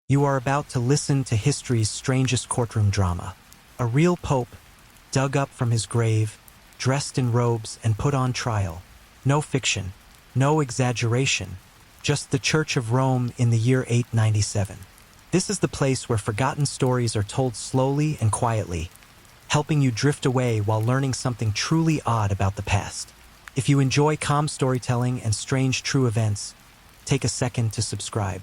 You are about to listen to history's strangest courtroom drama. A real pope, dug up from his grave, dressed in robes and put on trial. No fiction, no exaggeration, just the Church of Rome in the year 897. This is the place where forgotten stories are told slowly and quietly, helping you drift away while learning something truly odd about the past. If you enjoy calm storytelling and strange true events, take a second to subscribe.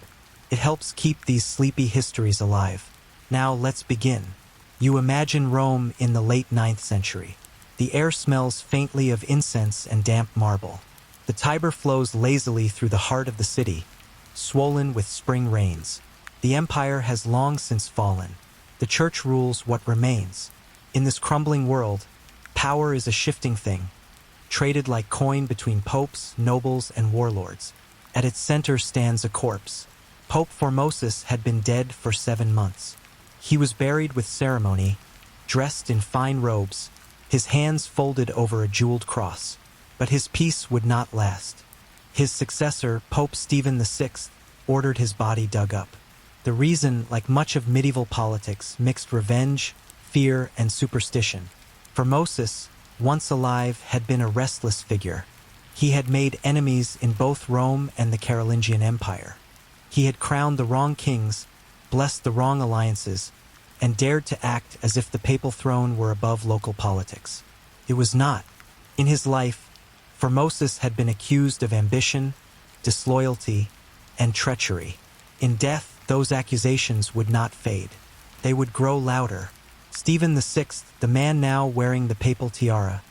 It helps keep these sleepy histories alive. Now let's begin. You imagine Rome in the late 9th century. The air smells faintly of incense and damp marble. The Tiber flows lazily through the heart of the city, swollen with spring rains. The empire has long since fallen. The church rules what remains. In this crumbling world, power is a shifting thing, traded like coin between popes, nobles, and warlords. At its center stands a corpse. Pope Formosus had been dead for 7 months. He was buried with ceremony, dressed in fine robes, his hands folded over a jeweled cross. But his peace would not last. His successor, Pope Stephen VI, ordered his body dug up. The reason, like much of medieval politics, mixed revenge, fear, and superstition. Formosus, once alive, had been a restless figure. He had made enemies in both Rome and the Carolingian Empire. He had crowned the wrong kings, blessed the wrong alliances, and dared to act as if the papal throne were above local politics. It was not. In his life, Formosus had been accused of ambition, disloyalty, and treachery. In death, those accusations would not fade. They would grow louder. Stephen VI, the man now wearing the papal tiara,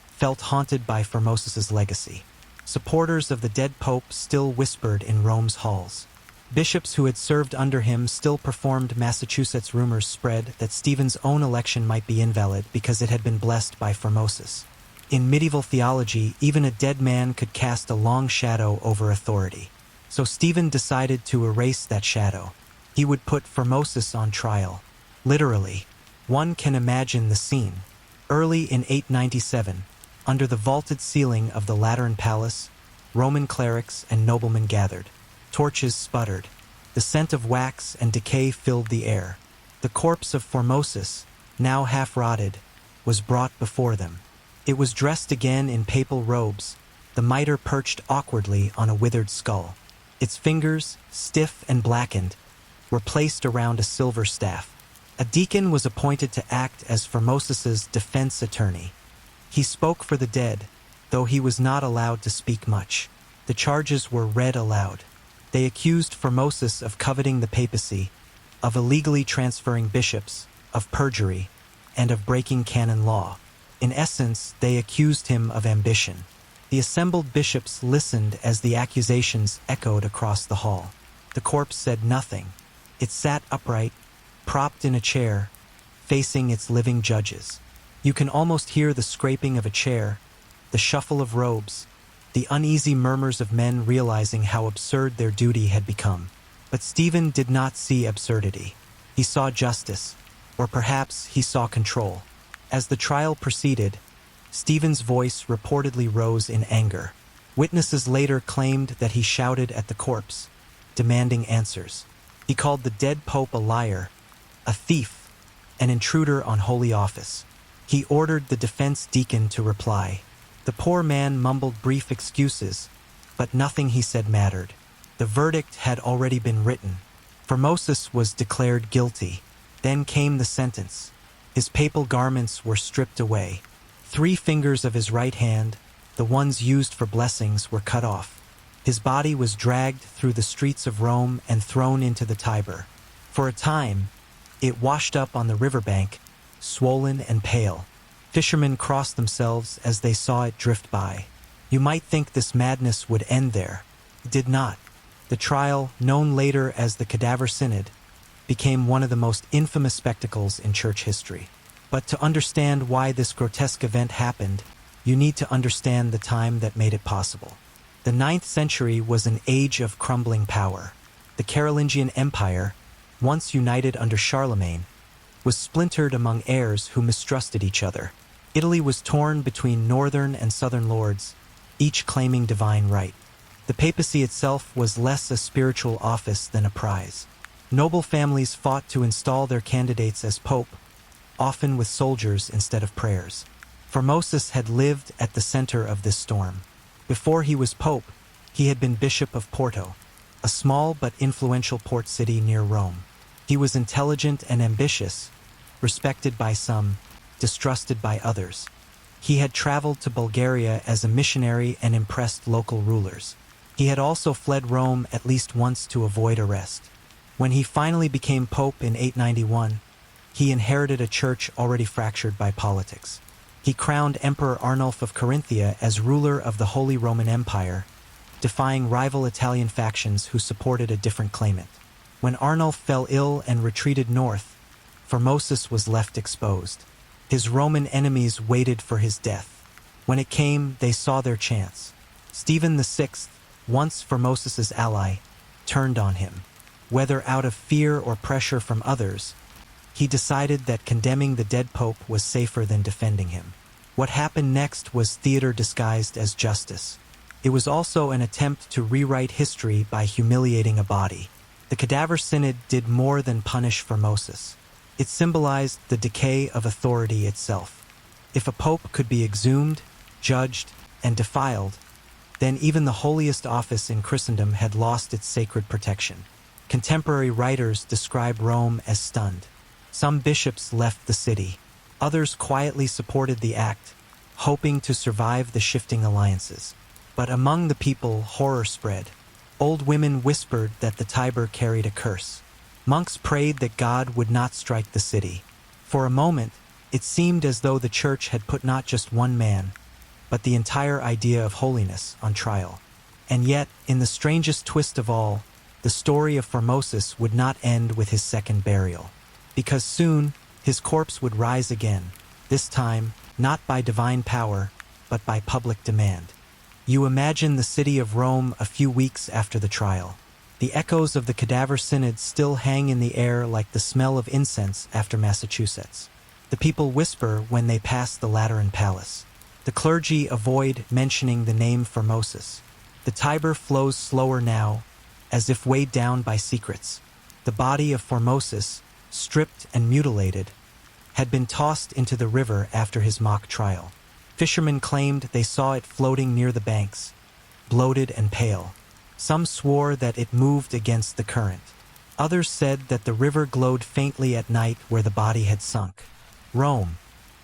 felt haunted by Formosus's legacy. Supporters of the dead pope still whispered in Rome's halls. Bishops who had served under him still performed Massachusetts. Rumors spread that Stephen's own election might be invalid because it had been blessed by Formosus. In medieval theology, even a dead man could cast a long shadow over authority. So Stephen decided to erase that shadow. He would put Formosus on trial. Literally. One can imagine the scene. Early in 897, under the vaulted ceiling of the Lateran Palace, Roman clerics and noblemen gathered. Torches sputtered. The scent of wax and decay filled the air. The corpse of Formosus, now half-rotted, was brought before them. It was dressed again in papal robes, the mitre perched awkwardly on a withered skull. Its fingers, stiff and blackened, were placed around a silver staff. A deacon was appointed to act as Formosus's defense attorney. He spoke for the dead, though he was not allowed to speak much. The charges were read aloud. They accused Formosus of coveting the papacy, of illegally transferring bishops, of perjury, and of breaking canon law. In essence, they accused him of ambition. The assembled bishops listened as the accusations echoed across the hall. The corpse said nothing. It sat upright, propped in a chair, facing its living judges. You can almost hear the scraping of a chair, the shuffle of robes, the uneasy murmurs of men realizing how absurd their duty had become. But Stephen did not see absurdity. He saw justice, or perhaps he saw control. As the trial proceeded, Stephen's voice reportedly rose in anger. Witnesses later claimed that he shouted at the corpse, demanding answers. He called the dead pope a liar, a thief, an intruder on holy office. He ordered the defense deacon to reply. The poor man mumbled brief excuses, but nothing he said mattered. The verdict had already been written. Formosus was declared guilty. Then came the sentence. His papal garments were stripped away. 3 fingers of his right hand, the ones used for blessings, were cut off. His body was dragged through the streets of Rome and thrown into the Tiber. For a time, it washed up on the riverbank, swollen and pale. Fishermen crossed themselves as they saw it drift by. You might think this madness would end there. It did not. The trial, known later as the Cadaver Synod, became one of the most infamous spectacles in church history. But to understand why this grotesque event happened, you need to understand the time that made it possible. The 9th century was an age of crumbling power. The Carolingian Empire, once united under Charlemagne, was splintered among heirs who mistrusted each other. Italy was torn between northern and southern lords, each claiming divine right. The papacy itself was less a spiritual office than a prize. Noble families fought to install their candidates as pope, often with soldiers instead of prayers. Formosus had lived at the center of this storm. Before he was pope, he had been Bishop of Porto, a small but influential port city near Rome. He was intelligent and ambitious, respected by some, distrusted by others. He had traveled to Bulgaria as a missionary and impressed local rulers. He had also fled Rome at least once to avoid arrest. When he finally became pope in 891, he inherited a church already fractured by politics. He crowned Emperor Arnulf of Carinthia as ruler of the Holy Roman Empire, defying rival Italian factions who supported a different claimant. When Arnulf fell ill and retreated north, Formosus was left exposed. His Roman enemies waited for his death. When it came, they saw their chance. Stephen VI, once Formosus's ally, turned on him. Whether out of fear or pressure from others, he decided that condemning the dead pope was safer than defending him. What happened next was theater disguised as justice. It was also an attempt to rewrite history by humiliating a body. The Cadaver Synod did more than punish Formosus. It symbolized the decay of authority itself. If a pope could be exhumed, judged, and defiled, then even the holiest office in Christendom had lost its sacred protection. Contemporary writers describe Rome as stunned. Some bishops left the city. Others quietly supported the act, hoping to survive the shifting alliances. But among the people, horror spread. Old women whispered that the Tiber carried a curse. Monks prayed that God would not strike the city. For a moment, it seemed as though the church had put not just one man, but the entire idea of holiness on trial. And yet, in the strangest twist of all, the story of Formosus would not end with his second burial. Because soon, his corpse would rise again, this time, not by divine power, but by public demand. You imagine the city of Rome a few weeks after the trial. The echoes of the Cadaver Synod still hang in the air like the smell of incense after Massachusetts. The people whisper when they pass the Lateran Palace. The clergy avoid mentioning the name Formosus. The Tiber flows slower now, as if weighed down by secrets. The body of Formosus, stripped and mutilated, had been tossed into the river after his mock trial. Fishermen claimed they saw it floating near the banks, bloated and pale. Some swore that it moved against the current. Others said that the river glowed faintly at night where the body had sunk. Rome,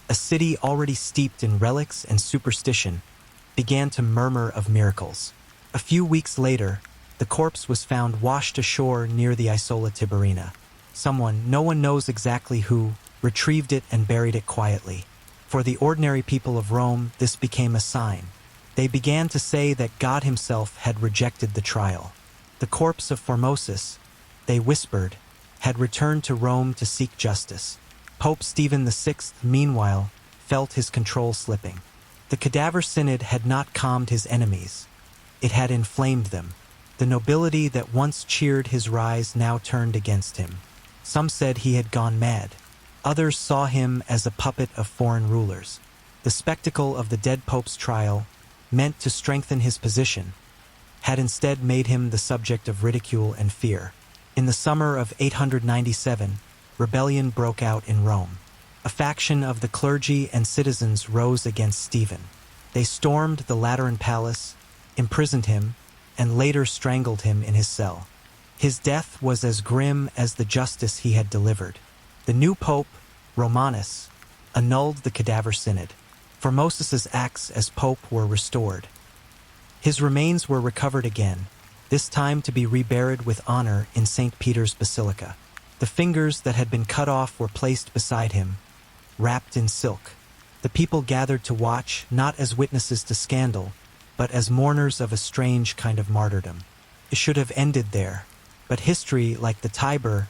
a city already steeped in relics and superstition, began to murmur of miracles. A few weeks later, the corpse was found washed ashore near the Isola Tiberina. Someone, no one knows exactly who, retrieved it and buried it quietly. For the ordinary people of Rome, this became a sign. They began to say that God himself had rejected the trial. The corpse of Formosus, they whispered, had returned to Rome to seek justice. Pope Stephen VI, meanwhile, felt his control slipping. The Cadaver Synod had not calmed his enemies. It had inflamed them. The nobility that once cheered his rise now turned against him. Some said he had gone mad. Others saw him as a puppet of foreign rulers. The spectacle of the dead pope's trial, meant to strengthen his position, had instead made him the subject of ridicule and fear. In the summer of 897, rebellion broke out in Rome. A faction of the clergy and citizens rose against Stephen. They stormed the Lateran Palace, imprisoned him, and later strangled him in his cell. His death was as grim as the justice he had delivered. The new pope, Romanus, annulled the Cadaver Synod. Formosus's acts as pope were restored. His remains were recovered again, this time to be reburied with honor in St. Peter's Basilica. The fingers that had been cut off were placed beside him, wrapped in silk. The people gathered to watch, not as witnesses to scandal, but as mourners of a strange kind of martyrdom. It should have ended there, but history, like the Tiber,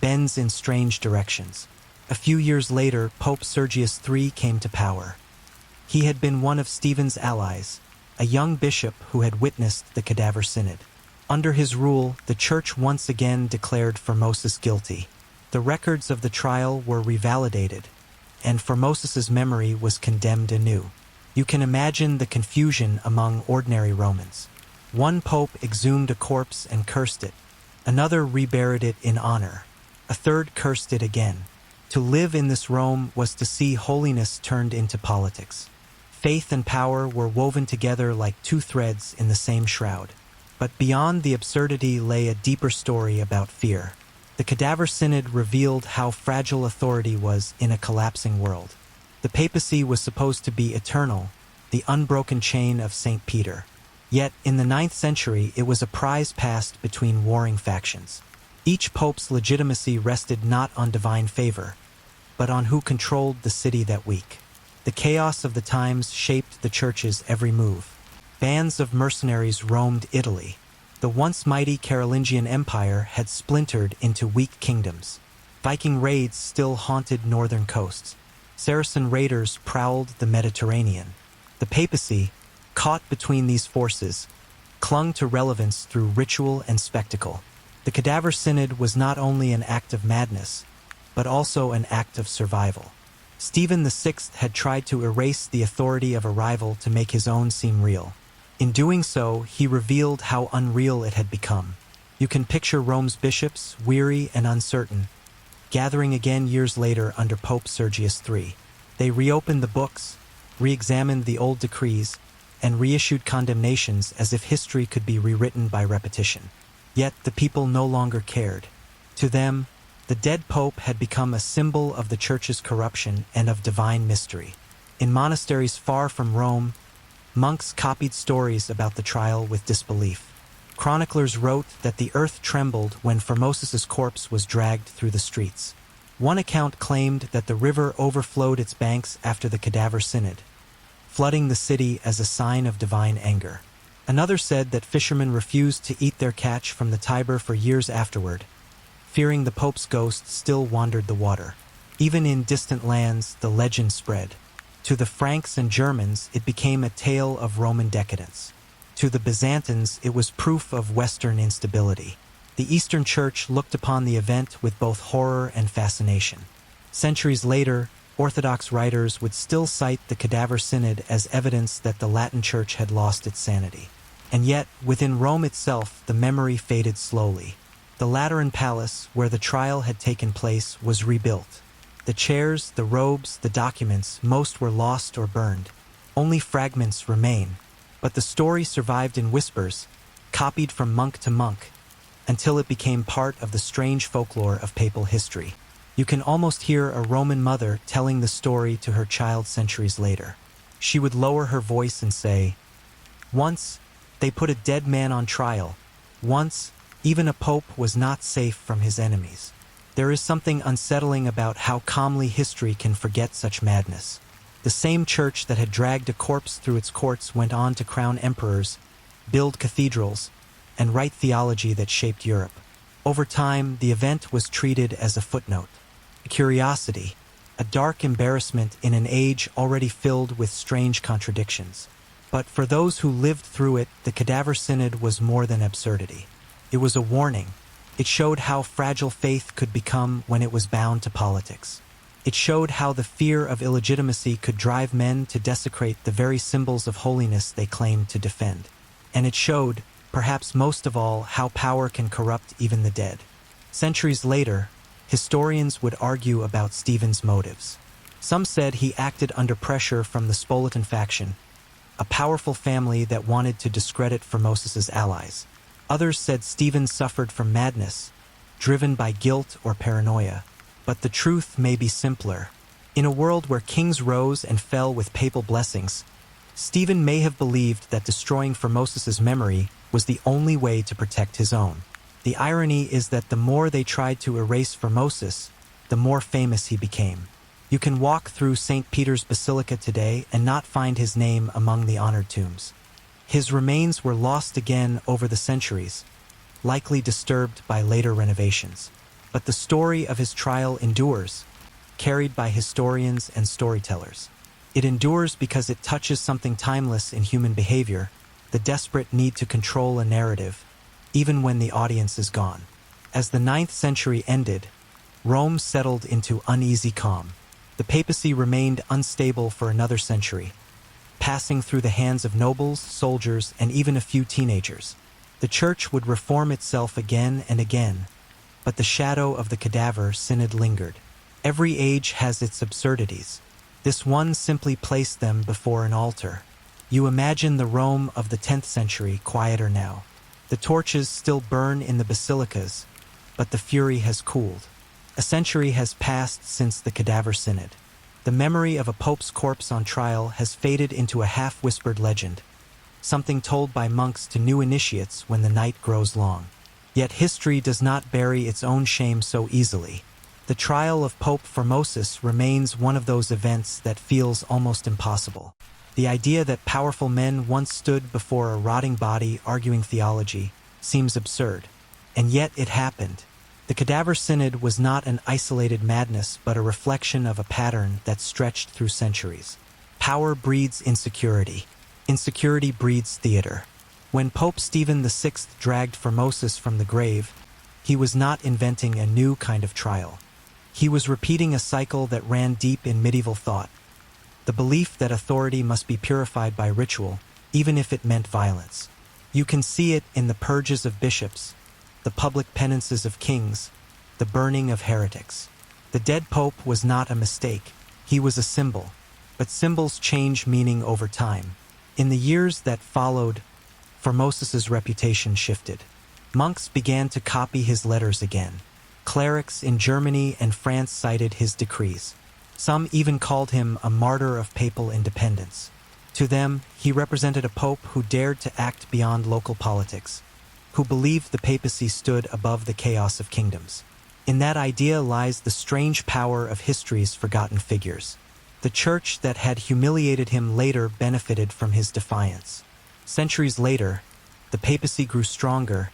bends in strange directions. A few years later, Pope Sergius III came to power. He had been one of Stephen's allies, a young bishop who had witnessed the Cadaver Synod. Under his rule, the church once again declared Formosus guilty. The records of the trial were revalidated, and Formosus's memory was condemned anew. You can imagine the confusion among ordinary Romans. One pope exhumed a corpse and cursed it. Another reburied it in honor. A third cursed it again. To live in this Rome was to see holiness turned into politics. Faith and power were woven together like two threads in the same shroud. But beyond the absurdity lay a deeper story about fear. The Cadaver Synod revealed how fragile authority was in a collapsing world. The papacy was supposed to be eternal, the unbroken chain of St. Peter. Yet, in the 9th century, it was a prize passed between warring factions. Each pope's legitimacy rested not on divine favor, but on who controlled the city that week. The chaos of the times shaped the church's every move. Bands of mercenaries roamed Italy. The once mighty Carolingian Empire had splintered into weak kingdoms. Viking raids still haunted northern coasts. Saracen raiders prowled the Mediterranean. The papacy, caught between these forces, clung to relevance through ritual and spectacle. The Cadaver Synod was not only an act of madness, but also an act of survival. Stephen VI had tried to erase the authority of a rival to make his own seem real. In doing so, he revealed how unreal it had become. You can picture Rome's bishops, weary and uncertain, gathering again years later under Pope Sergius III. They reopened the books, re-examined the old decrees, and reissued condemnations as if history could be rewritten by repetition. Yet the people no longer cared. To them, the dead pope had become a symbol of the church's corruption and of divine mystery. In monasteries far from Rome, monks copied stories about the trial with disbelief. Chroniclers wrote that the earth trembled when Formosus's corpse was dragged through the streets. One account claimed that the river overflowed its banks after the Cadaver Synod, flooding the city as a sign of divine anger. Another said that fishermen refused to eat their catch from the Tiber for years afterward, fearing the Pope's ghost still wandered the water. Even in distant lands, the legend spread. To the Franks and Germans, it became a tale of Roman decadence. To the Byzantines, it was proof of Western instability. The Eastern Church looked upon the event with both horror and fascination. Centuries later, Orthodox writers would still cite the Cadaver Synod as evidence that the Latin Church had lost its sanity. And yet, within Rome itself, the memory faded slowly. The Lateran Palace, where the trial had taken place, was rebuilt. The chairs, the robes, the documents, most were lost or burned. Only fragments remain. But the story survived in whispers, copied from monk to monk, until it became part of the strange folklore of papal history. You can almost hear a Roman mother telling the story to her child centuries later. She would lower her voice and say, "Once, they put a dead man on trial. Once, even a pope was not safe from his enemies." There is something unsettling about how calmly history can forget such madness. The same church that had dragged a corpse through its courts went on to crown emperors, build cathedrals, and write theology that shaped Europe. Over time, the event was treated as a footnote, a curiosity, a dark embarrassment in an age already filled with strange contradictions. But for those who lived through it, the Cadaver Synod was more than absurdity. It was a warning. It showed how fragile faith could become when it was bound to politics. It showed how the fear of illegitimacy could drive men to desecrate the very symbols of holiness they claimed to defend. And it showed, perhaps most of all, how power can corrupt even the dead. Centuries later, historians would argue about Stephen's motives. Some said he acted under pressure from the Spolitan faction, a powerful family that wanted to discredit Formosus's allies. Others said Stephen suffered from madness, driven by guilt or paranoia. But the truth may be simpler. In a world where kings rose and fell with papal blessings, Stephen may have believed that destroying Formosus's memory was the only way to protect his own. The irony is that the more they tried to erase Formosus, the more famous he became. You can walk through St. Peter's Basilica today and not find his name among the honored tombs. His remains were lost again over the centuries, likely disturbed by later renovations. But the story of his trial endures, carried by historians and storytellers. It endures because it touches something timeless in human behavior, the desperate need to control a narrative, even when the audience is gone. As the 9th century ended, Rome settled into uneasy calm. The papacy remained unstable for another century, passing through the hands of nobles, soldiers, and even a few teenagers. The church would reform itself again and again, but the shadow of the Cadaver Synod lingered. Every age has its absurdities. This one simply placed them before an altar. You imagine the Rome of the 10th century quieter now. The torches still burn in the basilicas, but the fury has cooled. A century has passed since the Cadaver Synod. The memory of a pope's corpse on trial has faded into a half-whispered legend, something told by monks to new initiates when the night grows long. Yet history does not bury its own shame so easily. The trial of Pope Formosus remains one of those events that feels almost impossible. The idea that powerful men once stood before a rotting body arguing theology seems absurd. And yet it happened. The Cadaver Synod was not an isolated madness but a reflection of a pattern that stretched through centuries. Power breeds insecurity. Insecurity breeds theater. When Pope Stephen VI dragged Formosus from the grave, he was not inventing a new kind of trial. He was repeating a cycle that ran deep in medieval thought. The belief that authority must be purified by ritual, even if it meant violence. You can see it in the purges of bishops, the public penances of kings, the burning of heretics. The dead pope was not a mistake. He was a symbol. But symbols change meaning over time. In the years that followed, Formosus's reputation shifted. Monks began to copy his letters again. Clerics in Germany and France cited his decrees. Some even called him a martyr of papal independence. To them, he represented a pope who dared to act beyond local politics, who believed the papacy stood above the chaos of kingdoms. In that idea lies the strange power of history's forgotten figures. The church that had humiliated him later benefited from his defiance. Centuries later, the papacy grew stronger,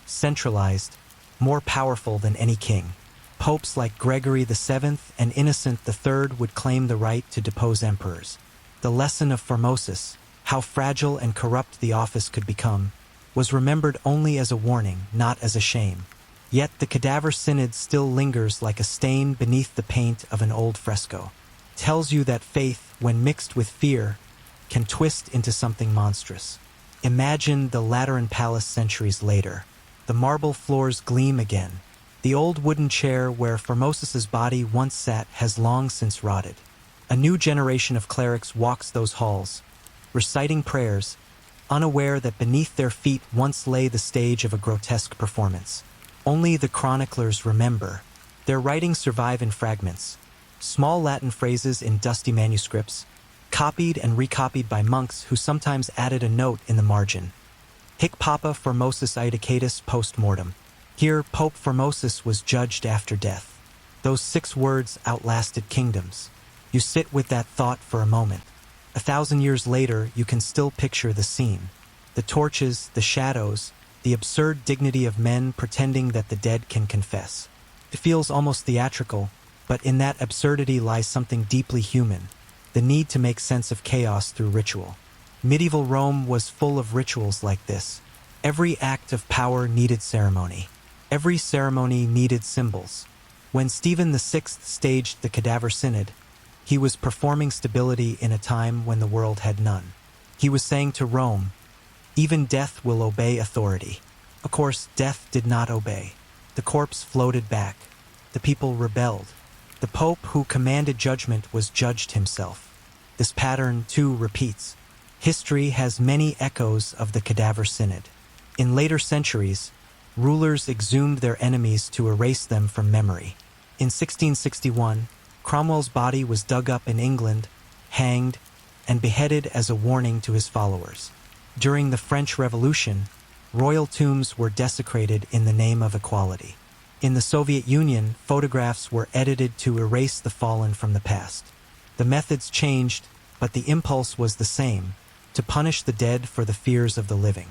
centralized, more powerful than any king. Popes like Gregory VII and Innocent III would claim the right to depose emperors. The lesson of Formosus, how fragile and corrupt the office could become, was remembered only as a warning, not as a shame. Yet the Cadaver Synod still lingers like a stain beneath the paint of an old fresco. It tells you that faith, when mixed with fear, can twist into something monstrous. Imagine the Lateran Palace centuries later. The marble floors gleam again. The old wooden chair where Formosus's body once sat has long since rotted. A new generation of clerics walks those halls, reciting prayers, unaware that beneath their feet once lay the stage of a grotesque performance. Only the chroniclers remember. Their writings survive in fragments, small Latin phrases in dusty manuscripts, copied and recopied by monks who sometimes added a note in the margin. Hic papa Formosus aedicatus post mortem. Here, Pope Formosus was judged after death. Those 6 words outlasted kingdoms. You sit with that thought for a moment. 1,000 years later, you can still picture the scene. The torches, the shadows, the absurd dignity of men pretending that the dead can confess. It feels almost theatrical, but in that absurdity lies something deeply human, the need to make sense of chaos through ritual. Medieval Rome was full of rituals like this. Every act of power needed ceremony. Every ceremony needed symbols. When Stephen VI staged the Cadaver Synod, he was performing stability in a time when the world had none. He was saying to Rome, even death will obey authority. Of course, death did not obey. The corpse floated back. The people rebelled. The Pope who commanded judgment was judged himself. This pattern, too, repeats. History has many echoes of the Cadaver Synod. In later centuries, rulers exhumed their enemies to erase them from memory. In 1661, Cromwell's body was dug up in England, hanged, and beheaded as a warning to his followers. During the French Revolution, royal tombs were desecrated in the name of equality. In the Soviet Union, photographs were edited to erase the fallen from the past. The methods changed, but the impulse was the same, to punish the dead for the fears of the living.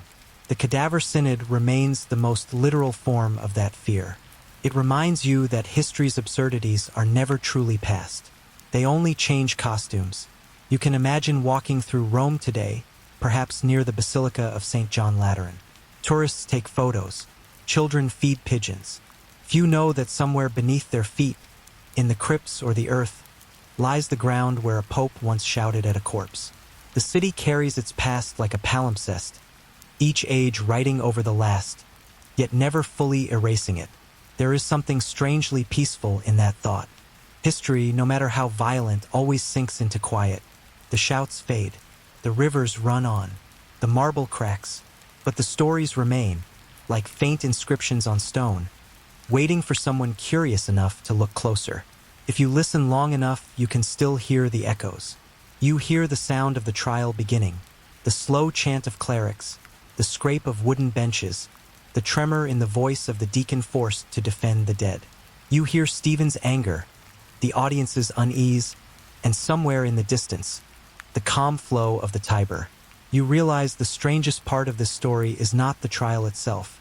The Cadaver Synod remains the most literal form of that fear. It reminds you that history's absurdities are never truly past. They only change costumes. You can imagine walking through Rome today, perhaps near the Basilica of St. John Lateran. Tourists take photos. Children feed pigeons. Few know that somewhere beneath their feet, in the crypts or the earth, lies the ground where a pope once shouted at a corpse. The city carries its past like a palimpsest, each age writing over the last, yet never fully erasing it. There is something strangely peaceful in that thought. History, no matter how violent, always sinks into quiet. The shouts fade, the rivers run on, the marble cracks, but the stories remain, like faint inscriptions on stone, waiting for someone curious enough to look closer. If you listen long enough, you can still hear the echoes. You hear the sound of the trial beginning, the slow chant of clerics, the scrape of wooden benches, the tremor in the voice of the deacon forced to defend the dead. You hear Stephen's anger, the audience's unease, and somewhere in the distance, the calm flow of the Tiber. You realize the strangest part of this story is not the trial itself,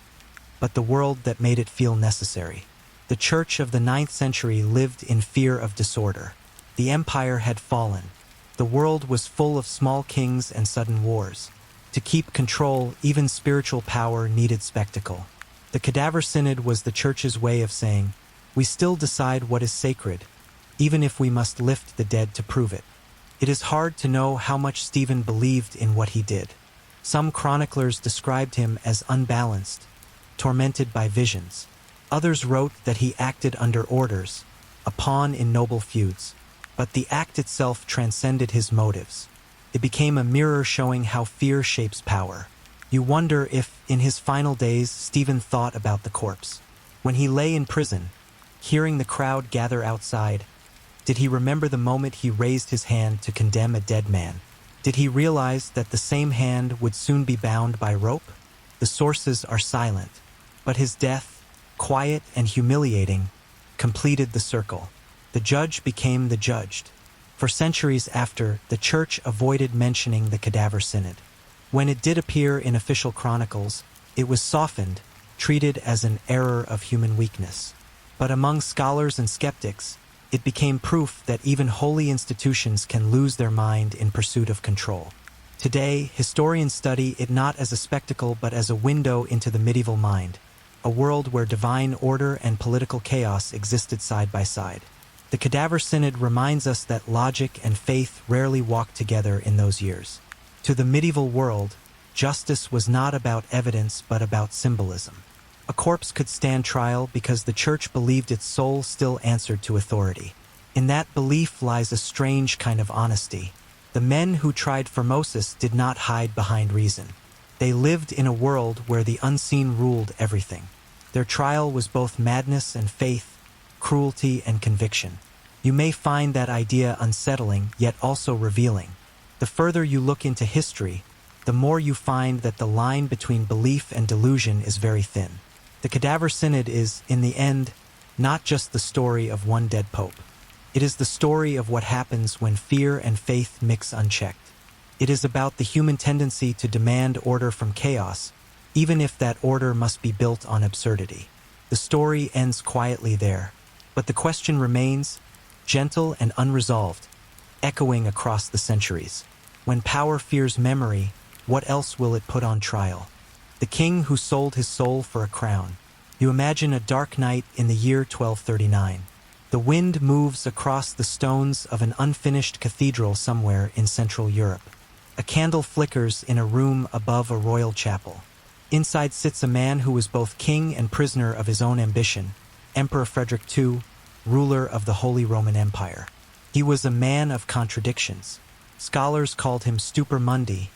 but the world that made it feel necessary. The church of the 9th century lived in fear of disorder. The empire had fallen. The world was full of small kings and sudden wars. To keep control, even spiritual power needed spectacle. The Cadaver Synod was the church's way of saying, we still decide what is sacred, even if we must lift the dead to prove it. It is hard to know how much Stephen believed in what he did. Some chroniclers described him as unbalanced, tormented by visions. Others wrote that he acted under orders, a pawn in noble feuds. But the act itself transcended his motives. It became a mirror showing how fear shapes power. You wonder if, in his final days, Stephen thought about the corpse. When he lay in prison, hearing the crowd gather outside, did he remember the moment he raised his hand to condemn a dead man? Did he realize that the same hand would soon be bound by rope? The sources are silent, but his death, quiet and humiliating, completed the circle. The judge became the judged. For centuries after, the church avoided mentioning the Cadaver Synod. When it did appear in official chronicles, it was softened, treated as an error of human weakness. But among scholars and skeptics, it became proof that even holy institutions can lose their mind in pursuit of control. Today, historians study it not as a spectacle but as a window into the medieval mind, a world where divine order and political chaos existed side by side. The Cadaver Synod reminds us that logic and faith rarely walked together in those years. To the medieval world, justice was not about evidence but about symbolism. A corpse could stand trial because the church believed its soul still answered to authority. In that belief lies a strange kind of honesty. The men who tried Formosus did not hide behind reason. They lived in a world where the unseen ruled everything. Their trial was both madness and faith, cruelty and conviction. You may find that idea unsettling, yet also revealing. The further you look into history, the more you find that the line between belief and delusion is very thin. The Cadaver Synod is, in the end, not just the story of one dead pope. It is the story of what happens when fear and faith mix unchecked. It is about the human tendency to demand order from chaos, even if that order must be built on absurdity. The story ends quietly there. But the question remains, gentle and unresolved, echoing across the centuries. When power fears memory, what else will it put on trial? The king who sold his soul for a crown. You imagine a dark night in the year 1239. The wind moves across the stones of an unfinished cathedral somewhere in Central Europe. A candle flickers in a room above a royal chapel. Inside sits a man who was both king and prisoner of his own ambition, Emperor Frederick II, ruler of the Holy Roman Empire. He was a man of contradictions. Scholars called him Stupor Mundi,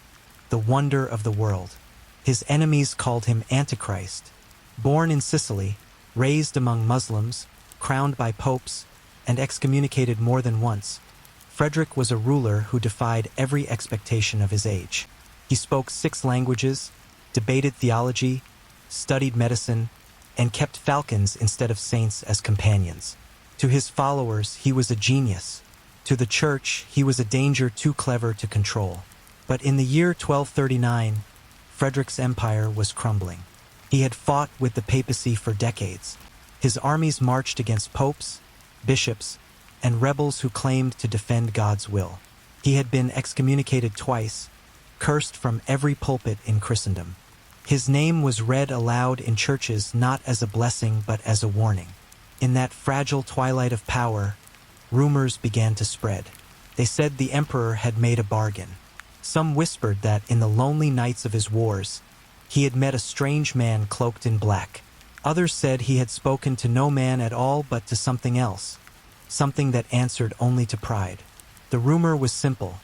the wonder of the world. His enemies called him Antichrist. Born in Sicily, raised among Muslims, crowned by popes, and excommunicated more than once, Frederick was a ruler who defied every expectation of his age. He spoke 6 languages, debated theology, studied medicine, and kept falcons instead of saints as companions. To his followers, he was a genius. To the church, he was a danger too clever to control. But in the year 1239, Frederick's empire was crumbling. He had fought with the papacy for decades. His armies marched against popes, bishops, and rebels who claimed to defend God's will. He had been excommunicated twice, cursed from every pulpit in Christendom. His name was read aloud in churches not as a blessing but as a warning. In that fragile twilight of power, rumors began to spread. They said the emperor had made a bargain. Some whispered that in the lonely nights of his wars, He had met a strange man cloaked in black. Others said he had spoken to no man at all but to something else, something that answered only to pride. The rumor was simple.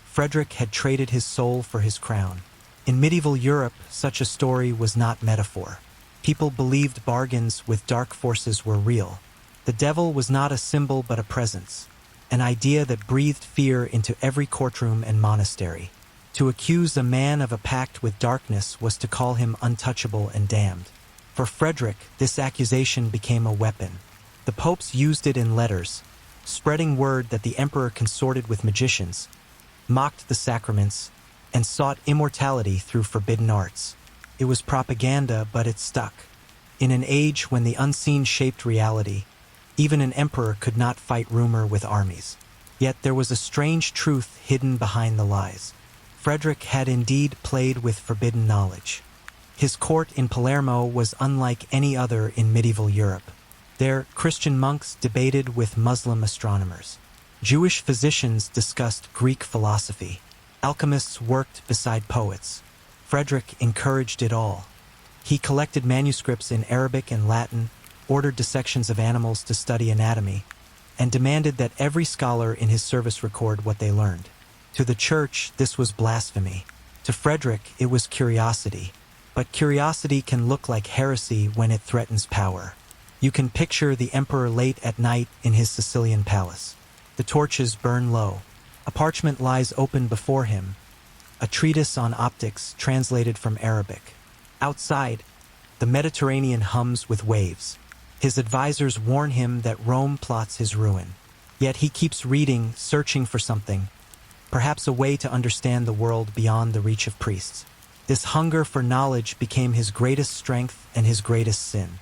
Frederick had traded his soul for his crown. In medieval Europe, such a story was not metaphor. People believed bargains with dark forces were real. The devil was not a symbol but a presence, an idea that breathed fear into every courtroom and monastery. To accuse a man of a pact with darkness was to call him untouchable and damned. For Frederick, this accusation became a weapon. The popes used it in letters, spreading word that the emperor consorted with magicians, mocked the sacraments, and sought immortality through forbidden arts. It was propaganda, but it stuck. In an age when the unseen shaped reality, even an emperor could not fight rumor with armies. Yet there was a strange truth hidden behind the lies. Frederick had indeed played with forbidden knowledge. His court in Palermo was unlike any other in medieval Europe. There, Christian monks debated with Muslim astronomers. Jewish physicians discussed Greek philosophy. Alchemists worked beside poets. Frederick encouraged it all. He collected manuscripts in Arabic and Latin, ordered dissections of animals to study anatomy, and demanded that every scholar in his service record what they learned. To the church, this was blasphemy. To Frederick, it was curiosity. But curiosity can look like heresy when it threatens power. You can picture the emperor late at night in his Sicilian palace. The torches burn low. A parchment lies open before him, a treatise on optics translated from Arabic. Outside, the Mediterranean hums with waves. His advisors warn him that Rome plots his ruin. Yet he keeps reading, searching for something, perhaps a way to understand the world beyond the reach of priests. This hunger for knowledge became his greatest strength and his greatest sin.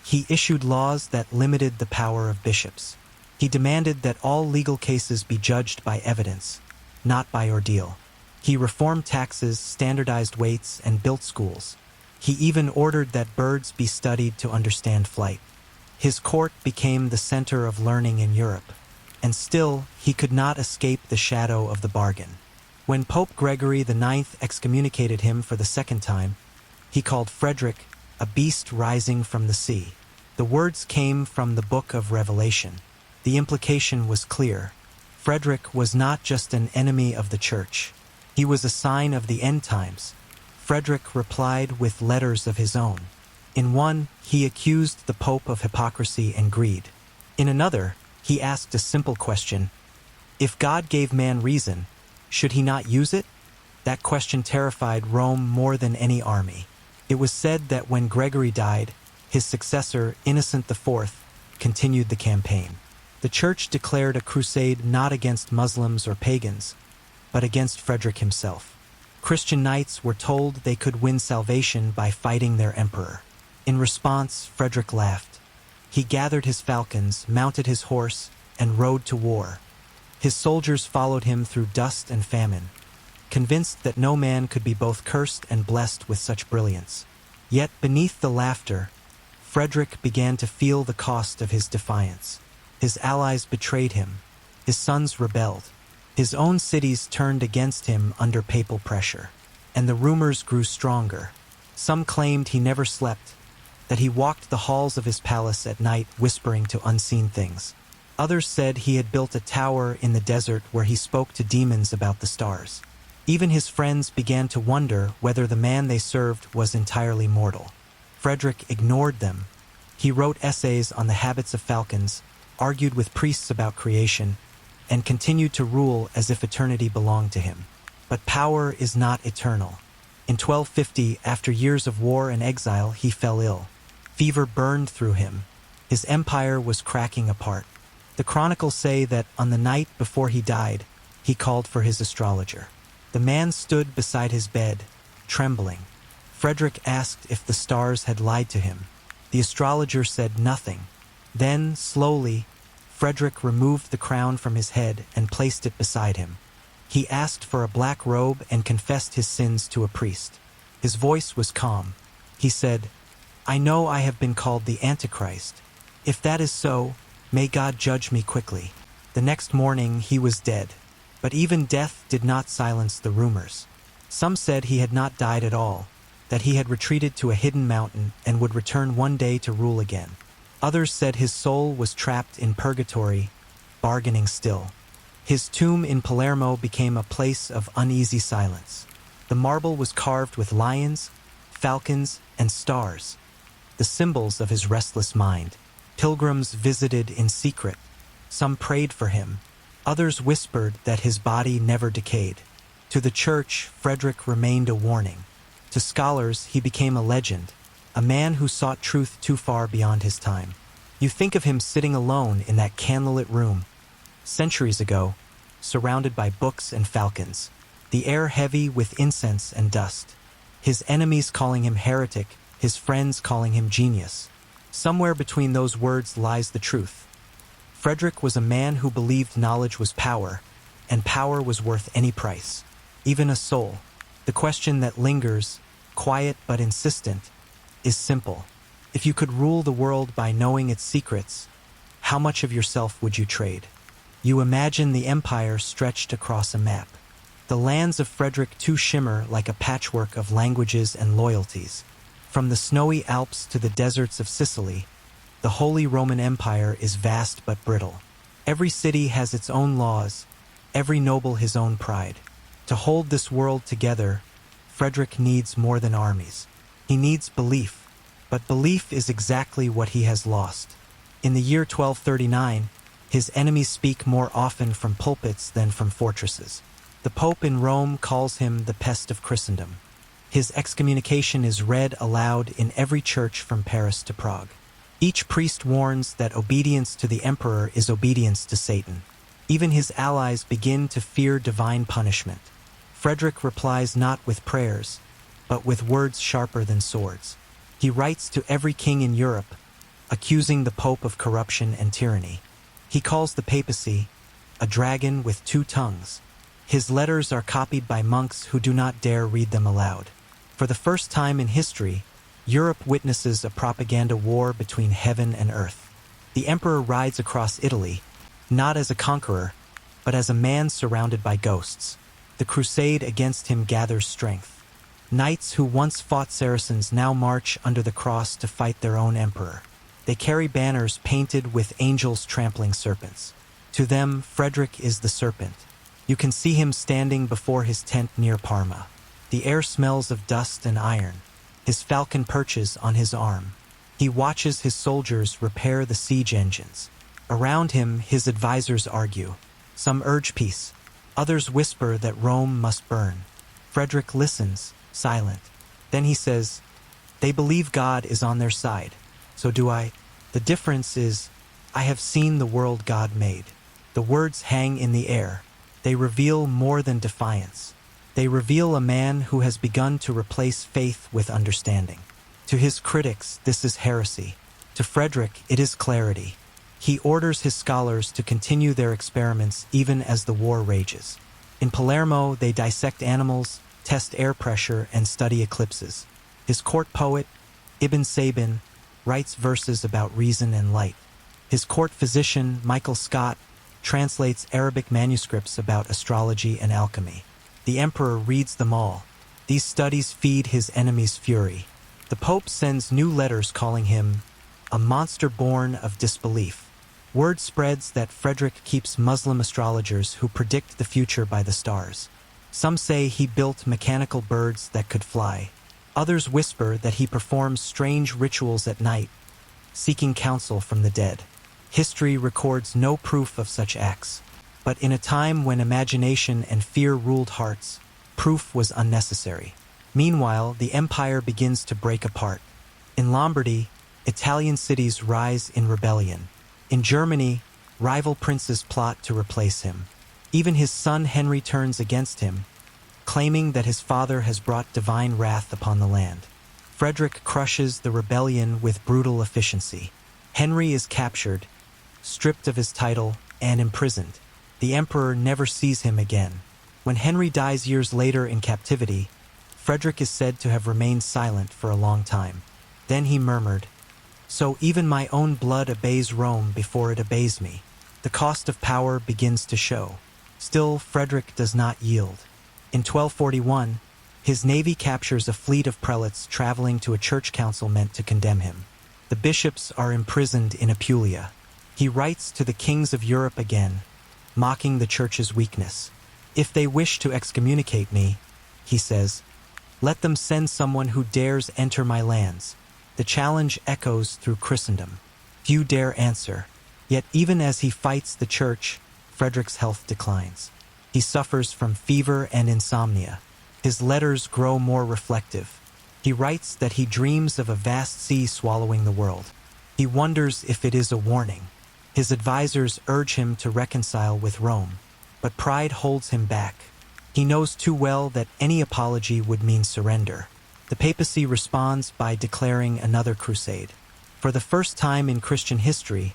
He issued laws that limited the power of bishops. He demanded that all legal cases be judged by evidence, not by ordeal. He reformed taxes, standardized weights, and built schools. He even ordered that birds be studied to understand flight. His court became the center of learning in Europe, and still he could not escape the shadow of the bargain. When Pope Gregory IX excommunicated him for the second time, he called Frederick a beast rising from the sea. The words came from the Book of Revelation. The implication was clear. Frederick was not just an enemy of the church. He was a sign of the end times. Frederick replied with letters of his own. In one, he accused the Pope of hypocrisy and greed. In another, he asked a simple question: if God gave man reason, should he not use it? That question terrified Rome more than any army. It was said that when Gregory died, his successor, Innocent IV, continued the campaign. The church declared a crusade not against Muslims or pagans, but against Frederick himself. Christian knights were told they could win salvation by fighting their emperor. In response, Frederick laughed. He gathered his falcons, mounted his horse, and rode to war. His soldiers followed him through dust and famine, convinced that no man could be both cursed and blessed with such brilliance. Yet beneath the laughter, Frederick began to feel the cost of his defiance. His allies betrayed him. His sons rebelled. His own cities turned against him under papal pressure. And the rumors grew stronger. Some claimed he never slept, that he walked the halls of his palace at night whispering to unseen things. Others said he had built a tower in the desert where he spoke to demons about the stars. Even his friends began to wonder whether the man they served was entirely mortal. Frederick ignored them. He wrote essays on the habits of falcons, argued with priests about creation, and continued to rule as if eternity belonged to him. But power is not eternal. In 1250, after years of war and exile, he fell ill. Fever burned through him. His empire was cracking apart. The chronicles say that on the night before he died, he called for his astrologer. The man stood beside his bed, trembling. Frederick asked if the stars had lied to him. The astrologer said nothing. Then, slowly, Frederick removed the crown from his head and placed it beside him. He asked for a black robe and confessed his sins to a priest. His voice was calm. He said, "I know I have been called the Antichrist. If that is so, may God judge me quickly." The next morning he was dead. But even death did not silence the rumors. Some said he had not died at all. that he had retreated to a hidden mountain and would return one day to rule again. Others said his soul was trapped in purgatory, bargaining still. His tomb in Palermo became a place of uneasy silence. The marble was carved with lions, falcons, and stars, the symbols of his restless mind. Pilgrims visited in secret. Some prayed for him. Others whispered that his body never decayed. To the church, Frederick remained a warning. To scholars, he became a legend, a man who sought truth too far beyond his time. You think of him sitting alone in that candlelit room, centuries ago, surrounded by books and falcons, the air heavy with incense and dust. His enemies calling him heretic, his friends calling him genius. Somewhere between those words lies the truth. Frederick was a man who believed knowledge was power, and power was worth any price, even a soul. The question that lingers, quiet but insistent, is simple. If you could rule the world by knowing its secrets, how much of yourself would you trade? You imagine the empire stretched across a map. The lands of Frederick too shimmer like a patchwork of languages and loyalties. From the snowy Alps to the deserts of Sicily, the Holy Roman Empire is vast but brittle. Every city has its own laws, every noble his own pride. To hold this world together, Frederick needs more than armies. He needs belief, but belief is exactly what he has lost. In the year 1239, his enemies speak more often from pulpits than from fortresses. The Pope in Rome calls him the pest of Christendom. His excommunication is read aloud in every church from Paris to Prague. Each priest warns that obedience to the emperor is obedience to Satan. Even his allies begin to fear divine punishment. Frederick replies not with prayers, but with words sharper than swords. He writes to every king in Europe, accusing the Pope of corruption and tyranny. He calls the papacy a dragon with two tongues. His letters are copied by monks who do not dare read them aloud. For the first time in history, Europe witnesses a propaganda war between heaven and earth. The emperor rides across Italy, not as a conqueror, but as a man surrounded by ghosts. The crusade against him gathers strength. Knights who once fought Saracens now march under the cross to fight their own emperor. They carry banners painted with angels trampling serpents. To them, Frederick is the serpent. You can see him standing before his tent near Parma. The air smells of dust and iron. His falcon perches on his arm. He watches his soldiers repair the siege engines. Around him, his advisors argue. Some urge peace. Others whisper that Rome must burn. Frederick listens, silent. Then he says, "They believe God is on their side. So do I. The difference is, I have seen the world God made." The words hang in the air. They reveal more than defiance. They reveal a man who has begun to replace faith with understanding. To his critics, this is heresy. To Frederick, it is clarity. He orders his scholars to continue their experiments even as the war rages. In Palermo, they dissect animals, test air pressure, and study eclipses. His court poet, Ibn Sabin, writes verses about reason and light. His court physician, Michael Scott, translates Arabic manuscripts about astrology and alchemy. The emperor reads them all. These studies feed his enemies' fury. The Pope sends new letters calling him a monster born of disbelief. Word spreads that Frederick keeps Muslim astrologers who predict the future by the stars. Some say he built mechanical birds that could fly. Others whisper that he performs strange rituals at night, seeking counsel from the dead. History records no proof of such acts. But in a time when imagination and fear ruled hearts, proof was unnecessary. Meanwhile, the empire begins to break apart. In Lombardy, Italian cities rise in rebellion. In Germany, rival princes plot to replace him. Even his son Henry turns against him, claiming that his father has brought divine wrath upon the land. Frederick crushes the rebellion with brutal efficiency. Henry is captured, stripped of his title, and imprisoned. The emperor never sees him again. When Henry dies years later in captivity, Frederick is said to have remained silent for a long time. Then he murmured, "So even my own blood obeys Rome before it obeys me." The cost of power begins to show. Still, Frederick does not yield. In 1241, His navy captures a fleet of prelates traveling to a church council meant to condemn him. The bishops are imprisoned in Apulia. He writes to the kings of Europe again, mocking the church's weakness. "If they wish to excommunicate me," he says, "let them send someone who dares enter my lands." The challenge echoes through Christendom. Few dare answer. Yet even as he fights the church, Frederick's health declines. He suffers from fever and insomnia. His letters grow more reflective. He writes that he dreams of a vast sea swallowing the world. He wonders if it is a warning. His advisors urge him to reconcile with Rome, but pride holds him back. He knows too well that any apology would mean surrender. The papacy responds by declaring another crusade. For the first time in Christian history,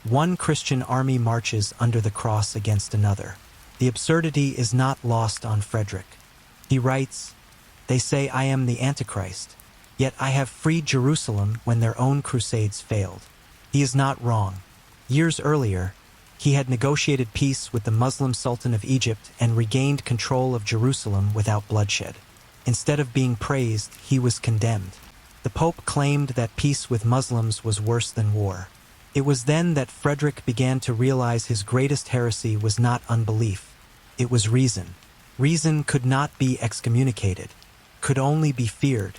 one Christian army marches under the cross against another. The absurdity is not lost on Frederick. He writes, "They say I am the Antichrist, yet I have freed Jerusalem when their own crusades failed." He is not wrong. Years earlier, he had negotiated peace with the Muslim Sultan of Egypt and regained control of Jerusalem without bloodshed. Instead of being praised, he was condemned. The Pope claimed that peace with Muslims was worse than war. It was then that Frederick began to realize his greatest heresy was not unbelief. It was reason. Reason could not be excommunicated, could only be feared.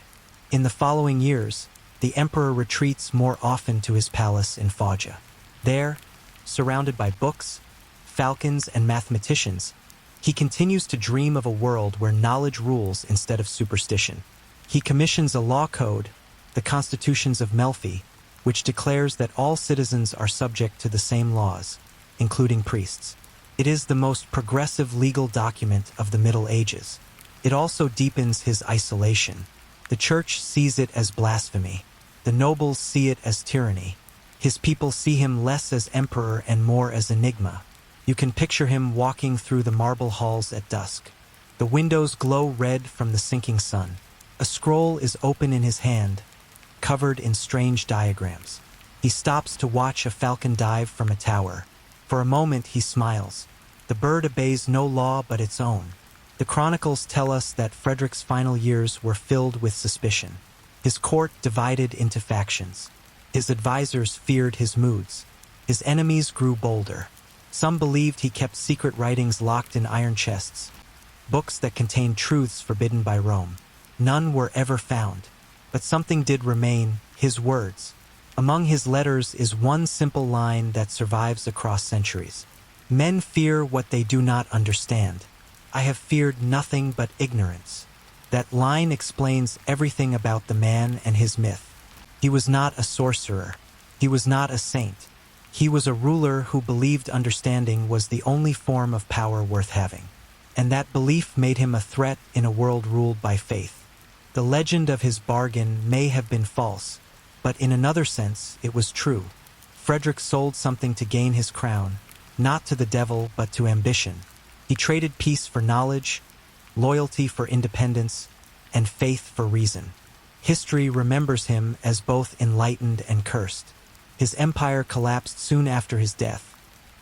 In the following years, the emperor retreats more often to his palace in Foggia. There, surrounded by books, falcons, and mathematicians, he continues to dream of a world where knowledge rules instead of superstition. He commissions a law code, the Constitutions of Melfi, which declares that all citizens are subject to the same laws, including priests. It is the most progressive legal document of the Middle Ages. It also deepens his isolation. The church sees it as blasphemy. The nobles see it as tyranny. His people see him less as emperor and more as enigma. You can picture him walking through the marble halls at dusk. The windows glow red from the sinking sun. A scroll is open in his hand, covered in strange diagrams. He stops to watch a falcon dive from a tower. For a moment he smiles. The bird obeys no law but its own. The chronicles tell us that Frederick's final years were filled with suspicion. His court divided into factions. His advisors feared his moods. His enemies grew bolder. Some believed he kept secret writings locked in iron chests, books that contained truths forbidden by Rome. None were ever found. But something did remain, his words. Among his letters is one simple line that survives across centuries. "Men fear what they do not understand. I have feared nothing but ignorance." That line explains everything about the man and his myth. He was not a sorcerer. He was not a saint. He was a ruler who believed understanding was the only form of power worth having. And that belief made him a threat in a world ruled by faith. The legend of his bargain may have been false, but in another sense it was true. Frederick sold something to gain his crown, not to the devil but to ambition. He traded peace for knowledge, loyalty for independence, and faith for reason. History remembers him as both enlightened and cursed. His empire collapsed soon after his death,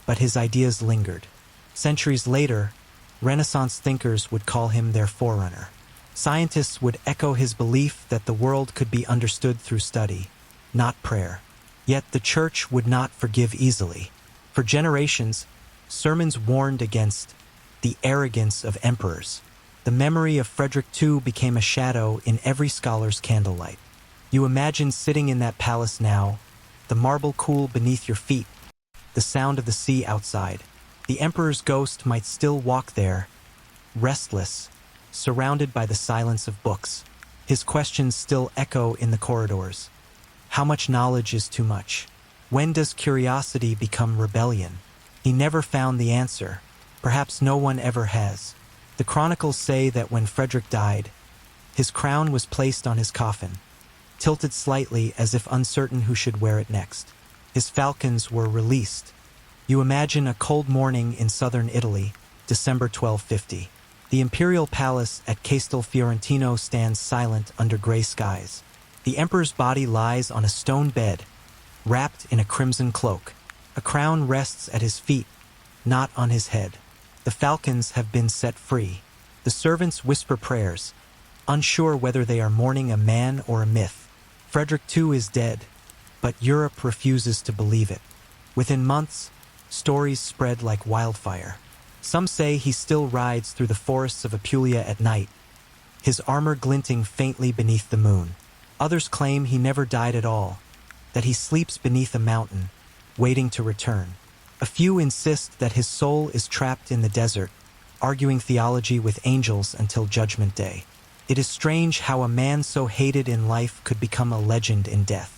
but his ideas lingered. Centuries later, Renaissance thinkers would call him their forerunner. Scientists would echo his belief that the world could be understood through study, not prayer. Yet the church would not forgive easily. For generations, sermons warned against the arrogance of emperors. The memory of Frederick II became a shadow in every scholar's candlelight. You imagine sitting in that palace now, the marble cool beneath your feet, the sound of the sea outside. The emperor's ghost might still walk there, restless, surrounded by the silence of books. His questions still echo in the corridors. How much knowledge is too much? When does curiosity become rebellion? He never found the answer. Perhaps no one ever has. The chronicles say that when Frederick died, his crown was placed on his coffin, tilted slightly as if uncertain who should wear it next. His falcons were released. You imagine a cold morning in southern Italy, December 1250. The imperial palace at Castel Fiorentino stands silent under gray skies. The emperor's body lies on a stone bed, wrapped in a crimson cloak. A crown rests at his feet, not on his head. The falcons have been set free. The servants whisper prayers, unsure whether they are mourning a man or a myth. Frederick II is dead, but Europe refuses to believe it. Within months, stories spread like wildfire. Some say he still rides through the forests of Apulia at night, his armor glinting faintly beneath the moon. Others claim he never died at all, that he sleeps beneath a mountain, waiting to return. A few insist that his soul is trapped in the desert, arguing theology with angels until Judgment Day. It is strange how a man so hated in life could become a legend in death.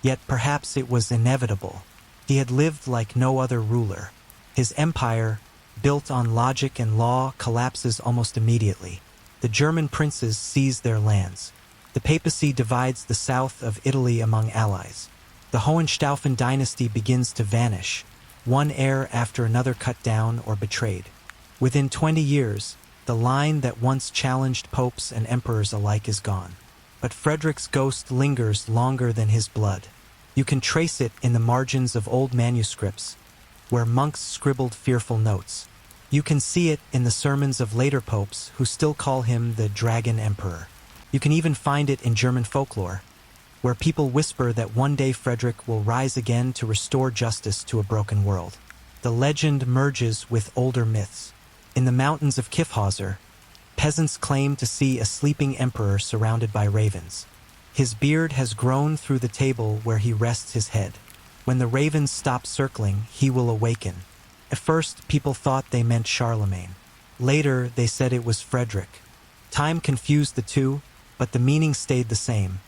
Yet perhaps it was inevitable. He had lived like no other ruler. His empire, built on logic and law, collapses almost immediately. The German princes seize their lands. The papacy divides the south of Italy among allies. The Hohenstaufen dynasty begins to vanish, one heir after another cut down or betrayed. Within 20 years, the line that once challenged popes and emperors alike is gone. But Frederick's ghost lingers longer than his blood. You can trace it in the margins of old manuscripts, where monks scribbled fearful notes. You can see it in the sermons of later popes who still call him the Dragon Emperor. You can even find it in German folklore, where people whisper that one day Frederick will rise again to restore justice to a broken world. The legend merges with older myths. In the mountains of Kyffhauser, peasants claim to see a sleeping emperor surrounded by ravens. His beard has grown through the table where he rests his head. When the ravens stop circling, he will awaken. At first, people thought they meant Charlemagne. Later, they said it was Frederick. Time confused the two, but the meaning stayed the same: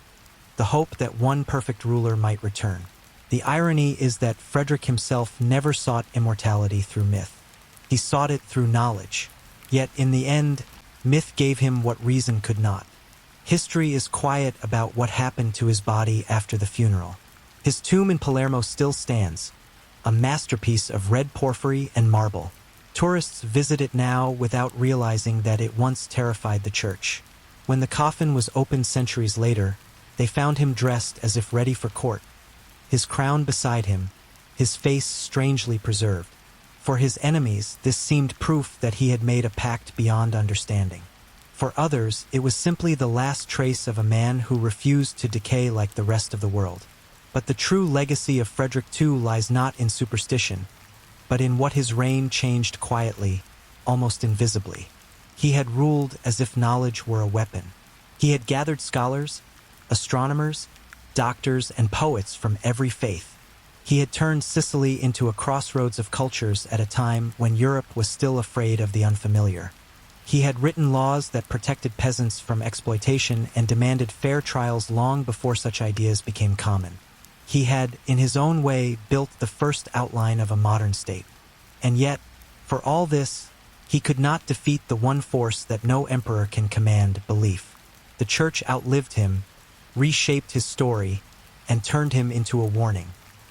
the hope that one perfect ruler might return. The irony is that Frederick himself never sought immortality through myth. He sought it through knowledge. Yet, in the end, myth gave him what reason could not. History is quiet about what happened to his body after the funeral. His tomb in Palermo still stands, a masterpiece of red porphyry and marble. Tourists visit it now without realizing that it once terrified the church. When the coffin was opened centuries later, they found him dressed as if ready for court, his crown beside him, his face strangely preserved. For his enemies, this seemed proof that he had made a pact beyond understanding. For others, it was simply the last trace of a man who refused to decay like the rest of the world. But the true legacy of Frederick II lies not in superstition, but in what his reign changed quietly, almost invisibly. He had ruled as if knowledge were a weapon. He had gathered scholars, astronomers, doctors, and poets from every faith. He had turned Sicily into a crossroads of cultures at a time when Europe was still afraid of the unfamiliar. He had written laws that protected peasants from exploitation and demanded fair trials long before such ideas became common. He had, in his own way, built the first outline of a modern state. And yet, for all this, he could not defeat the one force that no emperor can command: belief. The church outlived him, reshaped his story, and turned him into a warning.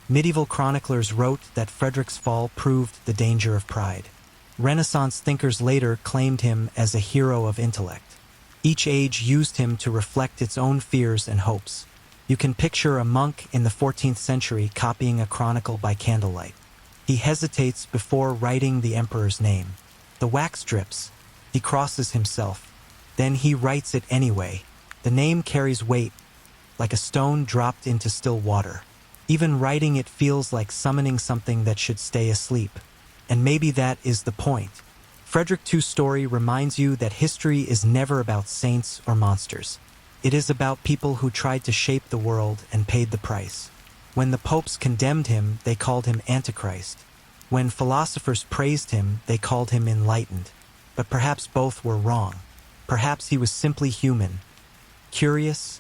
Medieval chroniclers wrote that Frederick's fall proved the danger of pride. Renaissance thinkers later claimed him as a hero of intellect. Each age used him to reflect its own fears and hopes. You can picture a monk in the 14th century copying a chronicle by candlelight. He hesitates before writing the emperor's name. The wax drips. He crosses himself. Then he writes it anyway. The name carries weight, like a stone dropped into still water. Even writing it feels like summoning something that should stay asleep. And maybe that is the point. Frederick II's story reminds you that history is never about saints or monsters. It is about people who tried to shape the world and paid the price. When the popes condemned him, they called him Antichrist. When philosophers praised him, they called him enlightened. But perhaps both were wrong. Perhaps he was simply human, curious,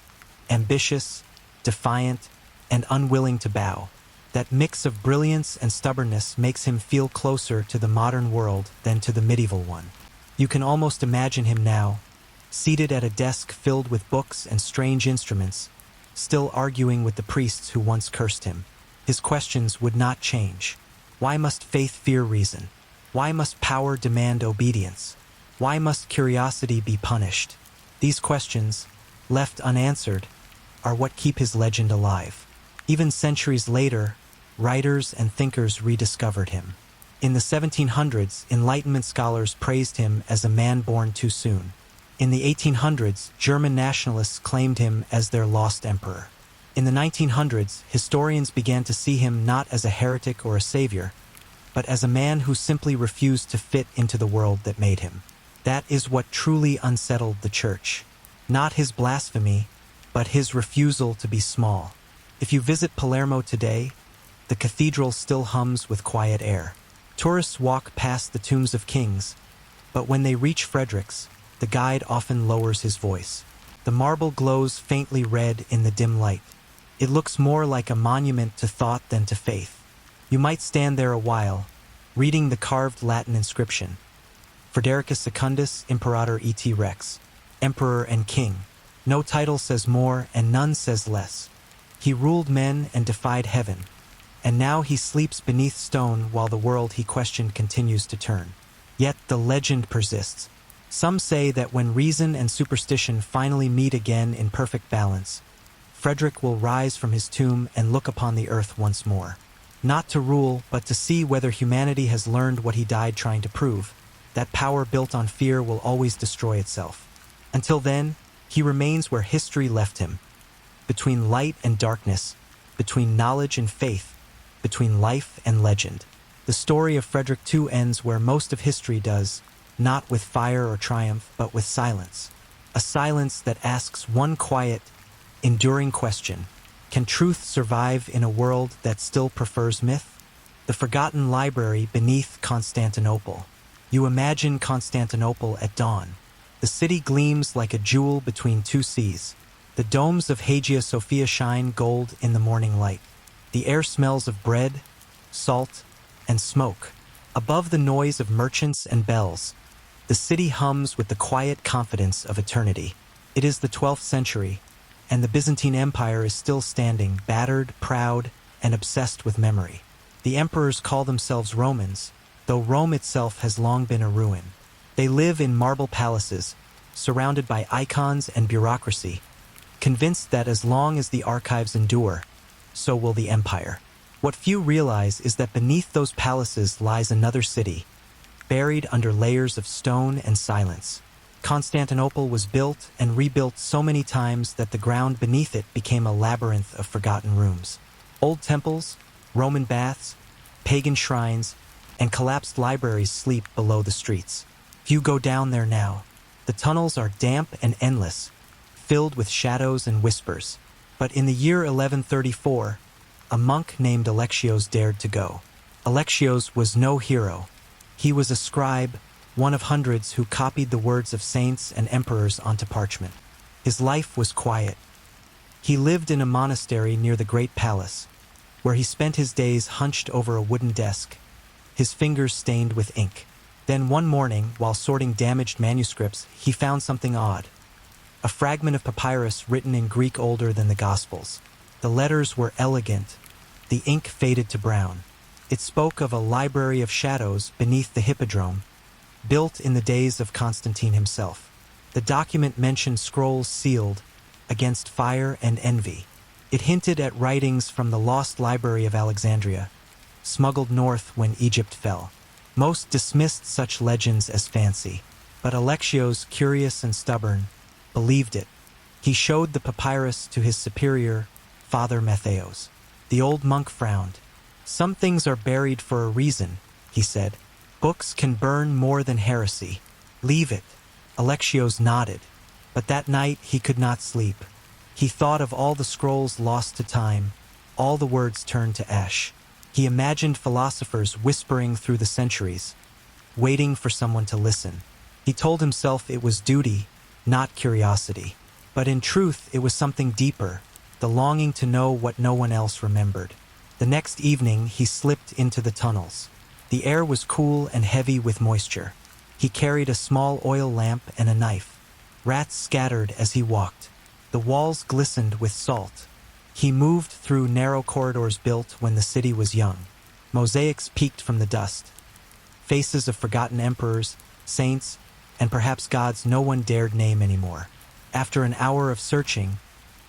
ambitious, defiant, and unwilling to bow. That mix of brilliance and stubbornness makes him feel closer to the modern world than to the medieval one. You can almost imagine him now, seated at a desk filled with books and strange instruments, still arguing with the priests who once cursed him. His questions would not change. Why must faith fear reason? Why must power demand obedience? Why must curiosity be punished? These questions, left unanswered, are what keep his legend alive. Even centuries later, writers and thinkers rediscovered him. In the 1700s, Enlightenment scholars praised him as a man born too soon. In the 1800s, German nationalists claimed him as their lost emperor. In the 1900s, historians began to see him not as a heretic or a savior, but as a man who simply refused to fit into the world that made him. That is what truly unsettled the Church. Not his blasphemy, but his refusal to be small. If you visit Palermo today, the cathedral still hums with quiet air. Tourists walk past the tombs of kings, but when they reach Frederick's, the guide often lowers his voice. The marble glows faintly red in the dim light. It looks more like a monument to thought than to faith. You might stand there a while, reading the carved Latin inscription. Fredericus Secundus Imperator et Rex, Emperor and King. No title says more and none says less. He ruled men and defied heaven, and now he sleeps beneath stone while the world he questioned continues to turn. Yet the legend persists. Some say that when reason and superstition finally meet again in perfect balance, Frederick will rise from his tomb and look upon the earth once more. Not to rule, but to see whether humanity has learned what he died trying to prove, that power built on fear will always destroy itself. Until then, he remains where history left him, between light and darkness, between knowledge and faith, between life and legend. The story of Frederick II ends where most of history does, not with fire or triumph, but with silence. A silence that asks one quiet, enduring question: can truth survive in a world that still prefers myth? The forgotten library beneath Constantinople. You imagine Constantinople at dawn. The city gleams like a jewel between two seas. The domes of Hagia Sophia shine gold in the morning light. The air smells of bread, salt, and smoke. Above the noise of merchants and bells, the city hums with the quiet confidence of eternity. It is the 12th century, and the Byzantine Empire is still standing, battered, proud, and obsessed with memory. The emperors call themselves Romans, though Rome itself has long been a ruin. They live in marble palaces, surrounded by icons and bureaucracy, convinced that as long as the archives endure, so will the empire. What few realize is that beneath those palaces lies another city, buried under layers of stone and silence. Constantinople was built and rebuilt so many times that the ground beneath it became a labyrinth of forgotten rooms. Old temples, Roman baths, pagan shrines, and collapsed libraries sleep below the streets. Few go down there now. The tunnels are damp and endless, filled with shadows and whispers. But in the year 1134, a monk named Alexios dared to go. Alexios was no hero. He was a scribe, one of hundreds who copied the words of saints and emperors onto parchment. His life was quiet. He lived in a monastery near the Great Palace, where he spent his days hunched over a wooden desk, his fingers stained with ink. Then one morning, while sorting damaged manuscripts, he found something odd. A fragment of papyrus written in Greek older than the Gospels. The letters were elegant. The ink faded to brown. It spoke of a library of shadows beneath the hippodrome, built in the days of Constantine himself. The document mentioned scrolls sealed against fire and envy. It hinted at writings from the lost library of Alexandria, smuggled north when Egypt fell. Most dismissed such legends as fancy, but Alexios, curious and stubborn, believed it. He showed the papyrus to his superior, Father Matthäus. The old monk frowned. "Some things are buried for a reason," he said. "Books can burn more than heresy. Leave it." Alexios nodded, but that night he could not sleep. He thought of all the scrolls lost to time, all the words turned to ash. He imagined philosophers whispering through the centuries, waiting for someone to listen. He told himself it was duty, not curiosity. But in truth, it was something deeper, the longing to know what no one else remembered. The next evening, he slipped into the tunnels. The air was cool and heavy with moisture. He carried a small oil lamp and a knife. Rats scattered as he walked. The walls glistened with salt. He moved through narrow corridors built when the city was young. Mosaics peeked from the dust. Faces of forgotten emperors, saints, and perhaps gods no one dared name anymore. After an hour of searching,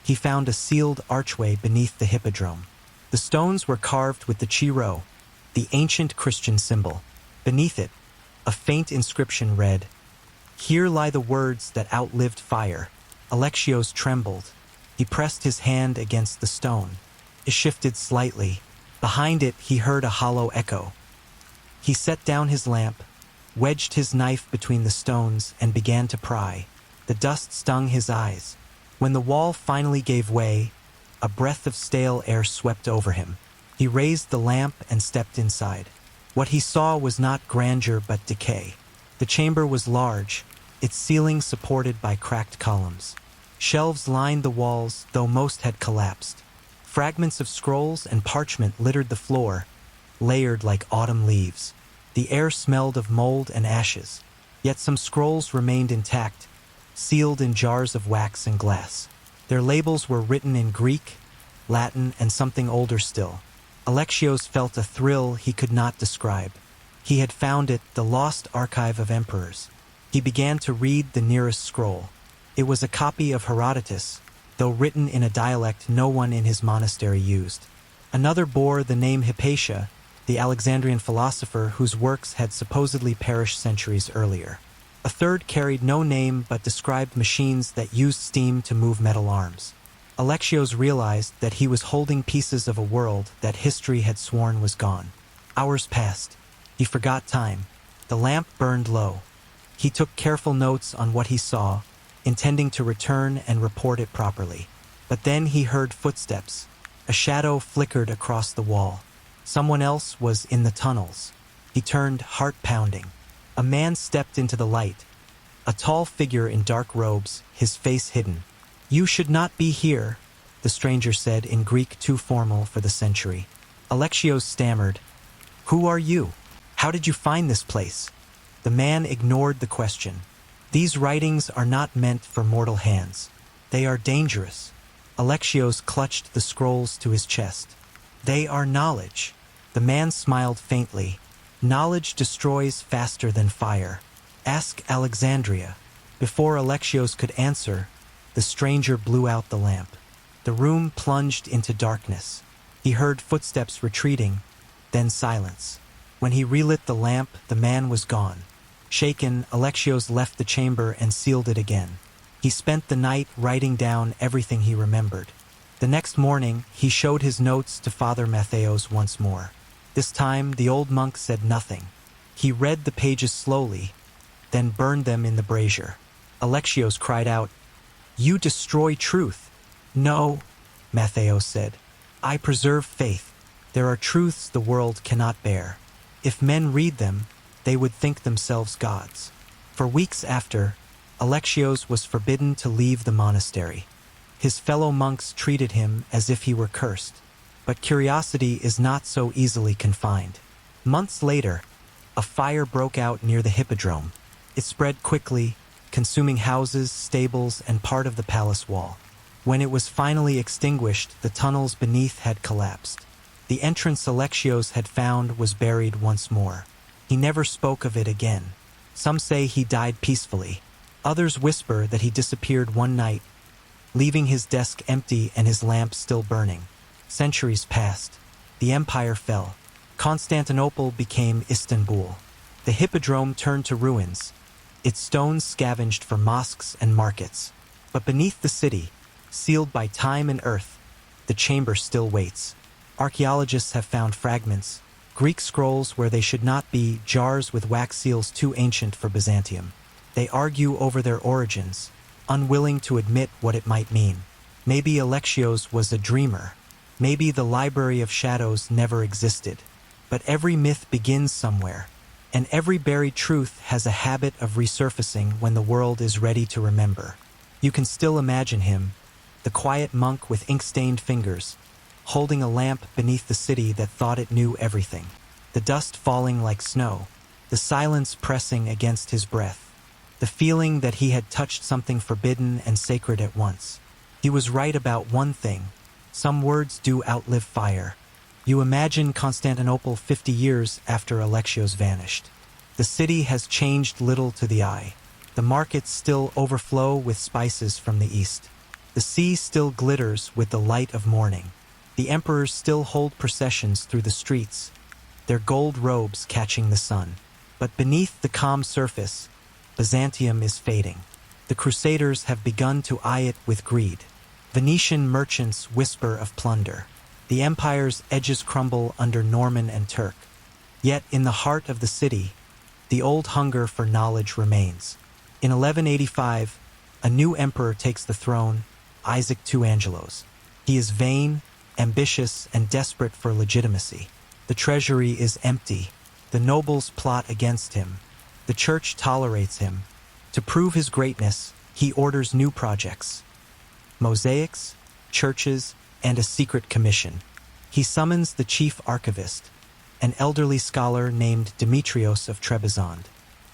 he found a sealed archway beneath the hippodrome. The stones were carved with the Chi Rho, the ancient Christian symbol. Beneath it, a faint inscription read, Here lie the words that outlived fire. Alexios trembled. He pressed his hand against the stone. It shifted slightly. Behind it, he heard a hollow echo. He set down his lamp, wedged his knife between the stones, and began to pry. The dust stung his eyes. When the wall finally gave way, a breath of stale air swept over him. He raised the lamp and stepped inside. What he saw was not grandeur but decay. The chamber was large, its ceiling supported by cracked columns. Shelves lined the walls, though most had collapsed. Fragments of scrolls and parchment littered the floor, layered like autumn leaves. The air smelled of mold and ashes, yet some scrolls remained intact, sealed in jars of wax and glass. Their labels were written in Greek, Latin, and something older still. Alexios felt a thrill he could not describe. He had found it, the lost archive of emperors. He began to read the nearest scroll. It was a copy of Herodotus, though written in a dialect no one in his monastery used. Another bore the name Hypatia, the Alexandrian philosopher whose works had supposedly perished centuries earlier. A third carried no name but described machines that used steam to move metal arms. Alexios realized that he was holding pieces of a world that history had sworn was gone. Hours passed. He forgot time. The lamp burned low. He took careful notes on what he saw, intending to return and report it properly. But then he heard footsteps. A shadow flickered across the wall. Someone else was in the tunnels. He turned, heart pounding. A man stepped into the light. A tall figure in dark robes, his face hidden. "You should not be here," the stranger said in Greek too formal for the century. Alexios stammered, "Who are you? How did you find this place?" The man ignored the question. "These writings are not meant for mortal hands. They are dangerous." Alexios clutched the scrolls to his chest. "They are knowledge." The man smiled faintly. "Knowledge destroys faster than fire. Ask Alexandria." Before Alexios could answer, the stranger blew out the lamp. The room plunged into darkness. He heard footsteps retreating, then silence. When he relit the lamp, the man was gone. Shaken, Alexios left the chamber and sealed it again. He spent the night writing down everything he remembered. The next morning, he showed his notes to Father Matthäus once more. This time, the old monk said nothing. He read the pages slowly, then burned them in the brazier. Alexios cried out, "You destroy truth." "No," Matthäus said. "I preserve faith. There are truths the world cannot bear. If men read them, they would think themselves gods." For weeks after, Alexios was forbidden to leave the monastery. His fellow monks treated him as if he were cursed. But curiosity is not so easily confined. Months later, a fire broke out near the hippodrome. It spread quickly, consuming houses, stables, and part of the palace wall. When it was finally extinguished, the tunnels beneath had collapsed. The entrance Alexios had found was buried once more. He never spoke of it again. Some say he died peacefully. Others whisper that he disappeared one night, leaving his desk empty and his lamp still burning. Centuries passed. The empire fell. Constantinople became Istanbul. The hippodrome turned to ruins, its stones scavenged for mosques and markets. But beneath the city, sealed by time and earth, the chamber still waits. Archaeologists have found fragments, Greek scrolls where they should not be, jars with wax seals too ancient for Byzantium. They argue over their origins, unwilling to admit what it might mean. Maybe Alexios was a dreamer. Maybe the Library of Shadows never existed. But every myth begins somewhere, and every buried truth has a habit of resurfacing when the world is ready to remember. You can still imagine him, the quiet monk with ink-stained fingers, holding a lamp beneath the city that thought it knew everything. The dust falling like snow, the silence pressing against his breath, the feeling that he had touched something forbidden and sacred at once. He was right about one thing. Some words do outlive fire. You imagine Constantinople 50 years after Alexios vanished. The city has changed little to the eye. The markets still overflow with spices from the east. The sea still glitters with the light of morning. The emperors still hold processions through the streets, their gold robes catching the sun. But beneath the calm surface, Byzantium is fading. The Crusaders have begun to eye it with greed. Venetian merchants whisper of plunder. The empire's edges crumble under Norman and Turk. Yet in the heart of the city, the old hunger for knowledge remains. In 1185, a new emperor takes the throne, Isaac II Angelos. He is vain, ambitious, and desperate for legitimacy. The treasury is empty. The nobles plot against him. The church tolerates him. To prove his greatness, he orders new projects: mosaics, churches, and a secret commission. He summons the chief archivist, an elderly scholar named Demetrios of Trebizond.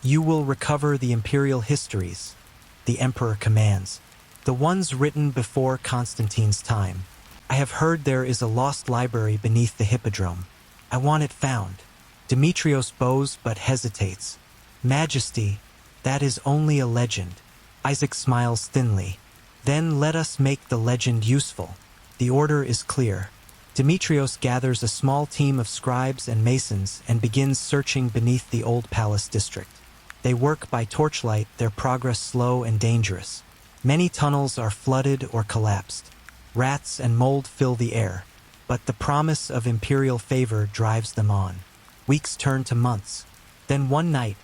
"You will recover the imperial histories," the emperor commands, "the ones written before Constantine's time. I have heard there is a lost library beneath the hippodrome. I want it found." Demetrios bows but hesitates. "Majesty, that is only a legend." Isaac smiles thinly. "Then let us make the legend useful." The order is clear. Demetrios gathers a small team of scribes and masons and begins searching beneath the old palace district. They work by torchlight, their progress slow and dangerous. Many tunnels are flooded or collapsed. Rats and mold fill the air, but the promise of imperial favor drives them on. Weeks turn to months. Then one night,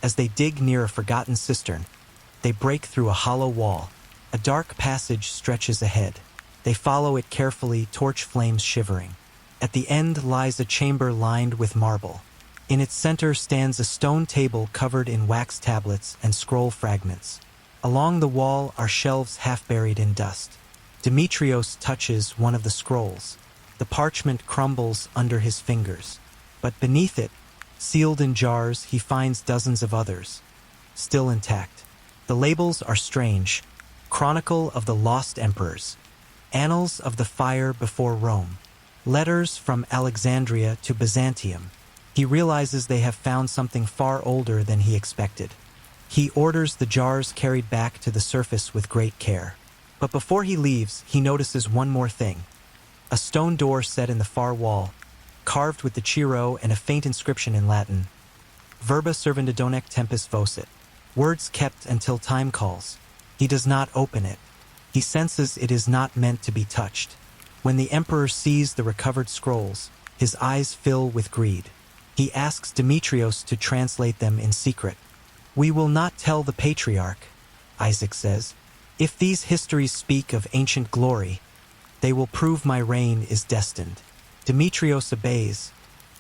as they dig near a forgotten cistern, they break through a hollow wall. A dark passage stretches ahead. They follow it carefully, torch flames shivering. At the end lies a chamber lined with marble. In its center stands a stone table covered in wax tablets and scroll fragments. Along the wall are shelves half buried in dust. Demetrios touches one of the scrolls. The parchment crumbles under his fingers. But beneath it, sealed in jars, he finds dozens of others, still intact. The labels are strange: Chronicle of the Lost Emperors, Annals of the Fire before Rome, Letters from Alexandria to Byzantium. He realizes they have found something far older than he expected. He orders the jars carried back to the surface with great care. But before he leaves, he notices one more thing: a stone door set in the far wall, carved with the Chiro and a faint inscription in Latin: Verba servanda donec tempus vocit. Words kept until time calls. He does not open it. He senses it is not meant to be touched. When the emperor sees the recovered scrolls, his eyes fill with greed. He asks Demetrios to translate them in secret. "We will not tell the patriarch," Isaac says. "If these histories speak of ancient glory, they will prove my reign is destined." Demetrios obeys,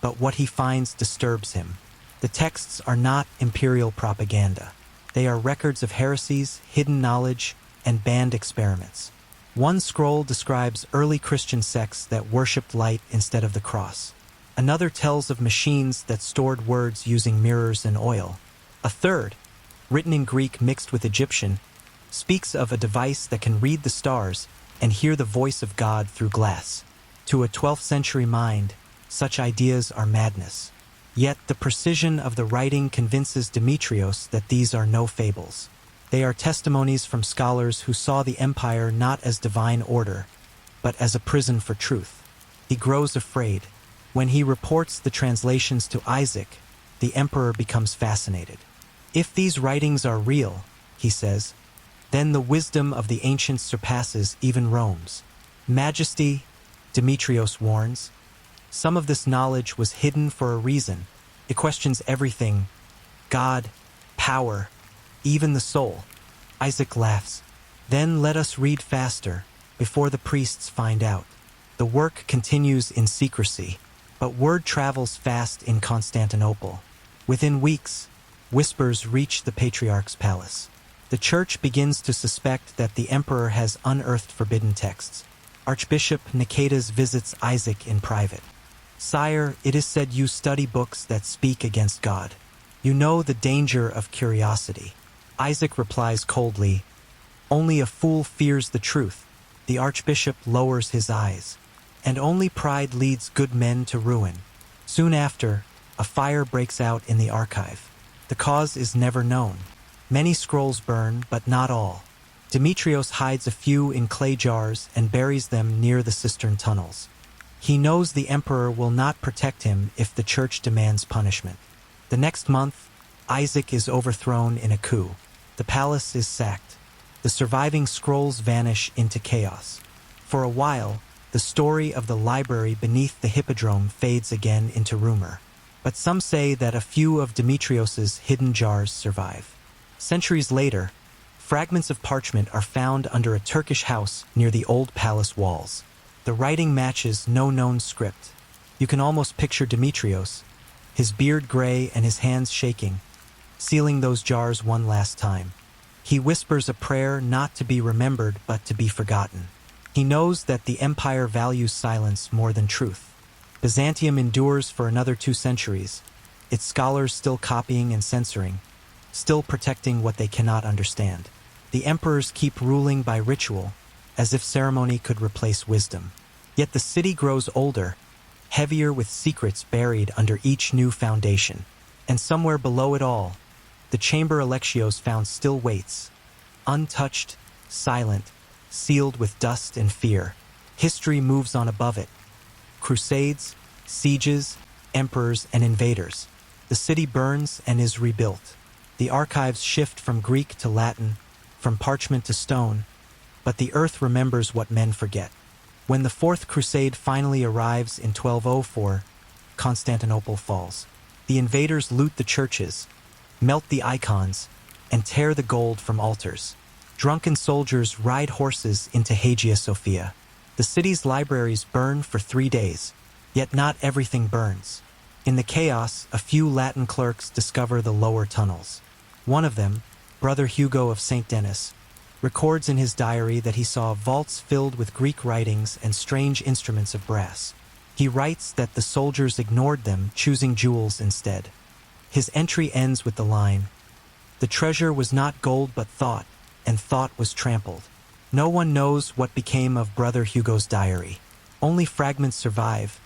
but what he finds disturbs him. The texts are not imperial propaganda. They are records of heresies, hidden knowledge, and banned experiments. One scroll describes early Christian sects that worshipped light instead of the cross. Another tells of machines that stored words using mirrors and oil. A third, written in Greek mixed with Egyptian, speaks of a device that can read the stars and hear the voice of God through glass. To a 12th century mind, such ideas are madness. Yet the precision of the writing convinces Demetrios that these are no fables. They are testimonies from scholars who saw the empire not as divine order, but as a prison for truth. He grows afraid. When he reports the translations to Isaac, the emperor becomes fascinated. "If these writings are real," he says, "then the wisdom of the ancients surpasses even Rome's." "Majesty," Demetrios warns, "some of this knowledge was hidden for a reason. It questions everything: God, power, even the soul." Isaac laughs. "Then let us read faster, before the priests find out." The work continues in secrecy, but word travels fast in Constantinople. Within weeks, whispers reach the patriarch's palace. The church begins to suspect that the emperor has unearthed forbidden texts. Archbishop Nicetas visits Isaac in private. "Sire, it is said you study books that speak against God. You know the danger of curiosity." Isaac replies coldly, "Only a fool fears the truth." The archbishop lowers his eyes. "And only pride leads good men to ruin." Soon after, a fire breaks out in the archive. The cause is never known. Many scrolls burn, but not all. Demetrios hides a few in clay jars and buries them near the cistern tunnels. He knows the emperor will not protect him if the church demands punishment. The next month, Isaac is overthrown in a coup. The palace is sacked. The surviving scrolls vanish into chaos. For a while, the story of the library beneath the hippodrome fades again into rumor. But some say that a few of Demetrios's hidden jars survive. Centuries later, fragments of parchment are found under a Turkish house near the old palace walls. The writing matches no known script. You can almost picture Demetrios, his beard gray and his hands shaking, sealing those jars one last time. He whispers a prayer not to be remembered but to be forgotten. He knows that the empire values silence more than truth. Byzantium endures for another 2 centuries, its scholars still copying and censoring, still protecting what they cannot understand. The emperors keep ruling by ritual, as if ceremony could replace wisdom. Yet the city grows older, heavier with secrets buried under each new foundation. And somewhere below it all, the chamber Alexios found still waits, untouched, silent, sealed with dust and fear. History moves on above it. Crusades, sieges, emperors, and invaders. The city burns and is rebuilt. The archives shift from Greek to Latin, from parchment to stone, but the earth remembers what men forget. When the Fourth Crusade finally arrives in 1204, Constantinople falls. The invaders loot the churches, melt the icons, and tear the gold from altars. Drunken soldiers ride horses into Hagia Sophia. The city's libraries burn for 3 days, yet not everything burns. In the chaos, a few Latin clerks discover the lower tunnels. One of them, Brother Hugo of St. Denis, records in his diary that he saw vaults filled with Greek writings and strange instruments of brass. He writes that the soldiers ignored them, choosing jewels instead. His entry ends with the line, "The treasure was not gold but thought, and thought was trampled." No one knows what became of Brother Hugo's diary. Only fragments survive,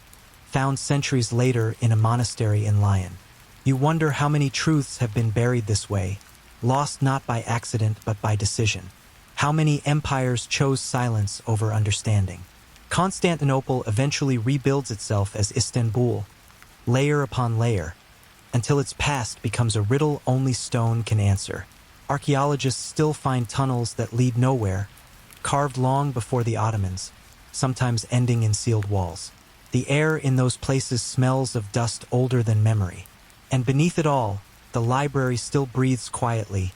found centuries later in a monastery in Lyon. You wonder how many truths have been buried this way, lost not by accident but by decision. How many empires chose silence over understanding. Constantinople eventually rebuilds itself as Istanbul, layer upon layer, until its past becomes a riddle only stone can answer. Archaeologists still find tunnels that lead nowhere, carved long before the Ottomans, sometimes ending in sealed walls. The air in those places smells of dust older than memory. And beneath it all, the library still breathes quietly,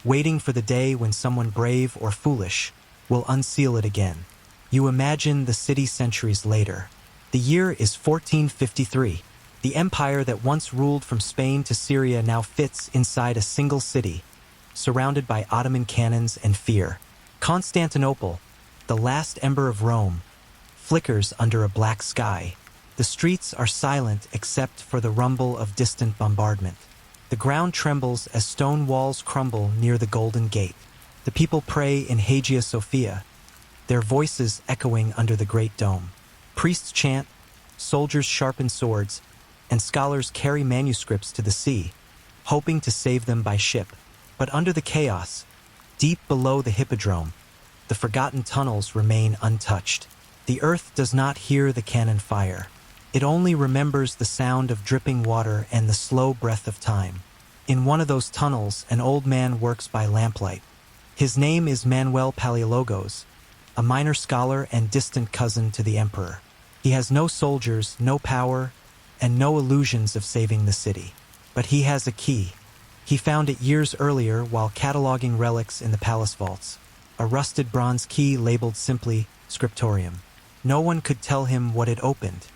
waiting for the day when someone brave or foolish will unseal it again. You imagine the city centuries later. The year is 1453. The empire that once ruled from Spain to Syria now fits inside a single city, surrounded by Ottoman cannons and fear. Constantinople, the last ember of Rome, flickers under a black sky. The streets are silent except for the rumble of distant bombardment. The ground trembles as stone walls crumble near the Golden Gate. The people pray in Hagia Sophia, their voices echoing under the Great Dome. Priests chant, soldiers sharpen swords, and scholars carry manuscripts to the sea, hoping to save them by ship. But under the chaos, deep below the hippodrome, the forgotten tunnels remain untouched. The earth does not hear the cannon fire. It only remembers the sound of dripping water and the slow breath of time. In one of those tunnels, an old man works by lamplight. His name is Manuel Paleologos, a minor scholar and distant cousin to the emperor. He has no soldiers, no power, and no illusions of saving the city. But he has a key. He found it years earlier while cataloging relics in the palace vaults. A rusted bronze key labeled simply Scriptorium. No one could tell him what it opened.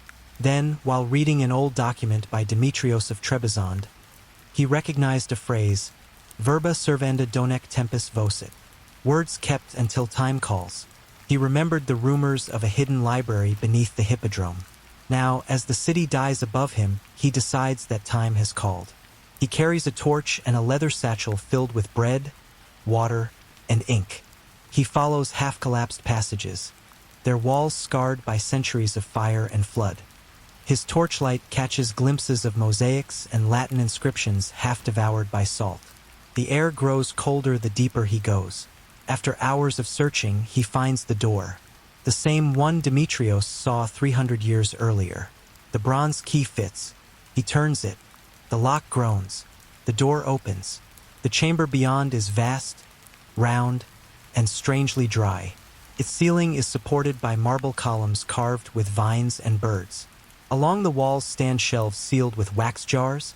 Then, while reading an old document by Demetrios of Trebizond, he recognized a phrase, verba servanda donec tempus vocit, words kept until time calls. He remembered the rumors of a hidden library beneath the hippodrome. Now, as the city dies above him, he decides that time has called. He carries a torch and a leather satchel filled with bread, water, and ink. He follows half-collapsed passages, their walls scarred by centuries of fire and flood. His torchlight catches glimpses of mosaics and Latin inscriptions half devoured by salt. The air grows colder the deeper he goes. After hours of searching, he finds the door, the same one Demetrios saw 300 years earlier. The bronze key fits. He turns it. The lock groans. The door opens. The chamber beyond is vast, round, and strangely dry. Its ceiling is supported by marble columns carved with vines and birds. Along the walls stand shelves sealed with wax jars,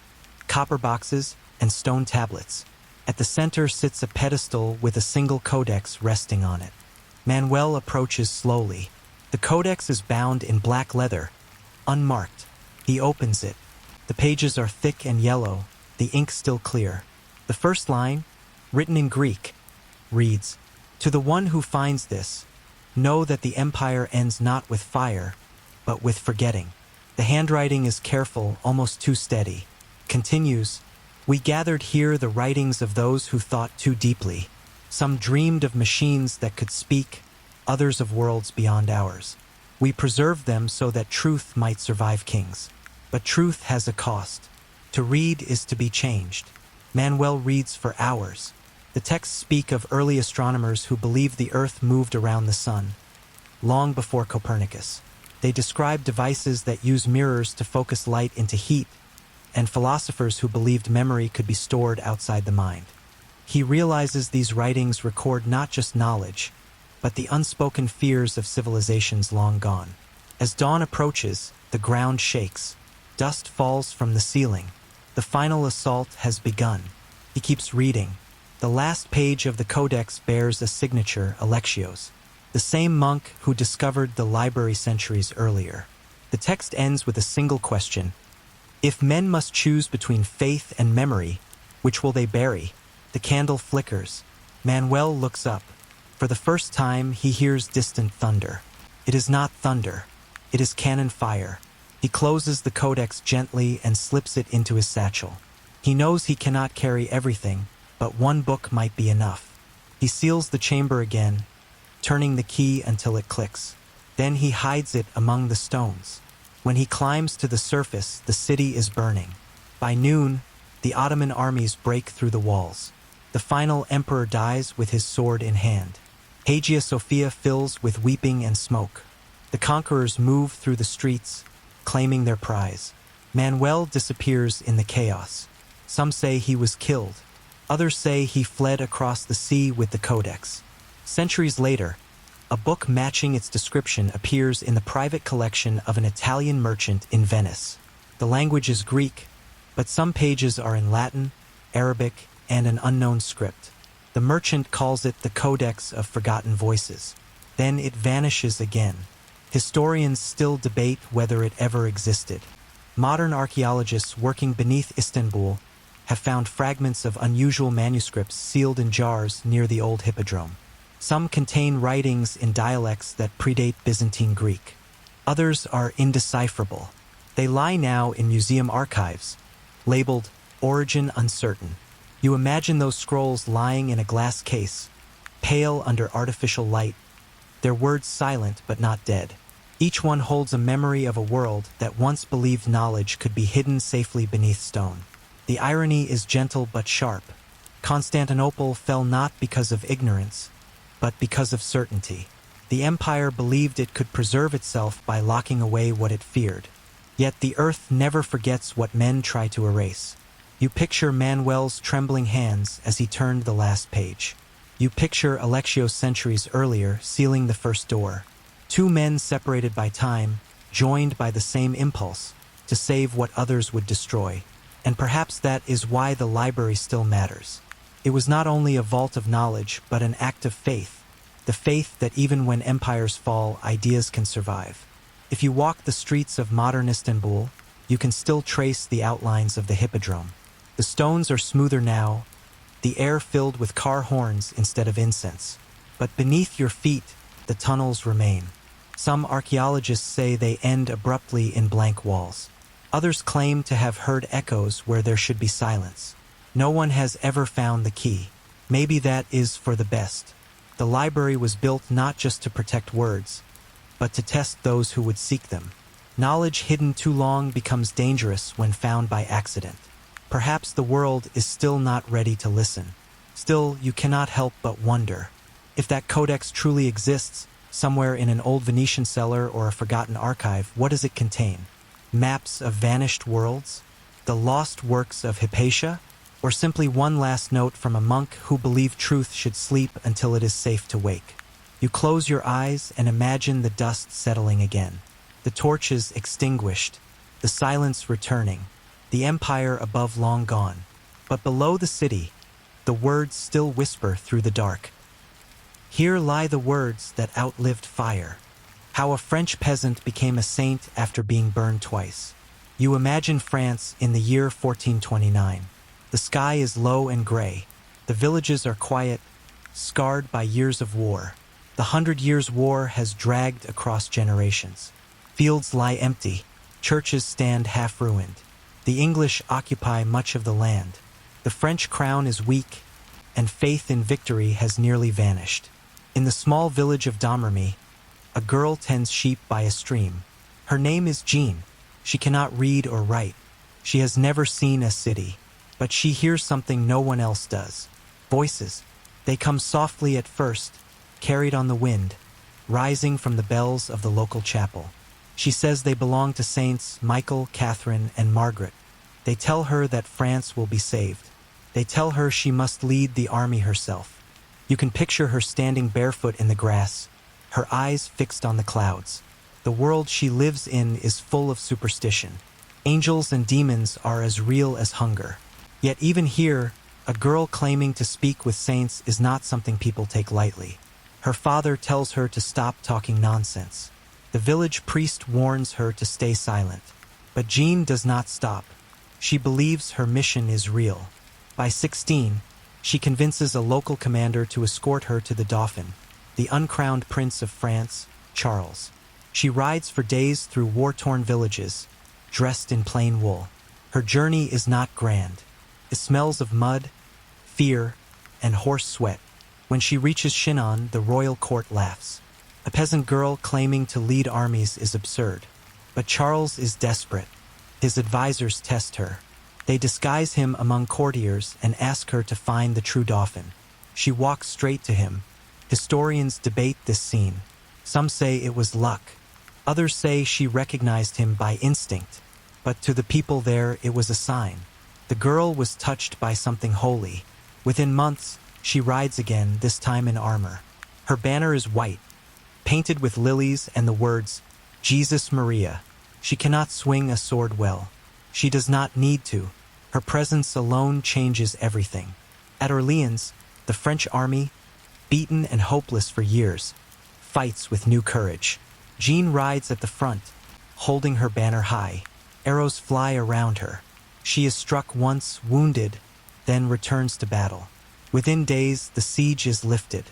copper boxes, and stone tablets. At the center sits a pedestal with a single codex resting on it. Manuel approaches slowly. The codex is bound in black leather, unmarked. He opens it. The pages are thick and yellow, the ink still clear. The first line, written in Greek, reads, "To the one who finds this, know that the empire ends not with fire, but with forgetting." The handwriting is careful, almost too steady. Continues, "We gathered here the writings of those who thought too deeply. Some dreamed of machines that could speak, others of worlds beyond ours. We preserved them so that truth might survive kings. But truth has a cost. To read is to be changed." Manuel reads for hours. The texts speak of early astronomers who believed the Earth moved around the sun, long before Copernicus. They describe devices that use mirrors to focus light into heat, and philosophers who believed memory could be stored outside the mind. He realizes these writings record not just knowledge, but the unspoken fears of civilizations long gone. As dawn approaches, the ground shakes. Dust falls from the ceiling. The final assault has begun. He keeps reading. The last page of the codex bears a signature, Alexios, the same monk who discovered the library centuries earlier. The text ends with a single question. If men must choose between faith and memory, which will they bury? The candle flickers. Manuel looks up. For the first time, he hears distant thunder. It is not thunder. It is cannon fire. He closes the codex gently and slips it into his satchel. He knows he cannot carry everything, but one book might be enough. He seals the chamber again, turning the key until it clicks. Then he hides it among the stones. When he climbs to the surface, the city is burning. By noon, the Ottoman armies break through the walls. The final emperor dies with his sword in hand. Hagia Sophia fills with weeping and smoke. The conquerors move through the streets, claiming their prize. Manuel disappears in the chaos. Some say he was killed. Others say he fled across the sea with the codex. Centuries later, a book matching its description appears in the private collection of an Italian merchant in Venice. The language is Greek, but some pages are in Latin, Arabic, and an unknown script. The merchant calls it the Codex of Forgotten Voices. Then it vanishes again. Historians still debate whether it ever existed. Modern archaeologists working beneath Istanbul have found fragments of unusual manuscripts sealed in jars near the old hippodrome. Some contain writings in dialects that predate Byzantine Greek. Others are indecipherable. They lie now in museum archives, labeled Origin Uncertain. You imagine those scrolls lying in a glass case, pale under artificial light, their words silent but not dead. Each one holds a memory of a world that once believed knowledge could be hidden safely beneath stone. The irony is gentle but sharp. Constantinople fell not because of ignorance, but because of certainty. The empire believed it could preserve itself by locking away what it feared. Yet the earth never forgets what men try to erase. You picture Manuel's trembling hands as he turned the last page. You picture Alexios centuries earlier sealing the first door. Two men separated by time, joined by the same impulse, to save what others would destroy. And perhaps that is why the library still matters. It was not only a vault of knowledge, but an act of faith. The faith that even when empires fall, ideas can survive. If you walk the streets of modern Istanbul, you can still trace the outlines of the hippodrome. The stones are smoother now, the air filled with car horns instead of incense. But beneath your feet, the tunnels remain. Some archaeologists say they end abruptly in blank walls. Others claim to have heard echoes where there should be silence. No one has ever found the key. Maybe that is for the best. The library was built not just to protect words, but to test those who would seek them. Knowledge hidden too long becomes dangerous when found by accident. Perhaps the world is still not ready to listen. Still, you cannot help but wonder. If that codex truly exists, somewhere in an old Venetian cellar or a forgotten archive, what does it contain? Maps of vanished worlds? The lost works of Hypatia? or simply one last note from a monk who believed truth should sleep until it is safe to wake. You close your eyes and imagine the dust settling again, the torches extinguished, the silence returning, the empire above long gone. But below the city, the words still whisper through the dark. Here lie the words that outlived fire. How a French peasant became a saint after being burned twice. You imagine France in the year 1429. The sky is low and gray. The villages are quiet, scarred by years of war. The 100 Years' War has dragged across generations. Fields lie empty. Churches stand half-ruined. The English occupy much of the land. The French crown is weak, and faith in victory has nearly vanished. In the small village of Domremy, a girl tends sheep by a stream. Her name is Jean. She cannot read or write. She has never seen a city. But she hears something no one else does. Voices. They come softly at first, carried on the wind, rising from the bells of the local chapel. She says they belong to Saints Michael, Catherine, and Margaret. They tell her that France will be saved. They tell her she must lead the army herself. You can picture her standing barefoot in the grass, her eyes fixed on the clouds. The world she lives in is full of superstition. Angels and demons are as real as hunger. Yet even here, a girl claiming to speak with saints is not something people take lightly. Her father tells her to stop talking nonsense. The village priest warns her to stay silent. But Jean does not stop. She believes her mission is real. By 16, she convinces a local commander to escort her to the Dauphin, the uncrowned prince of France, Charles. She rides for days through war-torn villages, dressed in plain wool. Her journey is not grand. It smells of mud, fear, and horse sweat. When she reaches Chinon, the royal court laughs. A peasant girl claiming to lead armies is absurd. But Charles is desperate. His advisors test her. They disguise him among courtiers and ask her to find the true Dauphin. She walks straight to him. Historians debate this scene. Some say it was luck. Others say she recognized him by instinct. But to the people there, it was a sign. The girl was touched by something holy. Within months, she rides again, this time in armor. Her banner is white, painted with lilies and the words, Jesus Maria. She cannot swing a sword well. She does not need to. Her presence alone changes everything. At Orleans, the French army, beaten and hopeless for years, fights with new courage. Jean rides at the front, holding her banner high. Arrows fly around her. She is struck once, wounded, then returns to battle. Within days, the siege is lifted.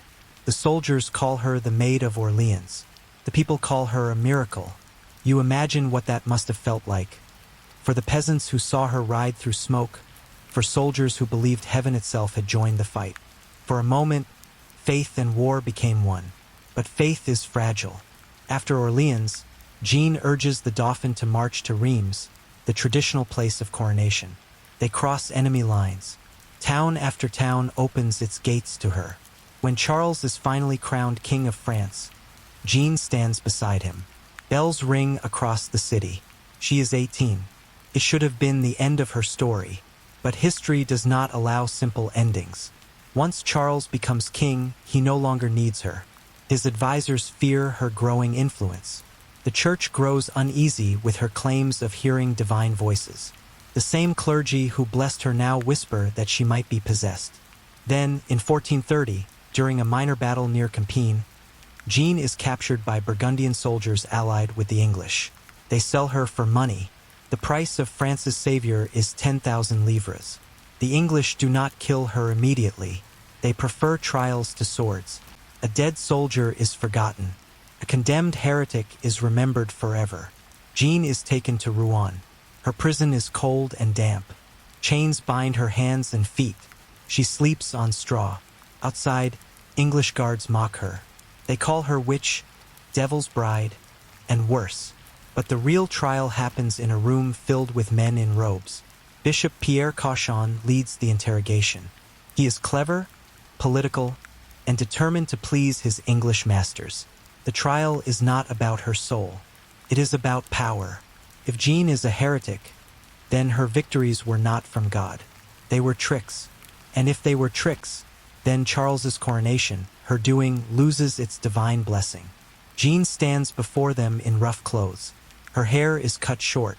The soldiers call her the Maid of Orleans. The people call her a miracle. You imagine what that must have felt like. For the peasants who saw her ride through smoke, for soldiers who believed heaven itself had joined the fight. For a moment, faith and war became one. But faith is fragile. After Orleans, Jean urges the Dauphin to march to Reims, the traditional place of coronation. They cross enemy lines. Town after town opens its gates to her. When Charles is finally crowned King of France, Jean stands beside him. Bells ring across the city. She is 18. It should have been the end of her story, but history does not allow simple endings. Once Charles becomes king, he no longer needs her. His advisors fear her growing influence. The church grows uneasy with her claims of hearing divine voices. The same clergy who blessed her now whisper that she might be possessed. Then, in 1430, during a minor battle near Compiègne, Jean is captured by Burgundian soldiers allied with the English. They sell her for money. The price of France's savior is 10,000 livres. The English do not kill her immediately. They prefer trials to swords. A dead soldier is forgotten. A condemned heretic is remembered forever. Jean is taken to Rouen. Her prison is cold and damp. Chains bind her hands and feet. She sleeps on straw. Outside, English guards mock her. They call her witch, devil's bride, and worse. But the real trial happens in a room filled with men in robes. Bishop Pierre Cauchon leads the interrogation. He is clever, political, and determined to please his English masters. The trial is not about her soul. It is about power. If Jean is a heretic, then her victories were not from God. They were tricks. And if they were tricks, then Charles's coronation, her doing, loses its divine blessing. Jean stands before them in rough clothes. Her hair is cut short.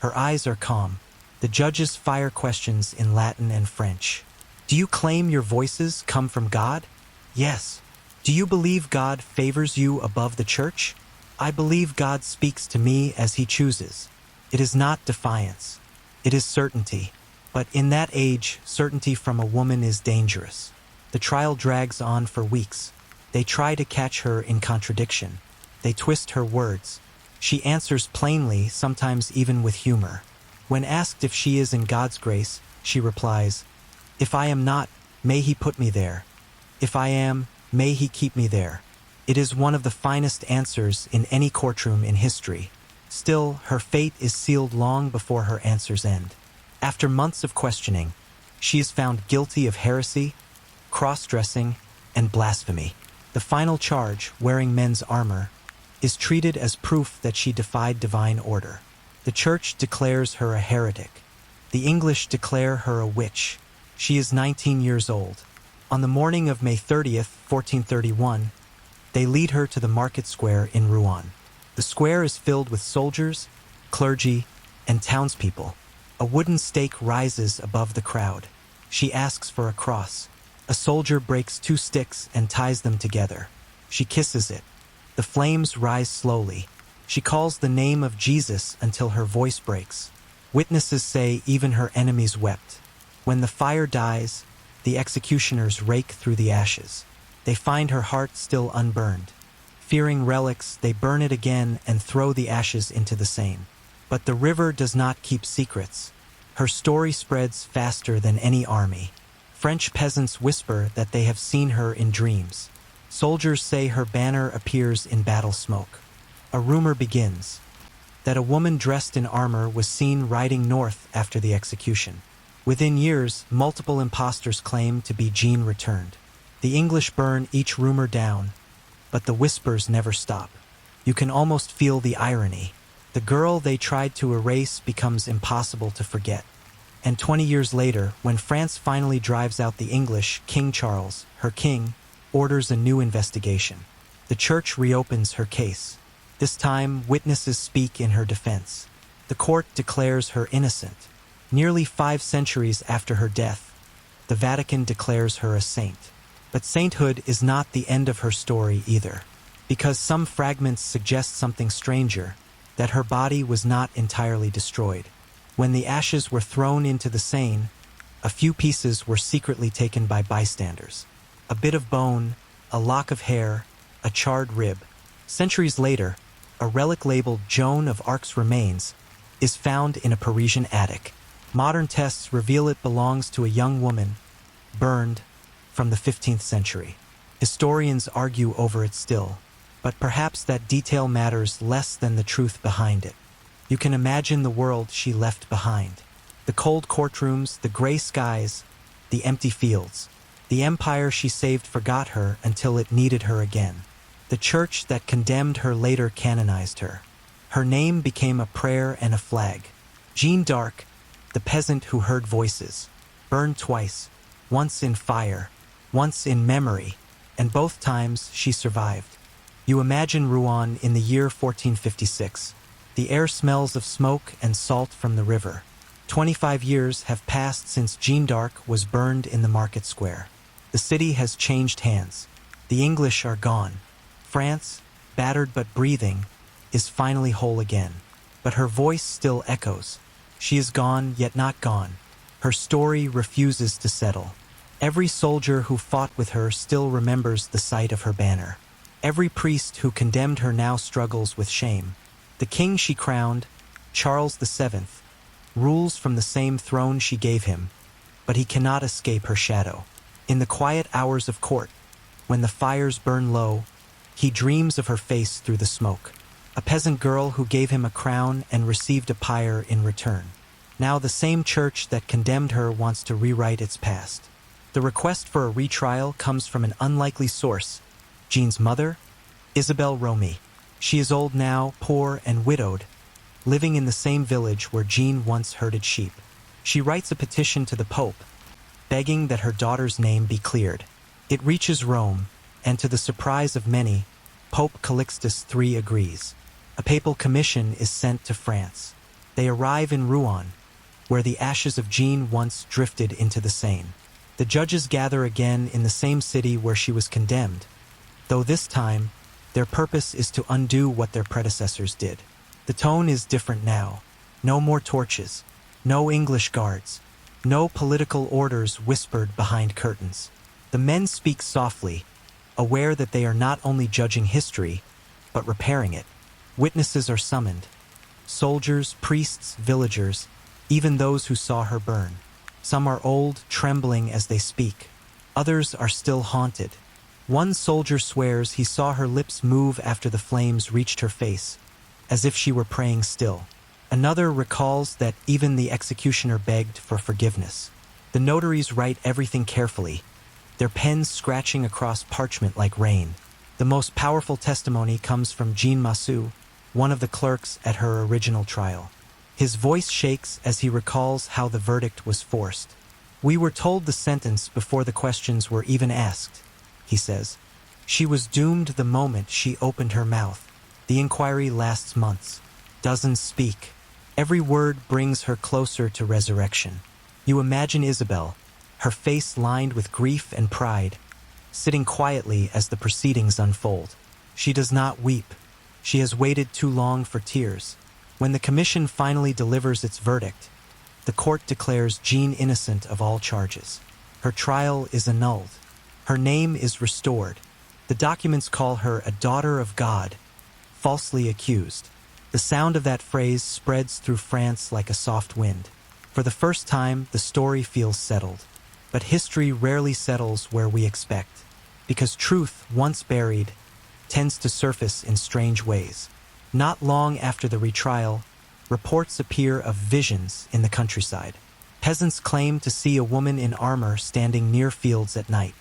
Her eyes are calm. The judges fire questions in Latin and French. Do you claim your voices come from God? Yes. Do you believe God favors you above the church? I believe God speaks to me as he chooses. It is not defiance. It is certainty. But in that age, certainty from a woman is dangerous. The trial drags on for weeks. They try to catch her in contradiction. They twist her words. She answers plainly, sometimes even with humor. When asked if she is in God's grace, she replies, "If I am not, may he put me there. If I am, may he keep me there." It is one of the finest answers in any courtroom in history. Still, her fate is sealed long before her answers end. After months of questioning, she is found guilty of heresy, cross-dressing, and blasphemy. The final charge, wearing men's armor, is treated as proof that she defied divine order. The church declares her a heretic. The English declare her a witch. She is 19 years old. On the morning of May 30th, 1431, they lead her to the market square in Rouen. The square is filled with soldiers, clergy, and townspeople. A wooden stake rises above the crowd. She asks for a cross. A soldier breaks 2 sticks and ties them together. She kisses it. The flames rise slowly. She calls the name of Jesus until her voice breaks. Witnesses say even her enemies wept. When the fire dies, the executioners rake through the ashes. They find her heart still unburned. Fearing relics, they burn it again and throw the ashes into the Seine. But the river does not keep secrets. Her story spreads faster than any army. French peasants whisper that they have seen her in dreams. Soldiers say her banner appears in battle smoke. A rumor begins that a woman dressed in armor was seen riding north after the execution. Within years, multiple impostors claim to be Jean returned. The English burn each rumor down, but the whispers never stop. You can almost feel the irony. The girl they tried to erase becomes impossible to forget. And 20 years later, when France finally drives out the English, King Charles, her king, orders a new investigation. The church reopens her case. This time, witnesses speak in her defense. The court declares her innocent. Nearly 5 centuries after her death, the Vatican declares her a saint. But sainthood is not the end of her story either, because some fragments suggest something stranger, that her body was not entirely destroyed. When the ashes were thrown into the Seine, a few pieces were secretly taken by bystanders. A bit of bone, a lock of hair, a charred rib. Centuries later, a relic labeled Joan of Arc's remains is found in a Parisian attic. Modern tests reveal it belongs to a young woman, burned, from the 15th century. Historians argue over it still, but perhaps that detail matters less than the truth behind it. You can imagine the world she left behind. The cold courtrooms, the gray skies, the empty fields. The empire she saved forgot her until it needed her again. The church that condemned her later canonized her. Her name became a prayer and a flag. Jeanne d'Arc, the peasant who heard voices, burned twice, once in fire, once in memory, and both times she survived. You imagine Rouen in the year 1456. The air smells of smoke and salt from the river. 25 years have passed since Jeanne d'Arc was burned in the market square. The city has changed hands. The English are gone. France, battered but breathing, is finally whole again. But her voice still echoes. She is gone, yet not gone. Her story refuses to settle. Every soldier who fought with her still remembers the sight of her banner. Every priest who condemned her now struggles with shame. The king she crowned, Charles VII, rules from the same throne she gave him, but he cannot escape her shadow. In the quiet hours of court, when the fires burn low, he dreams of her face through the smoke. A peasant girl who gave him a crown and received a pyre in return. Now the same church that condemned her wants to rewrite its past. The request for a retrial comes from an unlikely source, Jean's mother, Isabelle Romy. She is old now, poor and widowed, living in the same village where Jean once herded sheep. She writes a petition to the Pope, begging that her daughter's name be cleared. It reaches Rome, and to the surprise of many, Pope Calixtus III agrees. A papal commission is sent to France. They arrive in Rouen, where the ashes of Jean once drifted into the Seine. The judges gather again in the same city where she was condemned, though this time, their purpose is to undo what their predecessors did. The tone is different now. No more torches, no English guards, no political orders whispered behind curtains. The men speak softly, aware that they are not only judging history, but repairing it. Witnesses are summoned. Soldiers, priests, villagers, even those who saw her burn. Some are old, trembling as they speak. Others are still haunted. One soldier swears he saw her lips move after the flames reached her face, as if she were praying still. Another recalls that even the executioner begged for forgiveness. The notaries write everything carefully, their pens scratching across parchment like rain. The most powerful testimony comes from Jean Massou, one of the clerks at her original trial. His voice shakes as he recalls how the verdict was forced. "We were told the sentence before the questions were even asked," he says. "She was doomed the moment she opened her mouth. The inquiry lasts months. Dozens speak. Every word brings her closer to resurrection. You imagine Isabel, her face lined with grief and pride, sitting quietly as the proceedings unfold. She does not weep. She has waited too long for tears. When the commission finally delivers its verdict, the court declares Jean innocent of all charges. Her trial is annulled. Her name is restored. The documents call her a daughter of God, falsely accused. The sound of that phrase spreads through France like a soft wind. For the first time, the story feels settled. But history rarely settles where we expect, because truth, once buried, tends to surface in strange ways. Not long after the retrial, reports appear of visions in the countryside. Peasants claim to see a woman in armor standing near fields at night.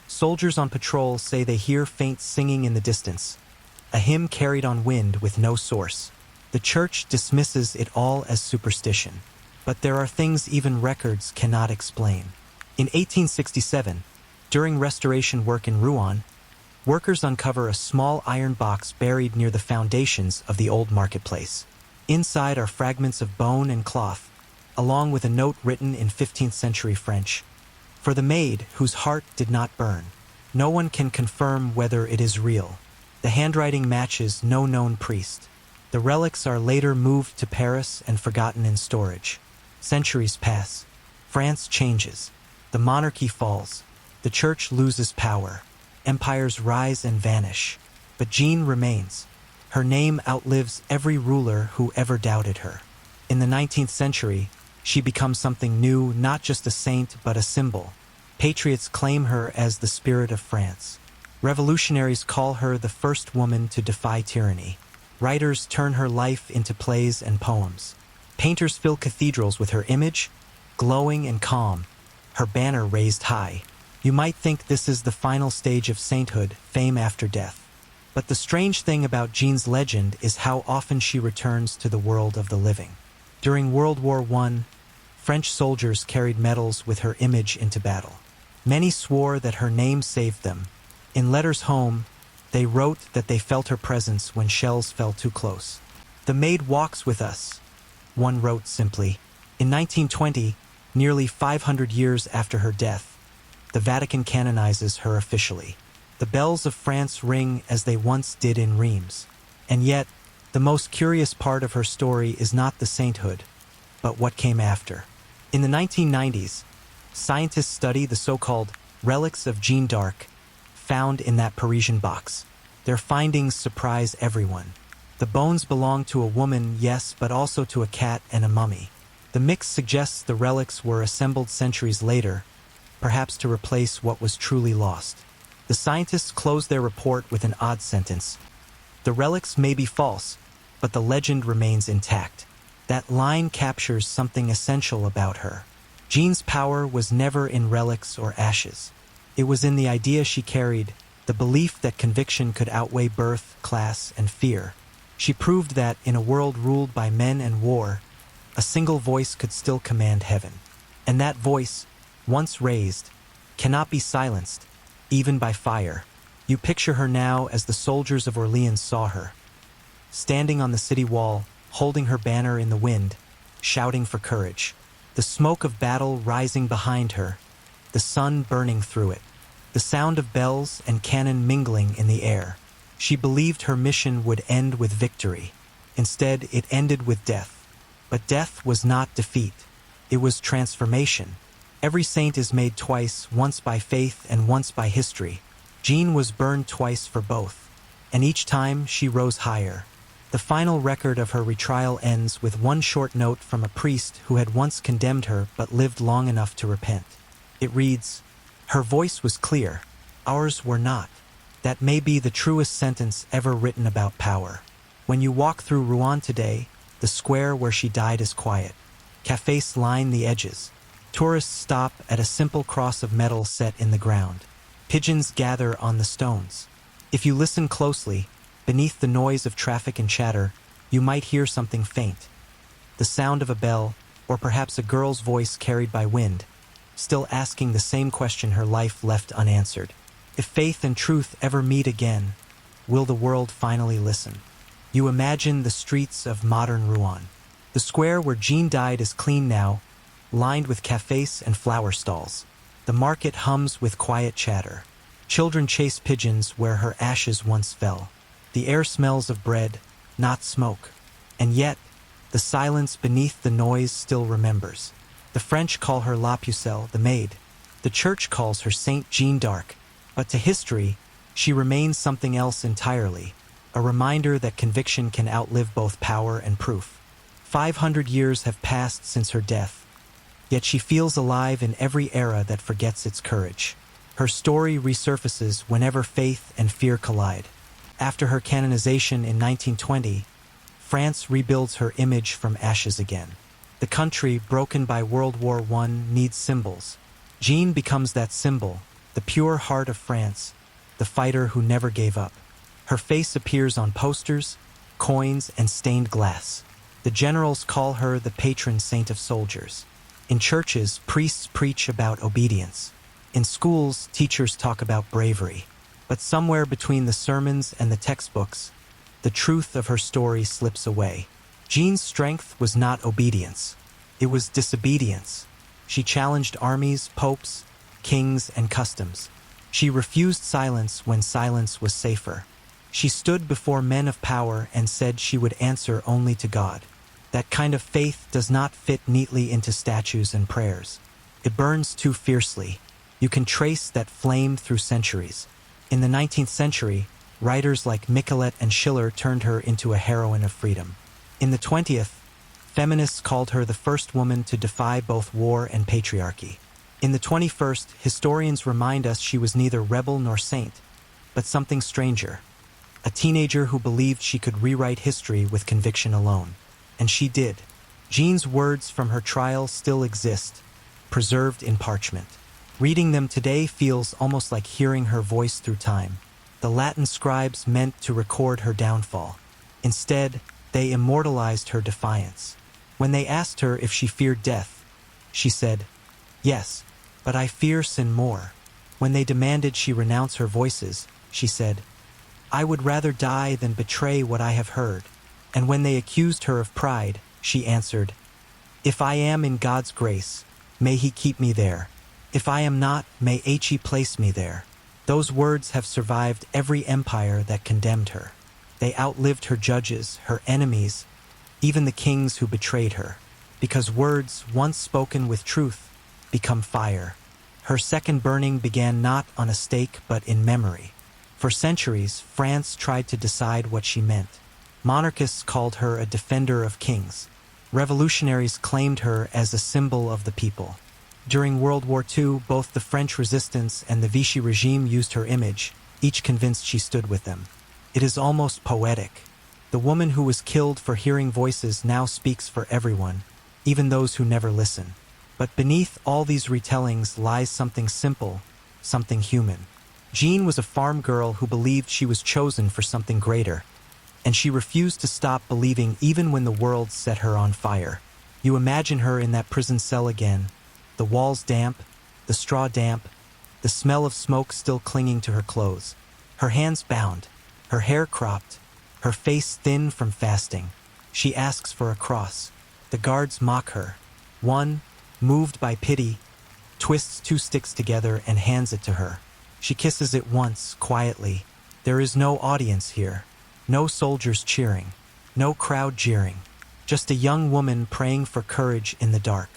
Soldiers on patrol say they hear faint singing in the distance, a hymn carried on wind with no source. The church dismisses it all as superstition. But there are things even records cannot explain. In 1867, during restoration work in Rouen, workers uncover a small iron box buried near the foundations of the old marketplace. Inside are fragments of bone and cloth, along with a note written in 15th century French. For the maid whose heart did not burn. No one can confirm whether it is real. The handwriting matches no known priest. The relics are later moved to Paris and forgotten in storage. Centuries pass. France changes. The monarchy falls. The church loses power. Empires rise and vanish. But Jean remains. Her name outlives every ruler who ever doubted her. In the 19th century, she becomes something new, not just a saint, but a symbol. Patriots claim her as the spirit of France. Revolutionaries call her the first woman to defy tyranny. Writers turn her life into plays and poems. Painters fill cathedrals with her image, glowing and calm, her banner raised high. You might think this is the final stage of sainthood, fame after death. But the strange thing about Jean's legend is how often she returns to the world of the living. During World War I, French soldiers carried medals with her image into battle. Many swore that her name saved them. In letters home, they wrote that they felt her presence when shells fell too close. "The maid walks with us," one wrote simply. In 1920, nearly 500 years after her death, the Vatican canonizes her officially. The bells of France ring as they once did in Reims. And yet, the most curious part of her story is not the sainthood, but what came after. In the 1990s, scientists study the so-called relics of Jeanne d'Arc, found in that Parisian box. Their findings surprise everyone. The bones belong to a woman, yes, but also to a cat and a mummy. The mix suggests the relics were assembled centuries later, perhaps to replace what was truly lost. The scientists close their report with an odd sentence. The relics may be false, but the legend remains intact. That line captures something essential about her. Jean's power was never in relics or ashes. It was in the idea she carried, the belief that conviction could outweigh birth, class, and fear. She proved that, in a world ruled by men and war, A single voice could still command heaven. And that voice, once raised, cannot be silenced, even by fire. You picture her now as the soldiers of Orleans saw her, standing on the city wall, holding her banner in the wind, shouting for courage. The smoke of battle rising behind her, the sun burning through it, the sound of bells and cannon mingling in the air. She believed her mission would end with victory. Instead, it ended with death. But death was not defeat. It was transformation. Every saint is made twice, once by faith and once by history. Jean was burned twice for both, and each time she rose higher. The final record of her retrial ends with one short note from a priest who had once condemned her but lived long enough to repent. It reads, "Her voice was clear, ours were not." That may be the truest sentence ever written about power. When you walk through Rouen today, the square where she died is quiet. Cafés line the edges. Tourists stop at a simple cross of metal set in the ground. Pigeons gather on the stones. If you listen closely, beneath the noise of traffic and chatter, you might hear something faint. The sound of a bell, or perhaps a girl's voice carried by wind, still asking the same question her life left unanswered. If faith and truth ever meet again, will the world finally listen? You imagine the streets of modern Rouen. The square where Jean died is clean now, lined with cafés and flower stalls. The market hums with quiet chatter. Children chase pigeons where her ashes once fell. The air smells of bread, not smoke. And yet, the silence beneath the noise still remembers. The French call her La Pucelle, the maid. The church calls her Saint Jeanne d'Arc. But to history, she remains something else entirely, a reminder that conviction can outlive both power and proof. 500 years have passed since her death, yet she feels alive in every era that forgets its courage. Her story resurfaces whenever faith and fear collide. After her canonization in 1920, France rebuilds her image from ashes again. The country, broken by World War I, needs symbols. Jean becomes that symbol, the pure heart of France, the fighter who never gave up. Her face appears on posters, coins, and stained glass. The generals call her the patron saint of soldiers. In churches, priests preach about obedience. In schools, teachers talk about bravery. But somewhere between the sermons and the textbooks, the truth of her story slips away. Jean's strength was not obedience. It was disobedience. She challenged armies, popes, kings, and customs. She refused silence when silence was safer. She stood before men of power and said she would answer only to God. That kind of faith does not fit neatly into statues and prayers. It burns too fiercely. You can trace that flame through centuries. In the 19th century, writers like Michelet and Schiller turned her into a heroine of freedom. In the 20th, feminists called her the first woman to defy both war and patriarchy. In the 21st, historians remind us she was neither rebel nor saint, but something stranger. A teenager who believed she could rewrite history with conviction alone. And she did. Jean's words from her trial still exist, preserved in parchment. Reading them today feels almost like hearing her voice through time. The Latin scribes meant to record her downfall. Instead, they immortalized her defiance. When they asked her if she feared death, she said, "Yes, but I fear sin more." When they demanded she renounce her voices, she said, "I would rather die than betray what I have heard." And when they accused her of pride, she answered, "If I am in God's grace, may He keep me there. If I am not, may He place me there." Those words have survived every empire that condemned her. They outlived her judges, her enemies, even the kings who betrayed her. Because words, once spoken with truth, become fire. Her second burning began not on a stake but in memory. For centuries, France tried to decide what she meant. Monarchists called her a defender of kings. Revolutionaries claimed her as a symbol of the people. During World War II, both the French resistance and the Vichy regime used her image, each convinced she stood with them. It is almost poetic. The woman who was killed for hearing voices now speaks for everyone, even those who never listen. But beneath all these retellings lies something simple, something human. Jean was a farm girl who believed she was chosen for something greater, and she refused to stop believing even when the world set her on fire. You imagine her in that prison cell again, the walls damp, the straw damp, the smell of smoke still clinging to her clothes. Her hands bound, her hair cropped, her face thin from fasting. She asks for a cross. The guards mock her. One, moved by pity, twists two sticks together and hands it to her. She kisses it once, quietly. There is no audience here, no soldiers cheering, no crowd jeering, just a young woman praying for courage in the dark.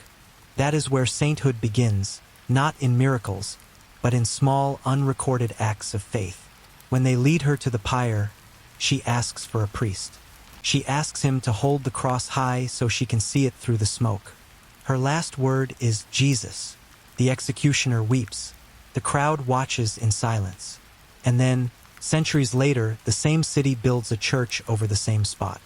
That is where sainthood begins, not in miracles, but in small, unrecorded acts of faith. When they lead her to the pyre, she asks for a priest. She asks him to hold the cross high so she can see it through the smoke. Her last word is Jesus. The executioner weeps. The crowd watches in silence. And then, centuries later, the same city builds a church over the same spot.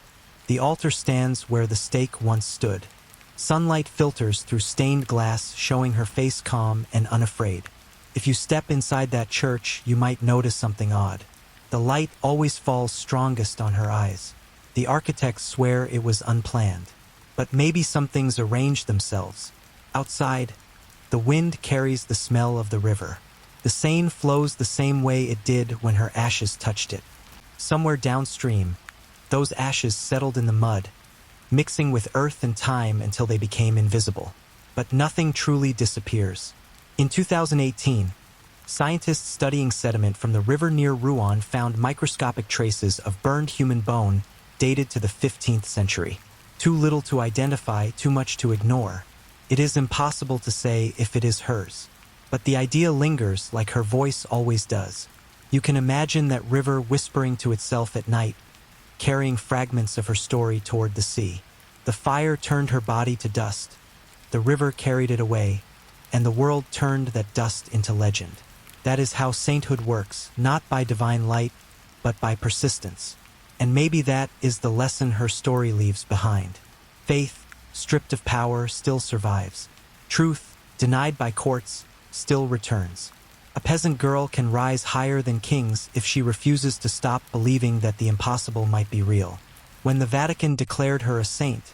The altar stands where the stake once stood. Sunlight filters through stained glass, showing her face calm and unafraid. If you step inside that church, you might notice something odd. The light always falls strongest on her eyes. The architects swear it was unplanned. But maybe some things arranged themselves. Outside, the wind carries the smell of the river. The Seine flows the same way it did when her ashes touched it. Somewhere downstream, those ashes settled in the mud, mixing with earth and time until they became invisible. But nothing truly disappears. In 2018, scientists studying sediment from the river near Rouen found microscopic traces of burned human bone dated to the 15th century. Too little to identify, too much to ignore. It is impossible to say if it is hers. But the idea lingers like her voice always does. You can imagine that river whispering to itself at night, carrying fragments of her story toward the sea. The fire turned her body to dust. The river carried it away, and the world turned that dust into legend. That is how sainthood works, not by divine light, but by persistence. And maybe that is the lesson her story leaves behind. Faith, stripped of power, still survives. Truth, denied by courts, still returns. A peasant girl can rise higher than kings if she refuses to stop believing that the impossible might be real. When the Vatican declared her a saint,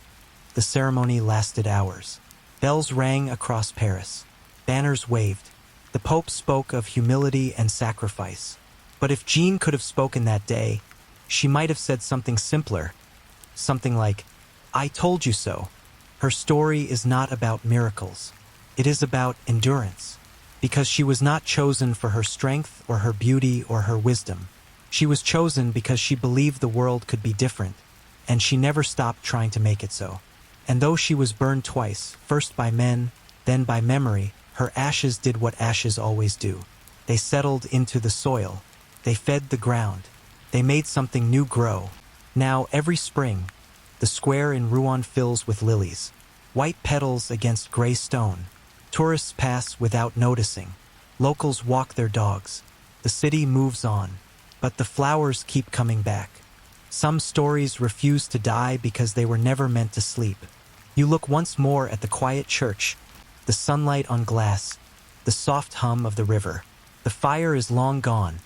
the ceremony lasted hours. Bells rang across Paris. Banners waved. The Pope spoke of humility and sacrifice. But if Jean could have spoken that day, she might have said something simpler. Something like, "I told you so." Her story is not about miracles. It is about endurance. Because she was not chosen for her strength or her beauty or her wisdom. She was chosen because she believed the world could be different, and she never stopped trying to make it so. And though she was burned twice, first by men, then by memory, her ashes did what ashes always do. They settled into the soil. They fed the ground. They made something new grow. Now, every spring, the square in Rouen fills with lilies, white petals against gray stone. Tourists pass without noticing. Locals walk their dogs. The city moves on. But the flowers keep coming back. Some stories refuse to die because they were never meant to sleep. You look once more at the quiet church, the sunlight on glass, the soft hum of the river. The fire is long gone,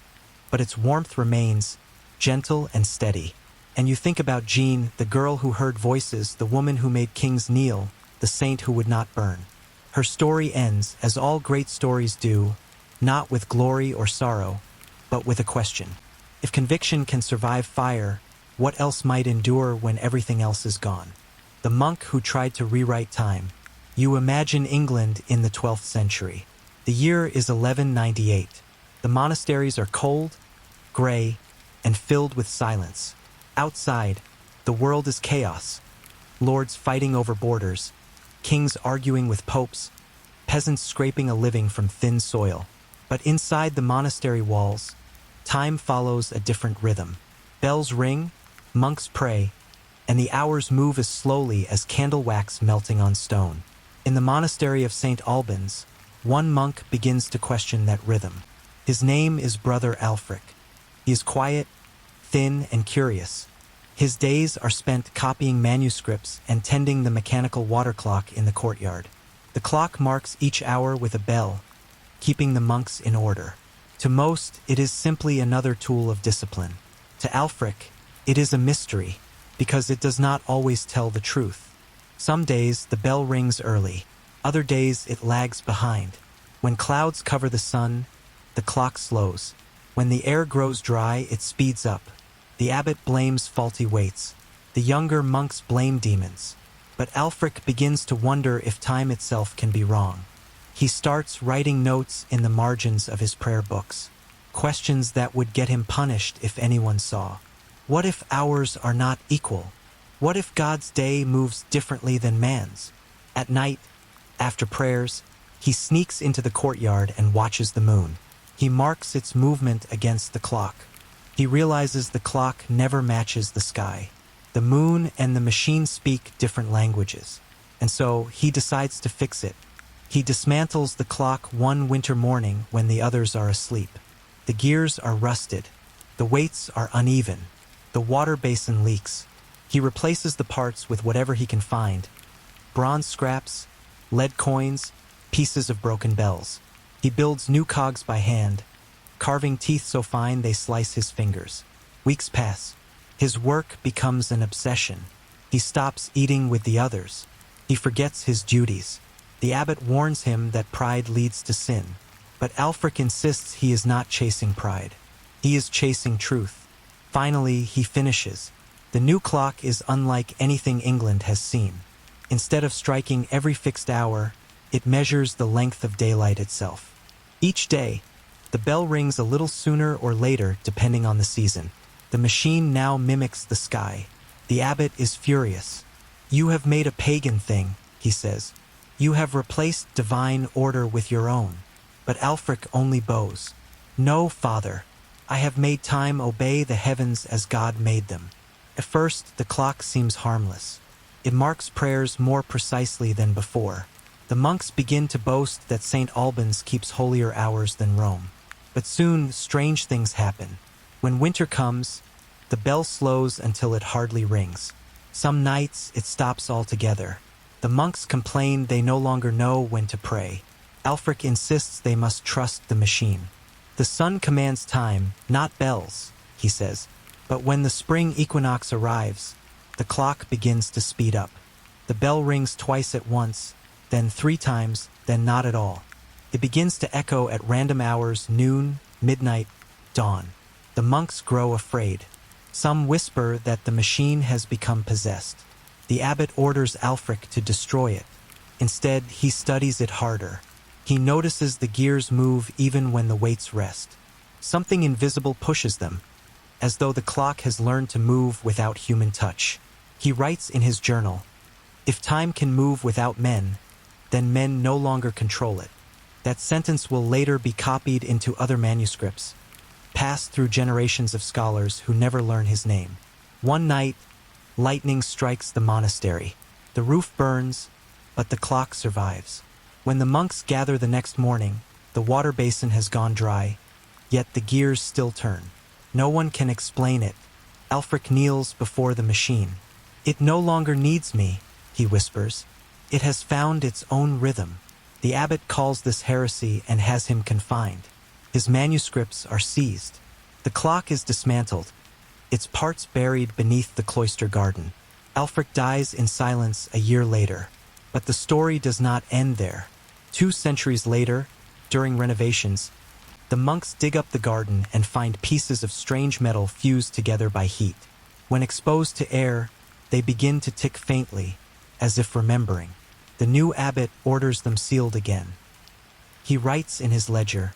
but its warmth remains, gentle and steady. And you think about Jean, the girl who heard voices, the woman who made kings kneel, the saint who would not burn. Her story ends, as all great stories do, not with glory or sorrow, but with a question. If conviction can survive fire, what else might endure when everything else is gone? The monk who tried to rewrite time. You imagine England in the 12th century. The year is 1198. The monasteries are cold, gray, and filled with silence. Outside, the world is chaos. Lords fighting over borders, kings arguing with popes, peasants scraping a living from thin soil. But inside the monastery walls, time follows a different rhythm. Bells ring, monks pray, and the hours move as slowly as candle wax melting on stone. In the monastery of St. Albans, one monk begins to question that rhythm. His name is Brother Alfric. He is quiet, thin, and curious. His days are spent copying manuscripts and tending the mechanical water clock in the courtyard. The clock marks each hour with a bell, keeping the monks in order. To most, it is simply another tool of discipline. To Alfric, it is a mystery, because it does not always tell the truth. Some days the bell rings early, other days it lags behind. When clouds cover the sun, the clock slows. When the air grows dry, it speeds up. The abbot blames faulty weights. The younger monks blame demons. But Alfric begins to wonder if time itself can be wrong. He starts writing notes in the margins of his prayer books, questions that would get him punished if anyone saw. What if hours are not equal? What if God's day moves differently than man's? At night, after prayers, he sneaks into the courtyard and watches the moon. He marks its movement against the clock. He realizes the clock never matches the sky. The moon and the machine speak different languages, and so he decides to fix it. He dismantles the clock one winter morning when the others are asleep. The gears are rusted. The weights are uneven. The water basin leaks. He replaces the parts with whatever he can find: bronze scraps, lead coins, pieces of broken bells. He builds new cogs by hand, carving teeth so fine they slice his fingers. Weeks pass. His work becomes an obsession. He stops eating with the others. He forgets his duties. The abbot warns him that pride leads to sin. But Alfric insists he is not chasing pride. He is chasing truth. Finally, he finishes. The new clock is unlike anything England has seen. Instead of striking every fixed hour, it measures the length of daylight itself. Each day, the bell rings a little sooner or later depending on the season. The machine now mimics the sky. The abbot is furious. "You have made a pagan thing," he says. "You have replaced divine order with your own." But Alfric only bows. "No, Father. I have made time obey the heavens as God made them." At first, the clock seems harmless. It marks prayers more precisely than before. The monks begin to boast that St. Albans keeps holier hours than Rome. But soon, strange things happen. When winter comes, the bell slows until it hardly rings. Some nights, it stops altogether. The monks complain they no longer know when to pray. Alfric insists they must trust the machine. "The sun commands time, not bells," he says. But when the spring equinox arrives, the clock begins to speed up. The bell rings twice at once, then 3 times, then not at all. It begins to echo at random hours: noon, midnight, dawn. The monks grow afraid. Some whisper that the machine has become possessed. The abbot orders Alfric to destroy it. Instead, he studies it harder. He notices the gears move even when the weights rest. Something invisible pushes them, as though the clock has learned to move without human touch. He writes in his journal, "If time can move without men, then men no longer control it." That sentence will later be copied into other manuscripts, passed through generations of scholars who never learn his name. One night, lightning strikes the monastery. The roof burns, but the clock survives. When the monks gather the next morning, the water basin has gone dry, yet the gears still turn. No one can explain it. Alfric kneels before the machine. "It no longer needs me," he whispers. "It has found its own rhythm." The abbot calls this heresy and has him confined. His manuscripts are seized. The clock is dismantled, its parts buried beneath the cloister garden. Alfric dies in silence a year later. But the story does not end there. 2 centuries later, during renovations, the monks dig up the garden and find pieces of strange metal fused together by heat. When exposed to air, they begin to tick faintly, as if remembering. The new abbot orders them sealed again. He writes in his ledger,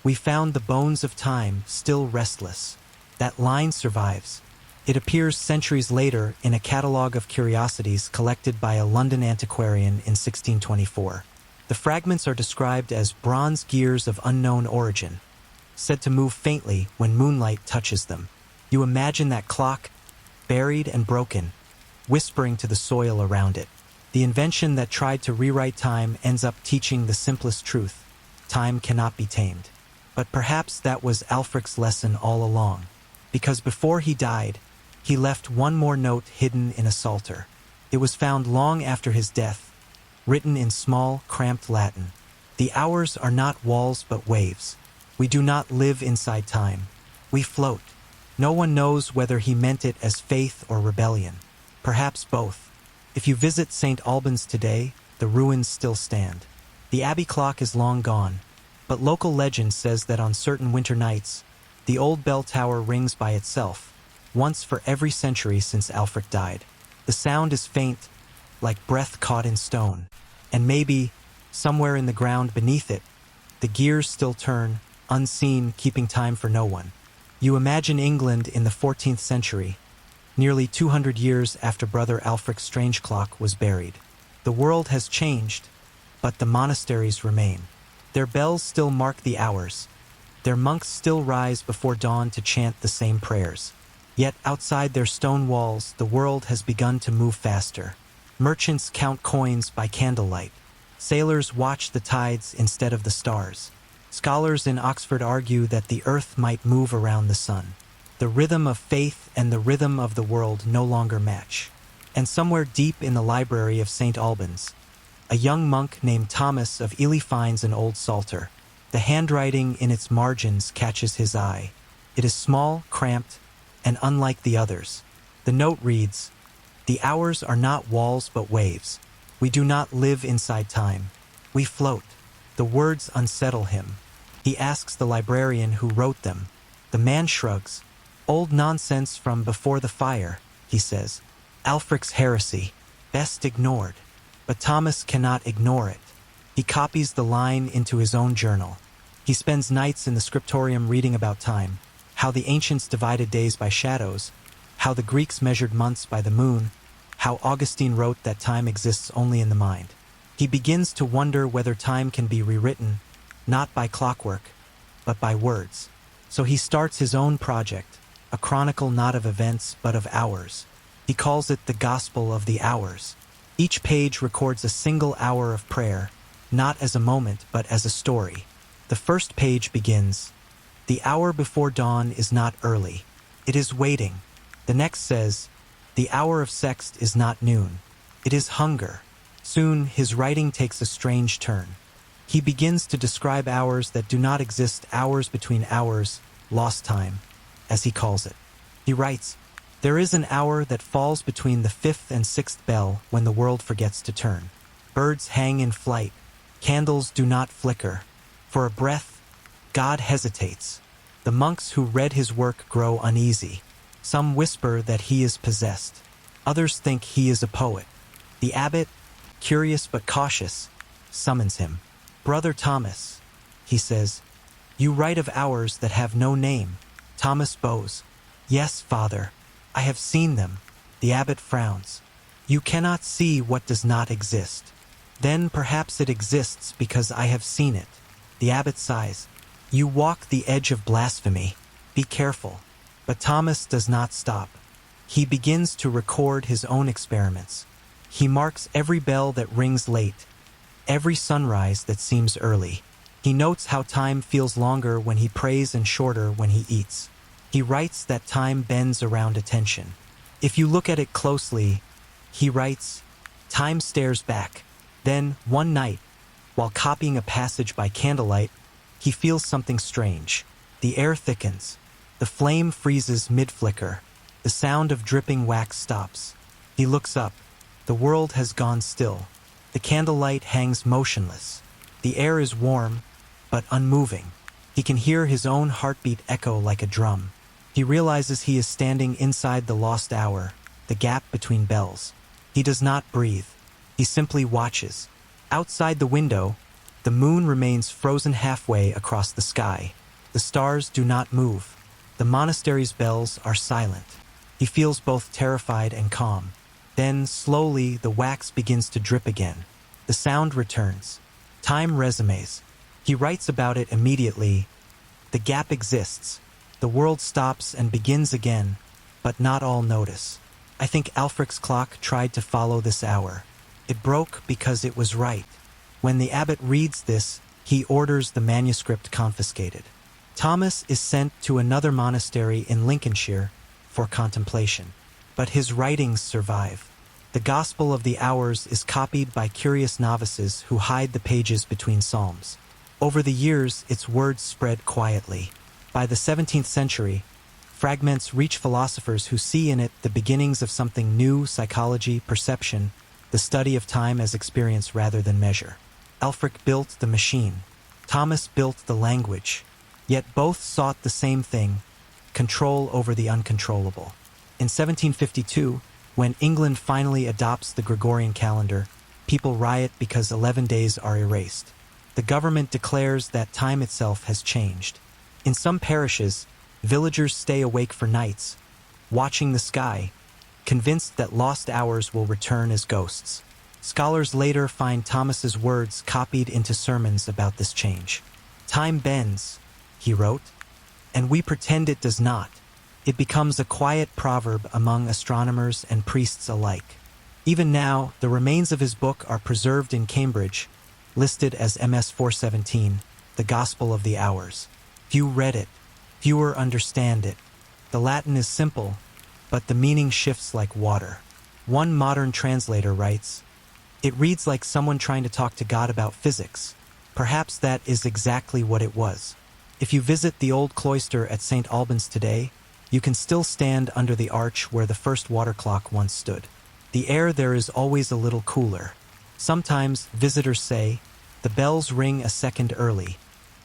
"We found the bones of time still restless." That line survives. It appears centuries later in a catalogue of curiosities collected by a London antiquarian in 1624. The fragments are described as bronze gears of unknown origin, said to move faintly when moonlight touches them. You imagine that clock, buried and broken, whispering to the soil around it. The invention that tried to rewrite time ends up teaching the simplest truth: time cannot be tamed. But perhaps that was Alfric's lesson all along, because before he died, he left one more note hidden in a psalter. It was found long after his death, written in small, cramped Latin. "The hours are not walls but waves. We do not live inside time. We float." No one knows whether he meant it as faith or rebellion. Perhaps both. If you visit St. Albans today, the ruins still stand. The abbey clock is long gone, but local legend says that on certain winter nights, the old bell tower rings by itself, once for every century since Alfric died. The sound is faint, like breath caught in stone, and maybe, somewhere in the ground beneath it, the gears still turn, unseen, keeping time for no one. You imagine England in the 14th century, nearly 200 years after Brother Alfric's strange clock was buried. The world has changed, but the monasteries remain. Their bells still mark the hours. Their monks still rise before dawn to chant the same prayers. Yet outside their stone walls, the world has begun to move faster. Merchants count coins by candlelight. Sailors watch the tides instead of the stars. Scholars in Oxford argue that the earth might move around the sun. The rhythm of faith and the rhythm of the world no longer match. And somewhere deep in the library of St. Albans, a young monk named Thomas of Ely finds an old psalter. The handwriting in its margins catches his eye. It is small, cramped, and unlike the others. The note reads, "The hours are not walls but waves. We do not live inside time. We float." The words unsettle him. He asks the librarian who wrote them. The man shrugs. "Old nonsense from before the fire," he says. "Alfric's heresy, best ignored." But Thomas cannot ignore it. He copies the line into his own journal. He spends nights in the scriptorium reading about time, how the ancients divided days by shadows, how the Greeks measured months by the moon, how Augustine wrote that time exists only in the mind. He begins to wonder whether time can be rewritten, not by clockwork, but by words. So he starts his own project, a chronicle not of events but of hours. He calls it the Gospel of the Hours. Each page records a single hour of prayer, not as a moment but as a story. The first page begins, "The hour before dawn is not early. It is waiting." The next says, "The hour of sext is not noon. It is hunger." Soon his writing takes a strange turn. He begins to describe hours that do not exist, hours between hours, lost time, as he calls it. He writes, "There is an hour that falls between the fifth and sixth bell when the world forgets to turn. Birds hang in flight. Candles do not flicker. For a breath, God hesitates. The monks who read his work grow uneasy. Some whisper that he is possessed. Others think he is a poet. The abbot, curious but cautious, summons him. 'Brother Thomas,' he says, 'you write of hours that have no name.' Thomas bows. 'Yes, Father, I have seen them.' The abbot frowns. 'You cannot see what does not exist. Then perhaps it exists because I have seen it.' The abbot sighs. 'You walk the edge of blasphemy. Be careful.' But Thomas does not stop. He begins to record his own experiments. He marks every bell that rings late, every sunrise that seems early. He notes how time feels longer when he prays and shorter when he eats. He writes that time bends around attention. If you look at it closely, he writes, time stares back. Then, one night, while copying a passage by candlelight, he feels something strange. The air thickens. The flame freezes mid-flicker. The sound of dripping wax stops. He looks up. The world has gone still. The candlelight hangs motionless. The air is warm, but unmoving. He can hear his own heartbeat echo like a drum. He realizes he is standing inside the lost hour, the gap between bells. He does not breathe. He simply watches. Outside the window, the moon remains frozen halfway across the sky. The stars do not move. The monastery's bells are silent. He feels both terrified and calm. Then, slowly, the wax begins to drip again. The sound returns. Time resumes. He writes about it immediately. The gap exists. The world stops and begins again, but not all notice. I think Alfric's clock tried to follow this hour. It broke because it was right. When the abbot reads this, he orders the manuscript confiscated. Thomas is sent to another monastery in Lincolnshire for contemplation. But his writings survive. The Gospel of the Hours is copied by curious novices who hide the pages between psalms. Over the years, its words spread quietly. By the 17th century, Fragments reach philosophers who see in it the beginnings of something new: psychology, perception, the study of time as experience rather than measure. Alfred built the machine. Thomas built the language. Yet both sought the same thing: control over the uncontrollable. In 1752, when England finally adopts the Gregorian calendar, people riot because 11 days are erased. The government declares that time itself has changed. In some parishes, villagers stay awake for nights, watching the sky, convinced that lost hours will return as ghosts. Scholars later find Thomas's words copied into sermons about this change. "Time bends," he wrote, "and we pretend it does not." It becomes a quiet proverb among astronomers and priests alike. Even now, the remains of his book are preserved in Cambridge, listed as MS 417, the Gospel of the Hours. Few read it, fewer understand it. The Latin is simple, but the meaning shifts like water. One modern translator writes, "It reads like someone trying to talk to God about physics." Perhaps that is exactly what it was. If you visit the old cloister at St. Albans today, you can still stand under the arch where the first water clock once stood. The air there is always a little cooler. Sometimes, visitors say, the bells ring a second early,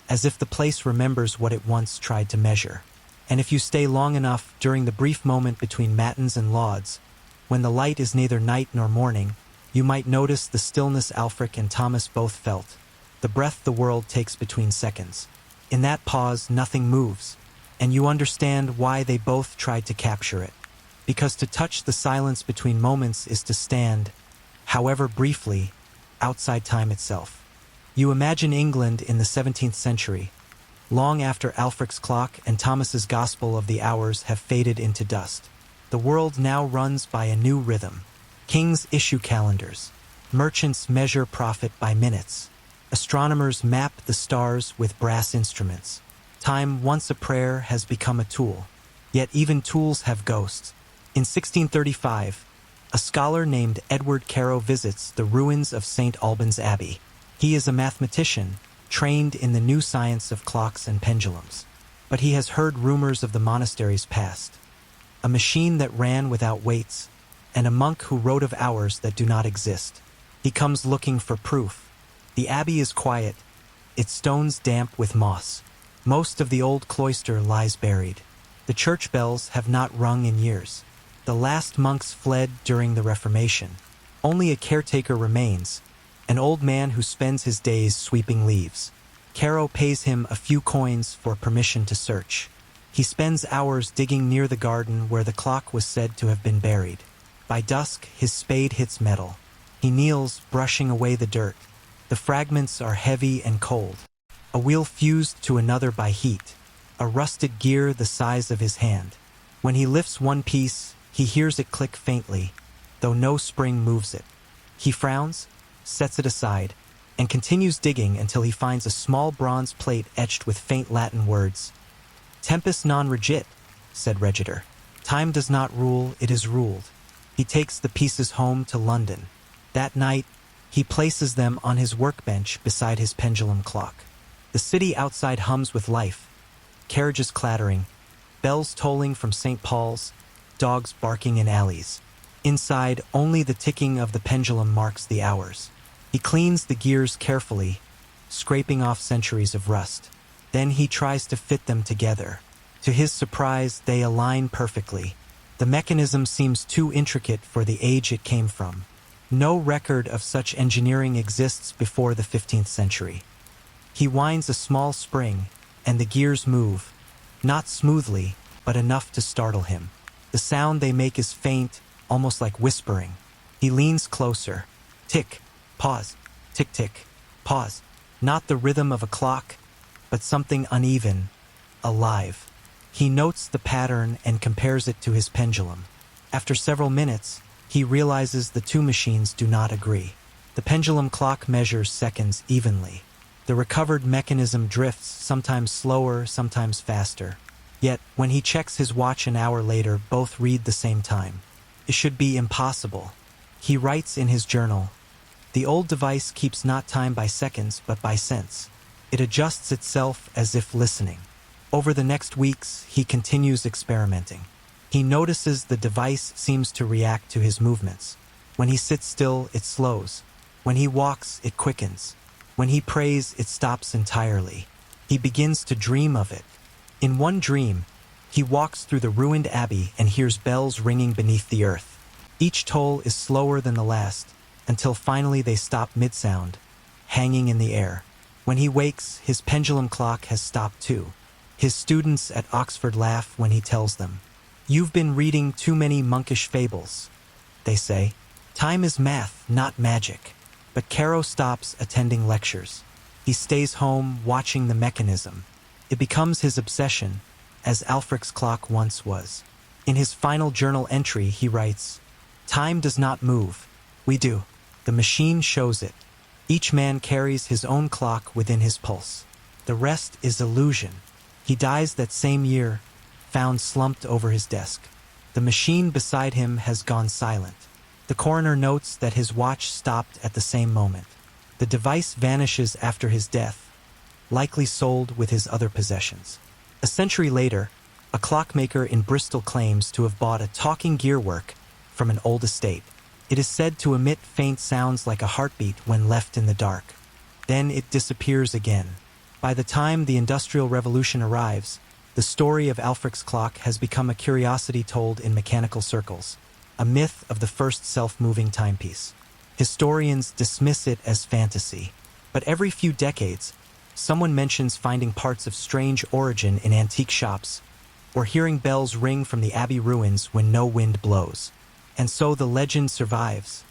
as if the place remembers what it once tried to measure. And if you stay long enough during the brief moment between matins and lauds, when the light is neither night nor morning, you might notice the stillness Alfred and Thomas both felt, the breath the world takes between seconds. In that pause, nothing moves, and you understand why they both tried to capture it. Because to touch the silence between moments is to stand, however briefly, outside time itself. You imagine England in the 17th century, long after Alfred's clock and Thomas's Gospel of the Hours have faded into dust. The world now runs by a new rhythm. Kings issue calendars. Merchants measure profit by minutes. Astronomers map the stars with brass instruments. Time, once a prayer, has become a tool. Yet even tools have ghosts. In 1635, a scholar named Edward Caro visits the ruins of St. Albans Abbey. He is a mathematician, trained in the new science of clocks and pendulums. But he has heard rumors of the monastery's past. A machine that ran without weights, and a monk who wrote of hours that do not exist. He comes looking for proof. The abbey is quiet, its stones damp with moss. Most of the old cloister lies buried. The church bells have not rung in years. The last monks fled during the Reformation. Only a caretaker remains, an old man who spends his days sweeping leaves. Caro pays him a few coins for permission to search. He spends hours digging near the garden where the clock was said to have been buried. By dusk, his spade hits metal. He kneels, brushing away the dirt. The fragments are heavy and cold. A wheel fused to another by heat. A rusted gear the size of his hand. When he lifts one piece, he hears it click faintly, though no spring moves it. He frowns, sets it aside, and continues digging until he finds a small bronze plate etched with faint Latin words. "Tempus non regit," said Regitor. Time does not rule, it is ruled. He takes the pieces home to London. That night, he places them on his workbench beside his pendulum clock. The city outside hums with life. Carriages clattering, bells tolling from St. Paul's, dogs barking in alleys. Inside, only the ticking of the pendulum marks the hours. He cleans the gears carefully, scraping off centuries of rust. Then he tries to fit them together. To his surprise, they align perfectly. The mechanism seems too intricate for the age it came from. No record of such engineering exists before the 15th century. He winds a small spring, and the gears move, not smoothly, but enough to startle him. The sound they make is faint, almost like whispering. He leans closer. Tick, pause, tick-tick, pause. Not the rhythm of a clock, but something uneven, alive. He notes the pattern and compares it to his pendulum. After several minutes, he realizes the two machines do not agree. The pendulum clock measures seconds evenly. The recovered mechanism drifts, sometimes slower, sometimes faster. Yet, when he checks his watch an hour later, both read the same time. It should be impossible. He writes in his journal, "The old device keeps not time by seconds, but by sense. It adjusts itself as if listening." Over the next weeks, he continues experimenting. He notices the device seems to react to his movements. When he sits still, it slows. When he walks, it quickens. When he prays, it stops entirely. He begins to dream of it. In one dream, he walks through the ruined abbey and hears bells ringing beneath the earth. Each toll is slower than the last, until finally they stop mid-sound, hanging in the air. When he wakes, his pendulum clock has stopped too. His students at Oxford laugh when he tells them, "You've been reading too many monkish fables," they say. Time is math, not magic. But Caro stops attending lectures. He stays home watching the mechanism. It becomes his obsession, as Alfric's clock once was. In his final journal entry, he writes, "Time does not move. We do. The machine shows it. Each man carries his own clock within his pulse. The rest is illusion." He dies that same year, found slumped over his desk. The machine beside him has gone silent. The coroner notes that his watch stopped at the same moment. The device vanishes after his death, likely sold with his other possessions. A century later, a clockmaker in Bristol claims to have bought a talking gearwork from an old estate. It is said to emit faint sounds like a heartbeat when left in the dark. Then it disappears again. By the time the Industrial Revolution arrives, the story of Alfric's clock has become a curiosity told in mechanical circles, a myth of the first self-moving timepiece. Historians dismiss it as fantasy, but every few decades, someone mentions finding parts of strange origin in antique shops, or hearing bells ring from the abbey ruins when no wind blows. And so the legend survives,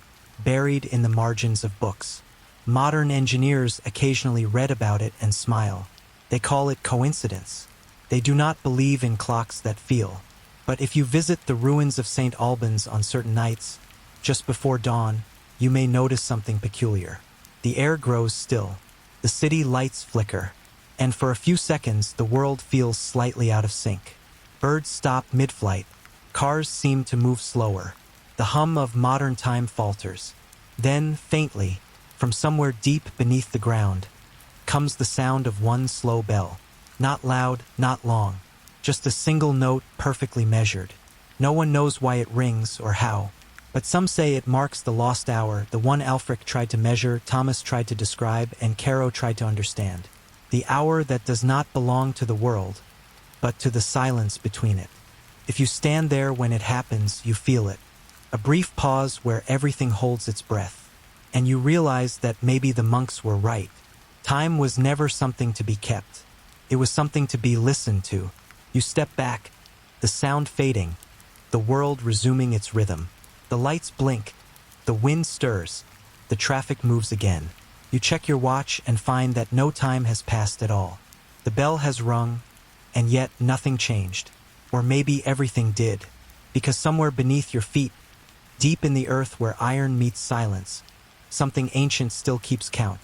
buried in the margins of books. Modern engineers occasionally read about it and smile. They call it coincidence. They do not believe in clocks that feel. But if you visit the ruins of St. Albans on certain nights, just before dawn, you may notice something peculiar. The air grows still. The city lights flicker. And for a few seconds, the world feels slightly out of sync. Birds stop mid-flight. Cars seem to move slower. The hum of modern time falters. Then, faintly, from somewhere deep beneath the ground, comes the sound of one slow bell. Not loud, not long. Just a single note perfectly measured. No one knows why it rings or how. But some say it marks the lost hour, the one Alfric tried to measure, Thomas tried to describe, and Caro tried to understand. The hour that does not belong to the world, but to the silence between it. If you stand there when it happens, you feel it. A brief pause where everything holds its breath. And you realize that maybe the monks were right. Time was never something to be kept. It was something to be listened to. You step back, the sound fading, the world resuming its rhythm. The lights blink, the wind stirs, the traffic moves again. You check your watch and find that no time has passed at all. The bell has rung, and yet nothing changed. Or maybe everything did, because somewhere beneath your feet, deep in the earth where iron meets silence, something ancient still keeps count.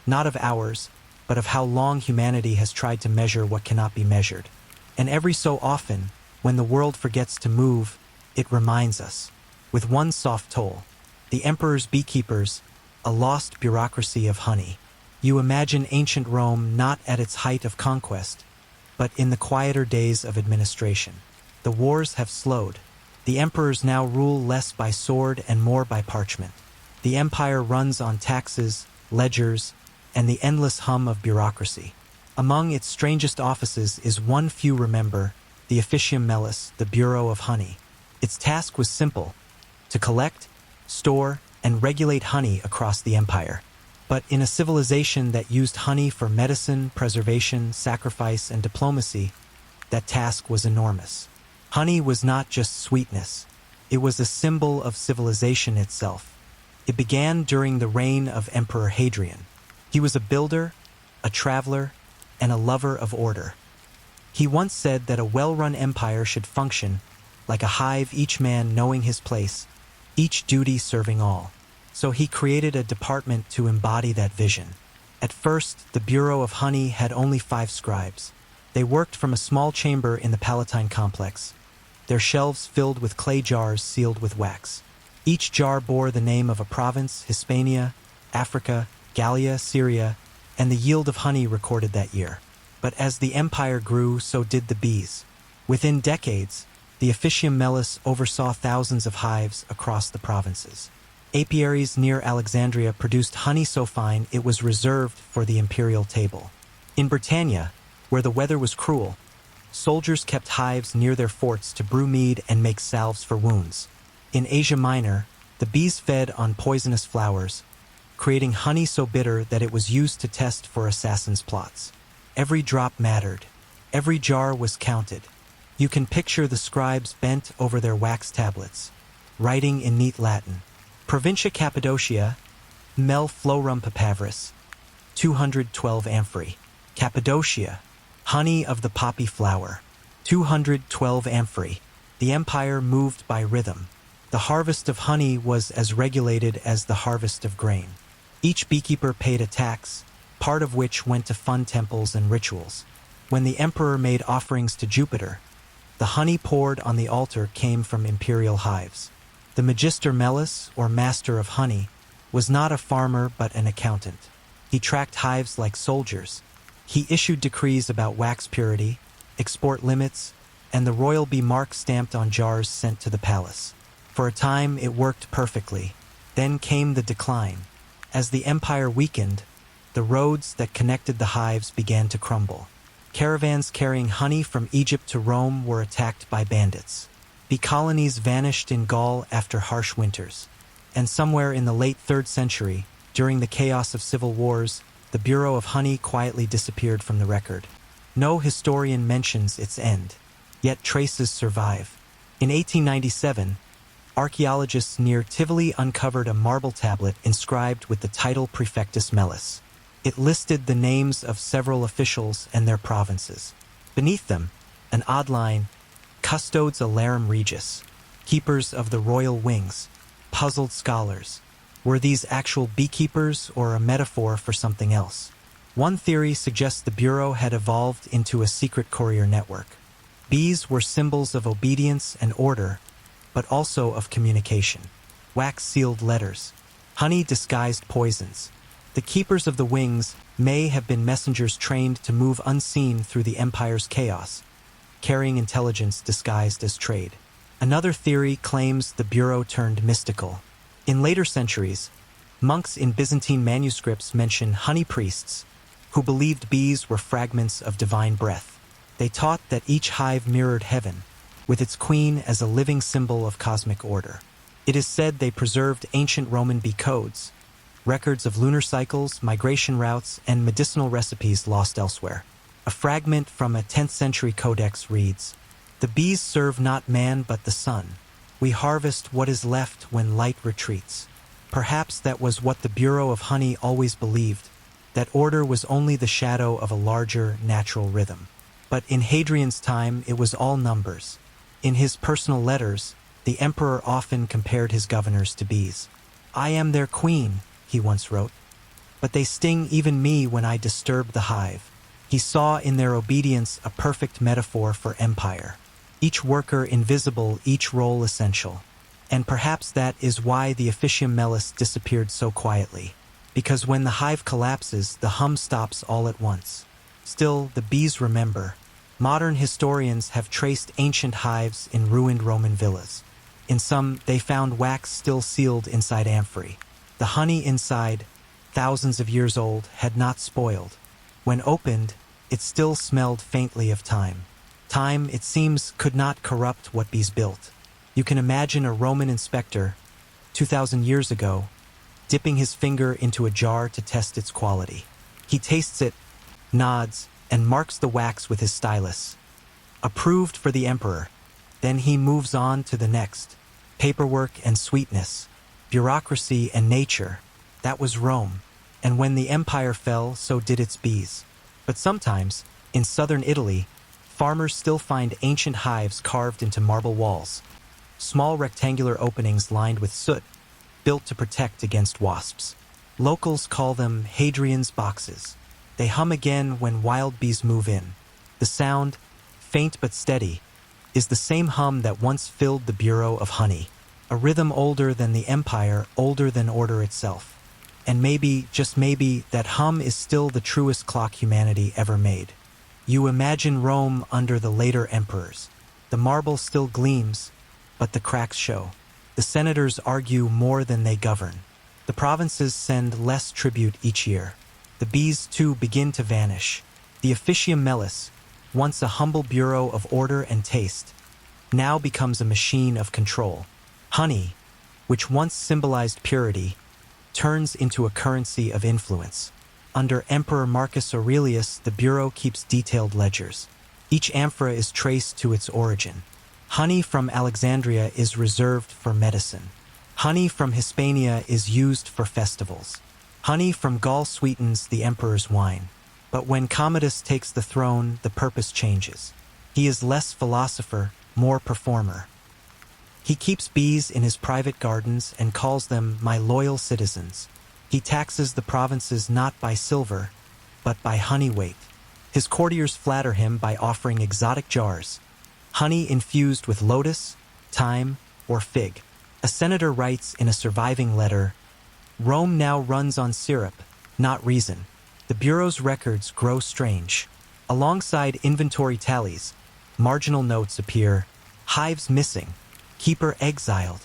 Not of hours, but of how long humanity has tried to measure what cannot be measured. And every so often, when the world forgets to move, it reminds us. With one soft toll, the emperor's beekeepers, a lost bureaucracy of honey. You imagine ancient Rome not at its height of conquest, but in the quieter days of administration. The wars have slowed. The emperors now rule less by sword and more by parchment. The empire runs on taxes, ledgers, and the endless hum of bureaucracy. Among its strangest offices is one few remember, the Officium Mellis, the Bureau of Honey. Its task was simple: to collect, store, and regulate honey across the empire. But in a civilization that used honey for medicine, preservation, sacrifice, and diplomacy, that task was enormous. Honey was not just sweetness. It was a symbol of civilization itself. It began during the reign of Emperor Hadrian. He was a builder, a traveler, and a lover of order. He once said that a well-run empire should function like a hive, each man knowing his place, each duty serving all. So he created a department to embody that vision. At first, the Bureau of Honey had only 5 scribes. They worked from a small chamber in the Palatine complex, their shelves filled with clay jars sealed with wax. Each jar bore the name of a province: Hispania, Africa, Gallia, Syria, and the yield of honey recorded that year. But as the empire grew, so did the bees. Within decades, the Officium Mellis oversaw thousands of hives across the provinces. Apiaries near Alexandria produced honey so fine it was reserved for the imperial table. In Britannia, where the weather was cruel, soldiers kept hives near their forts to brew mead and make salves for wounds. In Asia Minor, the bees fed on poisonous flowers, creating honey so bitter that it was used to test for assassins' plots. Every drop mattered. Every jar was counted. You can picture the scribes bent over their wax tablets, writing in neat Latin. Provincia Cappadocia, Mel Florum Papaveris, 212 amphorae. Cappadocia, honey of the poppy flower, 212 amphorae. The empire moved by rhythm. The harvest of honey was as regulated as the harvest of grain. Each beekeeper paid a tax, part of which went to fund temples and rituals. When the emperor made offerings to Jupiter, the honey poured on the altar came from imperial hives. The Magister Mellis, or Master of Honey, was not a farmer but an accountant. He tracked hives like soldiers. He issued decrees about wax purity, export limits, and the royal bee mark stamped on jars sent to the palace. For a time it worked perfectly. Then came the decline. As the empire weakened, the roads that connected the hives began to crumble. Caravans carrying honey from Egypt to Rome were attacked by bandits. Bee colonies vanished in Gaul after harsh winters. And somewhere in the late 3rd century, during the chaos of civil wars, the Bureau of Honey quietly disappeared from the record. No historian mentions its end, yet traces survive. In 1897, archaeologists near Tivoli uncovered a marble tablet inscribed with the title Praefectus Mellis. It listed the names of several officials and their provinces. Beneath them, an odd line, Custodes Alarum Regis, keepers of the royal wings, puzzled scholars. Were these actual beekeepers or a metaphor for something else? One theory suggests the bureau had evolved into a secret courier network. Bees were symbols of obedience and order, but also of communication. Wax-sealed letters. Honey disguised poisons. The keepers of the wings may have been messengers trained to move unseen through the empire's chaos, carrying intelligence disguised as trade. Another theory claims the bureau turned mystical. In later centuries, monks in Byzantine manuscripts mention honey priests, who believed bees were fragments of divine breath. They taught that each hive mirrored heaven, with its queen as a living symbol of cosmic order. It is said they preserved ancient Roman bee codes, records of lunar cycles, migration routes, and medicinal recipes lost elsewhere. A fragment from a 10th century codex reads, "The bees serve not man but the sun. We harvest what is left when light retreats." Perhaps that was what the Bureau of Honey always believed, that order was only the shadow of a larger natural rhythm. But in Hadrian's time, it was all numbers. In his personal letters, the emperor often compared his governors to bees. "I am their queen," he once wrote, "but they sting even me when I disturb the hive." He saw in their obedience a perfect metaphor for empire. Each worker invisible, each role essential. And perhaps that is why the Officium Mellis disappeared so quietly. Because when the hive collapses, the hum stops all at once. Still, the bees remember. Modern historians have traced ancient hives in ruined Roman villas. In some, they found wax still sealed inside amphorae. The honey inside, thousands of years old, had not spoiled. When opened, it still smelled faintly of time. Time, it seems, could not corrupt what bees built. You can imagine a Roman inspector, 2,000 years ago, dipping his finger into a jar to test its quality. He tastes it, nods, and marks the wax with his stylus. Approved for the emperor. Then he moves on to the next. Paperwork and sweetness, bureaucracy and nature. That was Rome. And when the empire fell, so did its bees. But sometimes, in southern Italy, farmers still find ancient hives carved into marble walls. Small rectangular openings lined with soot, built to protect against wasps. Locals call them Hadrian's boxes. They hum again when wild bees move in. The sound, faint but steady, is the same hum that once filled the Bureau of Honey. A rhythm older than the empire, older than order itself. And maybe, just maybe, that hum is still the truest clock humanity ever made. You imagine Rome under the later emperors. The marble still gleams, but the cracks show. The senators argue more than they govern. The provinces send less tribute each year. The bees, too, begin to vanish. The officium mellis, once a humble bureau of order and taste, now becomes a machine of control. Honey, which once symbolized purity, turns into a currency of influence. Under Emperor Marcus Aurelius, the bureau keeps detailed ledgers. Each amphora is traced to its origin. Honey from Alexandria is reserved for medicine. Honey from Hispania is used for festivals. Honey from Gaul sweetens the emperor's wine. But when Commodus takes the throne, the purpose changes. He is less philosopher, more performer. He keeps bees in his private gardens and calls them my loyal citizens. He taxes the provinces not by silver, but by honey weight. His courtiers flatter him by offering exotic jars, honey infused with lotus, thyme, or fig. A senator writes in a surviving letter, "Rome now runs on syrup, not reason." The bureau's records grow strange. Alongside inventory tallies, marginal notes appear: hives missing, keeper exiled,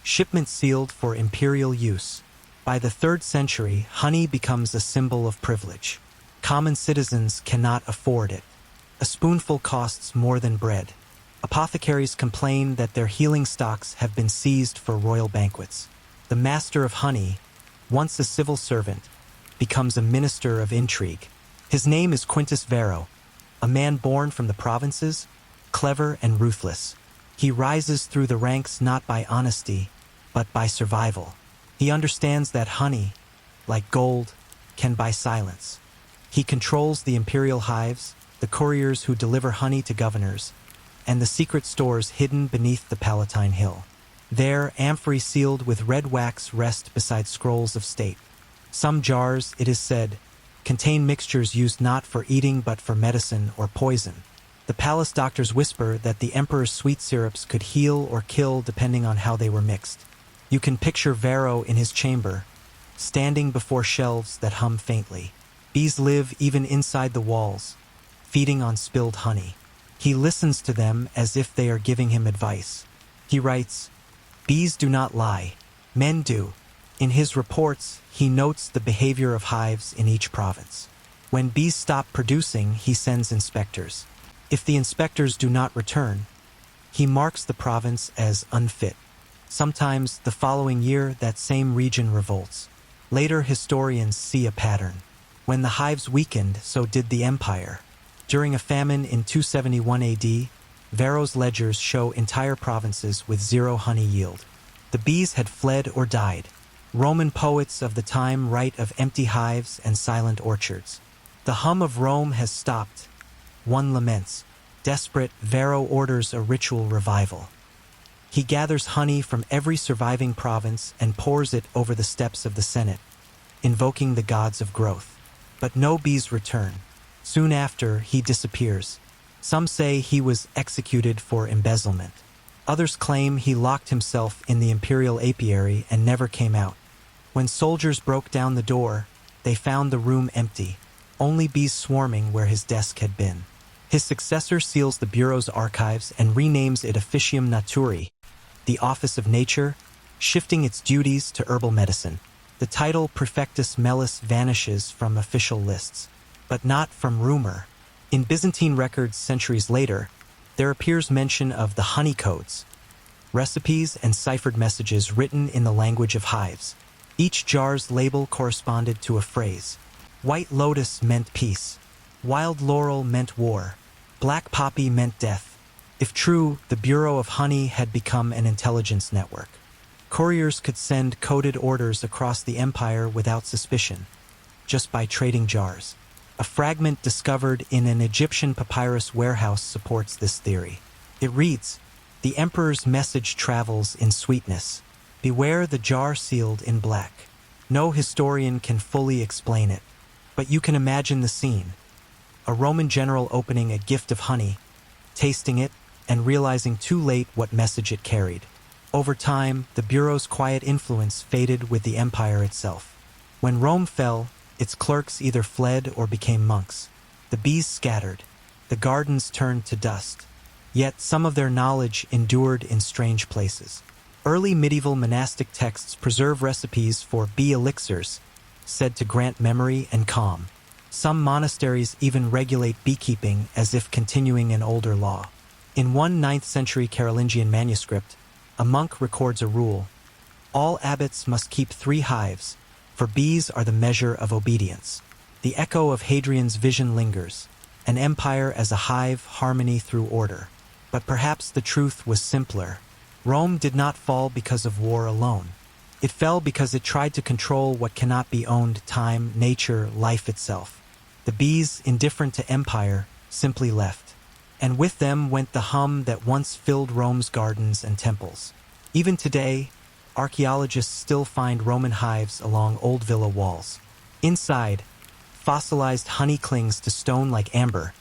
shipment sealed for imperial use. By the 3rd century, honey becomes a symbol of privilege. Common citizens cannot afford it. A spoonful costs more than bread. Apothecaries complain that their healing stocks have been seized for royal banquets. The master of honey, once a civil servant, becomes a minister of intrigue. His name is Quintus Varro, a man born from the provinces, clever and ruthless. He rises through the ranks not by honesty, but by survival. He understands that honey, like gold, can buy silence. He controls the imperial hives, the couriers who deliver honey to governors, and the secret stores hidden beneath the Palatine Hill. There, amphorae sealed with red wax rest beside scrolls of state. Some jars, it is said, contain mixtures used not for eating but for medicine or poison. The palace doctors whisper that the emperor's sweet syrups could heal or kill depending on how they were mixed. You can picture Varro in his chamber, standing before shelves that hum faintly. Bees live even inside the walls, feeding on spilled honey. He listens to them as if they are giving him advice. He writes, "Bees do not lie, men do." In his reports, he notes the behavior of hives in each province. When bees stop producing, he sends inspectors. If the inspectors do not return, he marks the province as unfit. Sometimes, the following year, that same region revolts. Later historians see a pattern. When the hives weakened, so did the empire. During a famine in 271 AD, Varro's ledgers show entire provinces with zero honey yield. The bees had fled or died. Roman poets of the time write of empty hives and silent orchards. The hum of Rome has stopped. One laments. Desperate, Varro orders a ritual revival. He gathers honey from every surviving province and pours it over the steps of the Senate, invoking the gods of growth. But no bees return. Soon after, he disappears. Some say he was executed for embezzlement. Others claim he locked himself in the imperial apiary and never came out. When soldiers broke down the door, they found the room empty, only bees swarming where his desk had been. His successor seals the bureau's archives and renames it Officium Naturae, the Office of Nature, shifting its duties to herbal medicine. The title Prefectus Mellis vanishes from official lists, but not from rumor. In Byzantine records centuries later, there appears mention of the honey codes, recipes and ciphered messages written in the language of hives. Each jar's label corresponded to a phrase. White lotus meant peace. Wild laurel meant war. Black poppy meant death. If true, the Bureau of Honey had become an intelligence network. Couriers could send coded orders across the empire without suspicion, just by trading jars. A fragment discovered in an Egyptian papyrus warehouse supports this theory. It reads, "The emperor's message travels in sweetness. Beware the jar sealed in black." No historian can fully explain it, but you can imagine the scene. A Roman general opening a gift of honey, tasting it, and realizing too late what message it carried. Over time, the Bureau's quiet influence faded with the empire itself. When Rome fell, its clerks either fled or became monks. The bees scattered. The gardens turned to dust. Yet some of their knowledge endured in strange places. Early medieval monastic texts preserve recipes for bee elixirs, said to grant memory and calm. Some monasteries even regulate beekeeping as if continuing an older law. In one 9th century Carolingian manuscript, a monk records a rule: all abbots must keep 3 hives, for bees are the measure of obedience. The echo of Hadrian's vision lingers: an empire as a hive, harmony through order. But perhaps the truth was simpler. Rome did not fall because of war alone. It fell because it tried to control what cannot be owned: time, nature, life itself. The bees, indifferent to empire, simply left. And with them went the hum that once filled Rome's gardens and temples. Even today, archaeologists still find Roman hives along old villa walls. Inside, fossilized honey clings to stone like amber,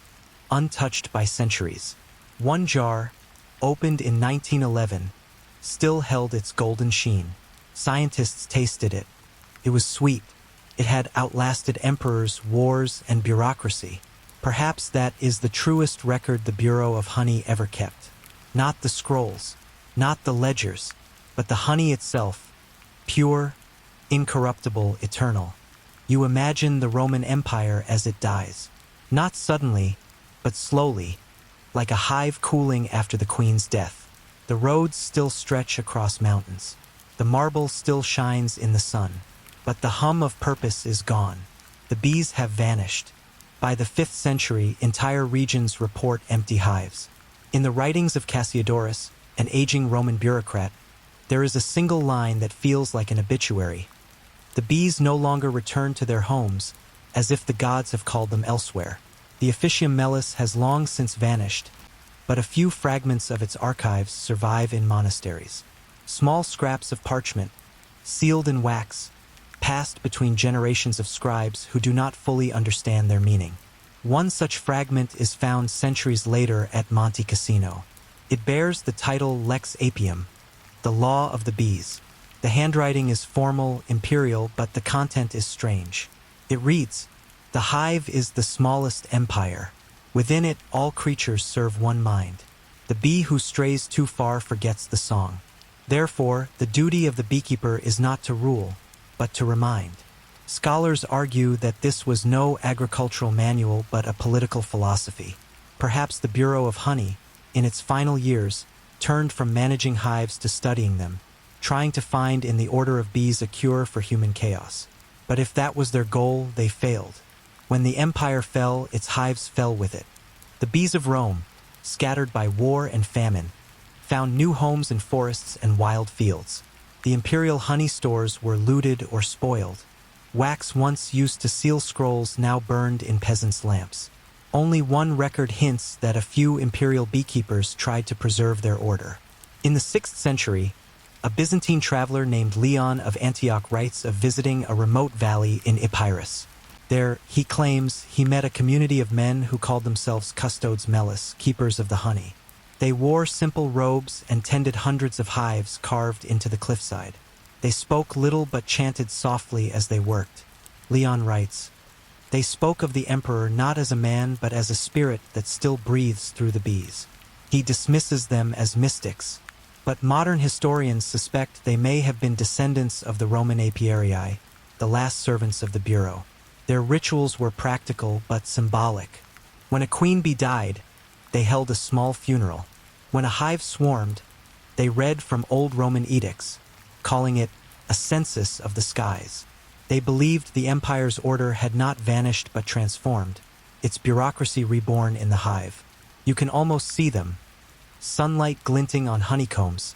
untouched by centuries. One jar, opened in 1911, still held its golden sheen. Scientists tasted it. It was sweet. It had outlasted emperors, wars, and bureaucracy. Perhaps that is the truest record the Bureau of Honey ever kept. Not the scrolls, not the ledgers, but the honey itself, pure, incorruptible, eternal. You imagine the Roman Empire as it dies. Not suddenly, but slowly, like a hive cooling after the queen's death. The roads still stretch across mountains. The marble still shines in the sun. But the hum of purpose is gone. The bees have vanished. By the 5th century, entire regions report empty hives. In the writings of Cassiodorus, an aging Roman bureaucrat, there is a single line that feels like an obituary. The bees no longer return to their homes, as if the gods have called them elsewhere. The Officium Mellis has long since vanished, but a few fragments of its archives survive in monasteries. Small scraps of parchment, sealed in wax, passed between generations of scribes who do not fully understand their meaning. One such fragment is found centuries later at Monte Cassino. It bears the title Lex Apium, the law of the bees. The handwriting is formal, imperial, but the content is strange. It reads, "The hive is the smallest empire. Within it, all creatures serve one mind. The bee who strays too far forgets the song. Therefore, the duty of the beekeeper is not to rule, but to remind." Scholars argue that this was no agricultural manual but a political philosophy. Perhaps the Bureau of Honey, in its final years, turned from managing hives to studying them, trying to find in the order of bees a cure for human chaos. But if that was their goal, they failed. When the empire fell, its hives fell with it. The bees of Rome, scattered by war and famine, found new homes in forests and wild fields. The imperial honey stores were looted or spoiled. Wax once used to seal scrolls now burned in peasants' lamps. Only one record hints that a few imperial beekeepers tried to preserve their order. In the 6th century, a Byzantine traveler named Leon of Antioch writes of visiting a remote valley in Epirus. There, he claims, he met a community of men who called themselves custodes mellis, keepers of the honey. They wore simple robes and tended hundreds of hives carved into the cliffside. They spoke little but chanted softly as they worked. Leon writes, "They spoke of the emperor not as a man but as a spirit that still breathes through the bees." He dismisses them as mystics, but modern historians suspect they may have been descendants of the Roman apiarii, the last servants of the bureau. Their rituals were practical but symbolic. When a queen bee died, they held a small funeral. When a hive swarmed, they read from old Roman edicts, calling it a census of the skies. They believed the empire's order had not vanished but transformed, its bureaucracy reborn in the hive. You can almost see them, sunlight glinting on honeycombs,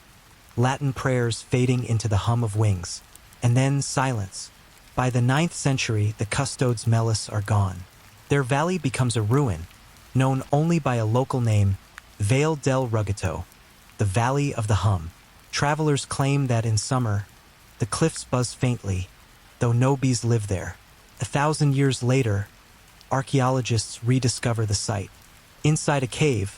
Latin prayers fading into the hum of wings, and then silence. By the 9th century, the custodes mellis are gone. Their valley becomes a ruin, known only by a local name, Valle del Rugato, the Valley of the Hum. Travelers claim that in summer, the cliffs buzz faintly, though no bees live there. 1,000 years later, archaeologists rediscover the site. Inside a cave,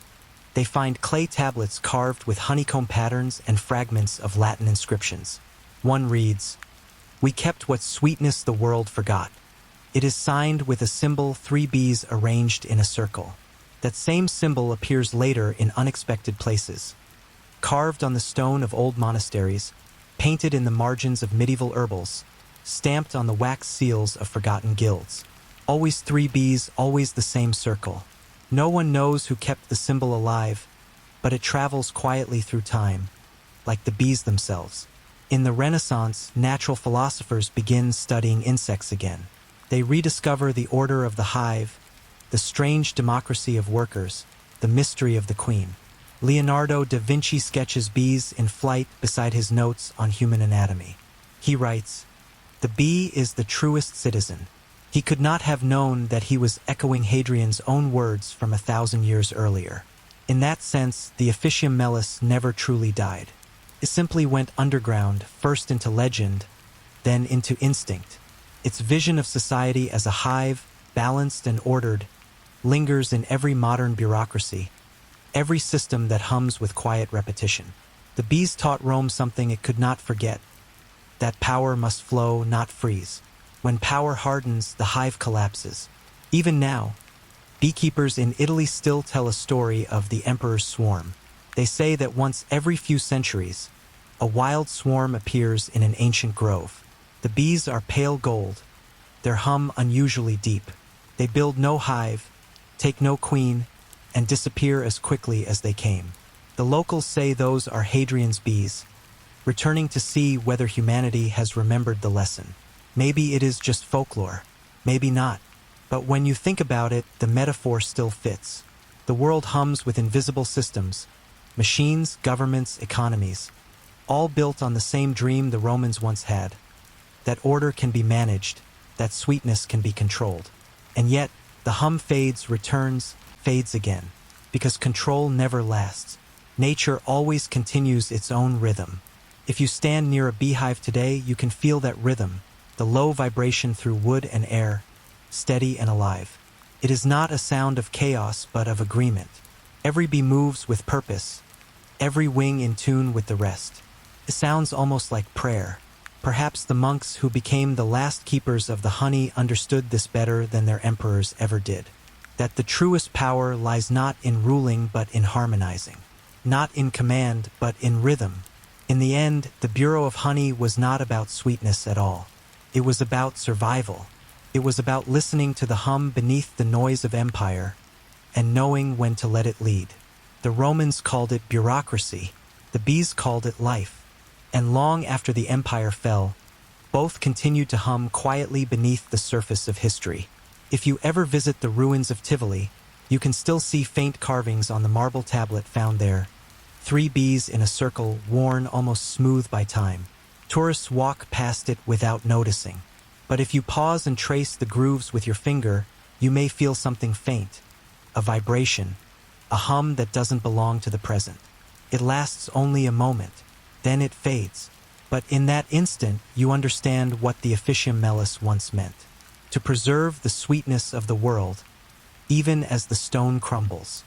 they find clay tablets carved with honeycomb patterns and fragments of Latin inscriptions. One reads, "We kept what sweetness the world forgot." It is signed with a symbol 3 bees arranged in a circle. That same symbol appears later in unexpected places. Carved on the stone of old monasteries, painted in the margins of medieval herbals, stamped on the wax seals of forgotten guilds. Always three bees, always the same circle. No one knows who kept the symbol alive, but it travels quietly through time, like the bees themselves. In the Renaissance, natural philosophers begin studying insects again. They rediscover the order of the hive, the strange democracy of workers, the mystery of the queen. Leonardo da Vinci sketches bees in flight beside his notes on human anatomy. He writes, "The bee is the truest citizen." He could not have known that he was echoing Hadrian's own words from 1,000 years earlier. In that sense, the Officium Melis never truly died. It simply went underground, first into legend, then into instinct. Its vision of society as a hive, balanced and ordered, lingers in every modern bureaucracy, every system that hums with quiet repetition. The bees taught Rome something it could not forget, that power must flow, not freeze. When power hardens, the hive collapses. Even now, beekeepers in Italy still tell a story of the emperor's swarm. They say that once every few centuries, a wild swarm appears in an ancient grove. The bees are pale gold, their hum unusually deep. They build no hive, take no queen, and disappear as quickly as they came. The locals say those are Hadrian's bees, returning to see whether humanity has remembered the lesson. Maybe it is just folklore, maybe not. But when you think about it, the metaphor still fits. The world hums with invisible systems, machines, governments, economies, all built on the same dream the Romans once had. That order can be managed, that sweetness can be controlled. And yet, the hum fades, returns, fades again, because control never lasts. Nature always continues its own rhythm. If you stand near a beehive today, you can feel that rhythm, the low vibration through wood and air, steady and alive. It is not a sound of chaos, but of agreement. Every bee moves with purpose, every wing in tune with the rest. It sounds almost like prayer. Perhaps the monks who became the last keepers of the honey understood this better than their emperors ever did. That the truest power lies not in ruling but in harmonizing. Not in command but in rhythm. In the end, the Bureau of Honey was not about sweetness at all. It was about survival. It was about listening to the hum beneath the noise of empire and knowing when to let it lead. The Romans called it bureaucracy. The bees called it life. And long after the empire fell, both continued to hum quietly beneath the surface of history. If you ever visit the ruins of Tivoli, you can still see faint carvings on the marble tablet found there. 3 bees in a circle, worn almost smooth by time. Tourists walk past it without noticing. But if you pause and trace the grooves with your finger, you may feel something faint. A vibration, a hum that doesn't belong to the present. It lasts only a moment. Then it fades. But in that instant, you understand what the Officium Melis once meant. To preserve the sweetness of the world, even as the stone crumbles.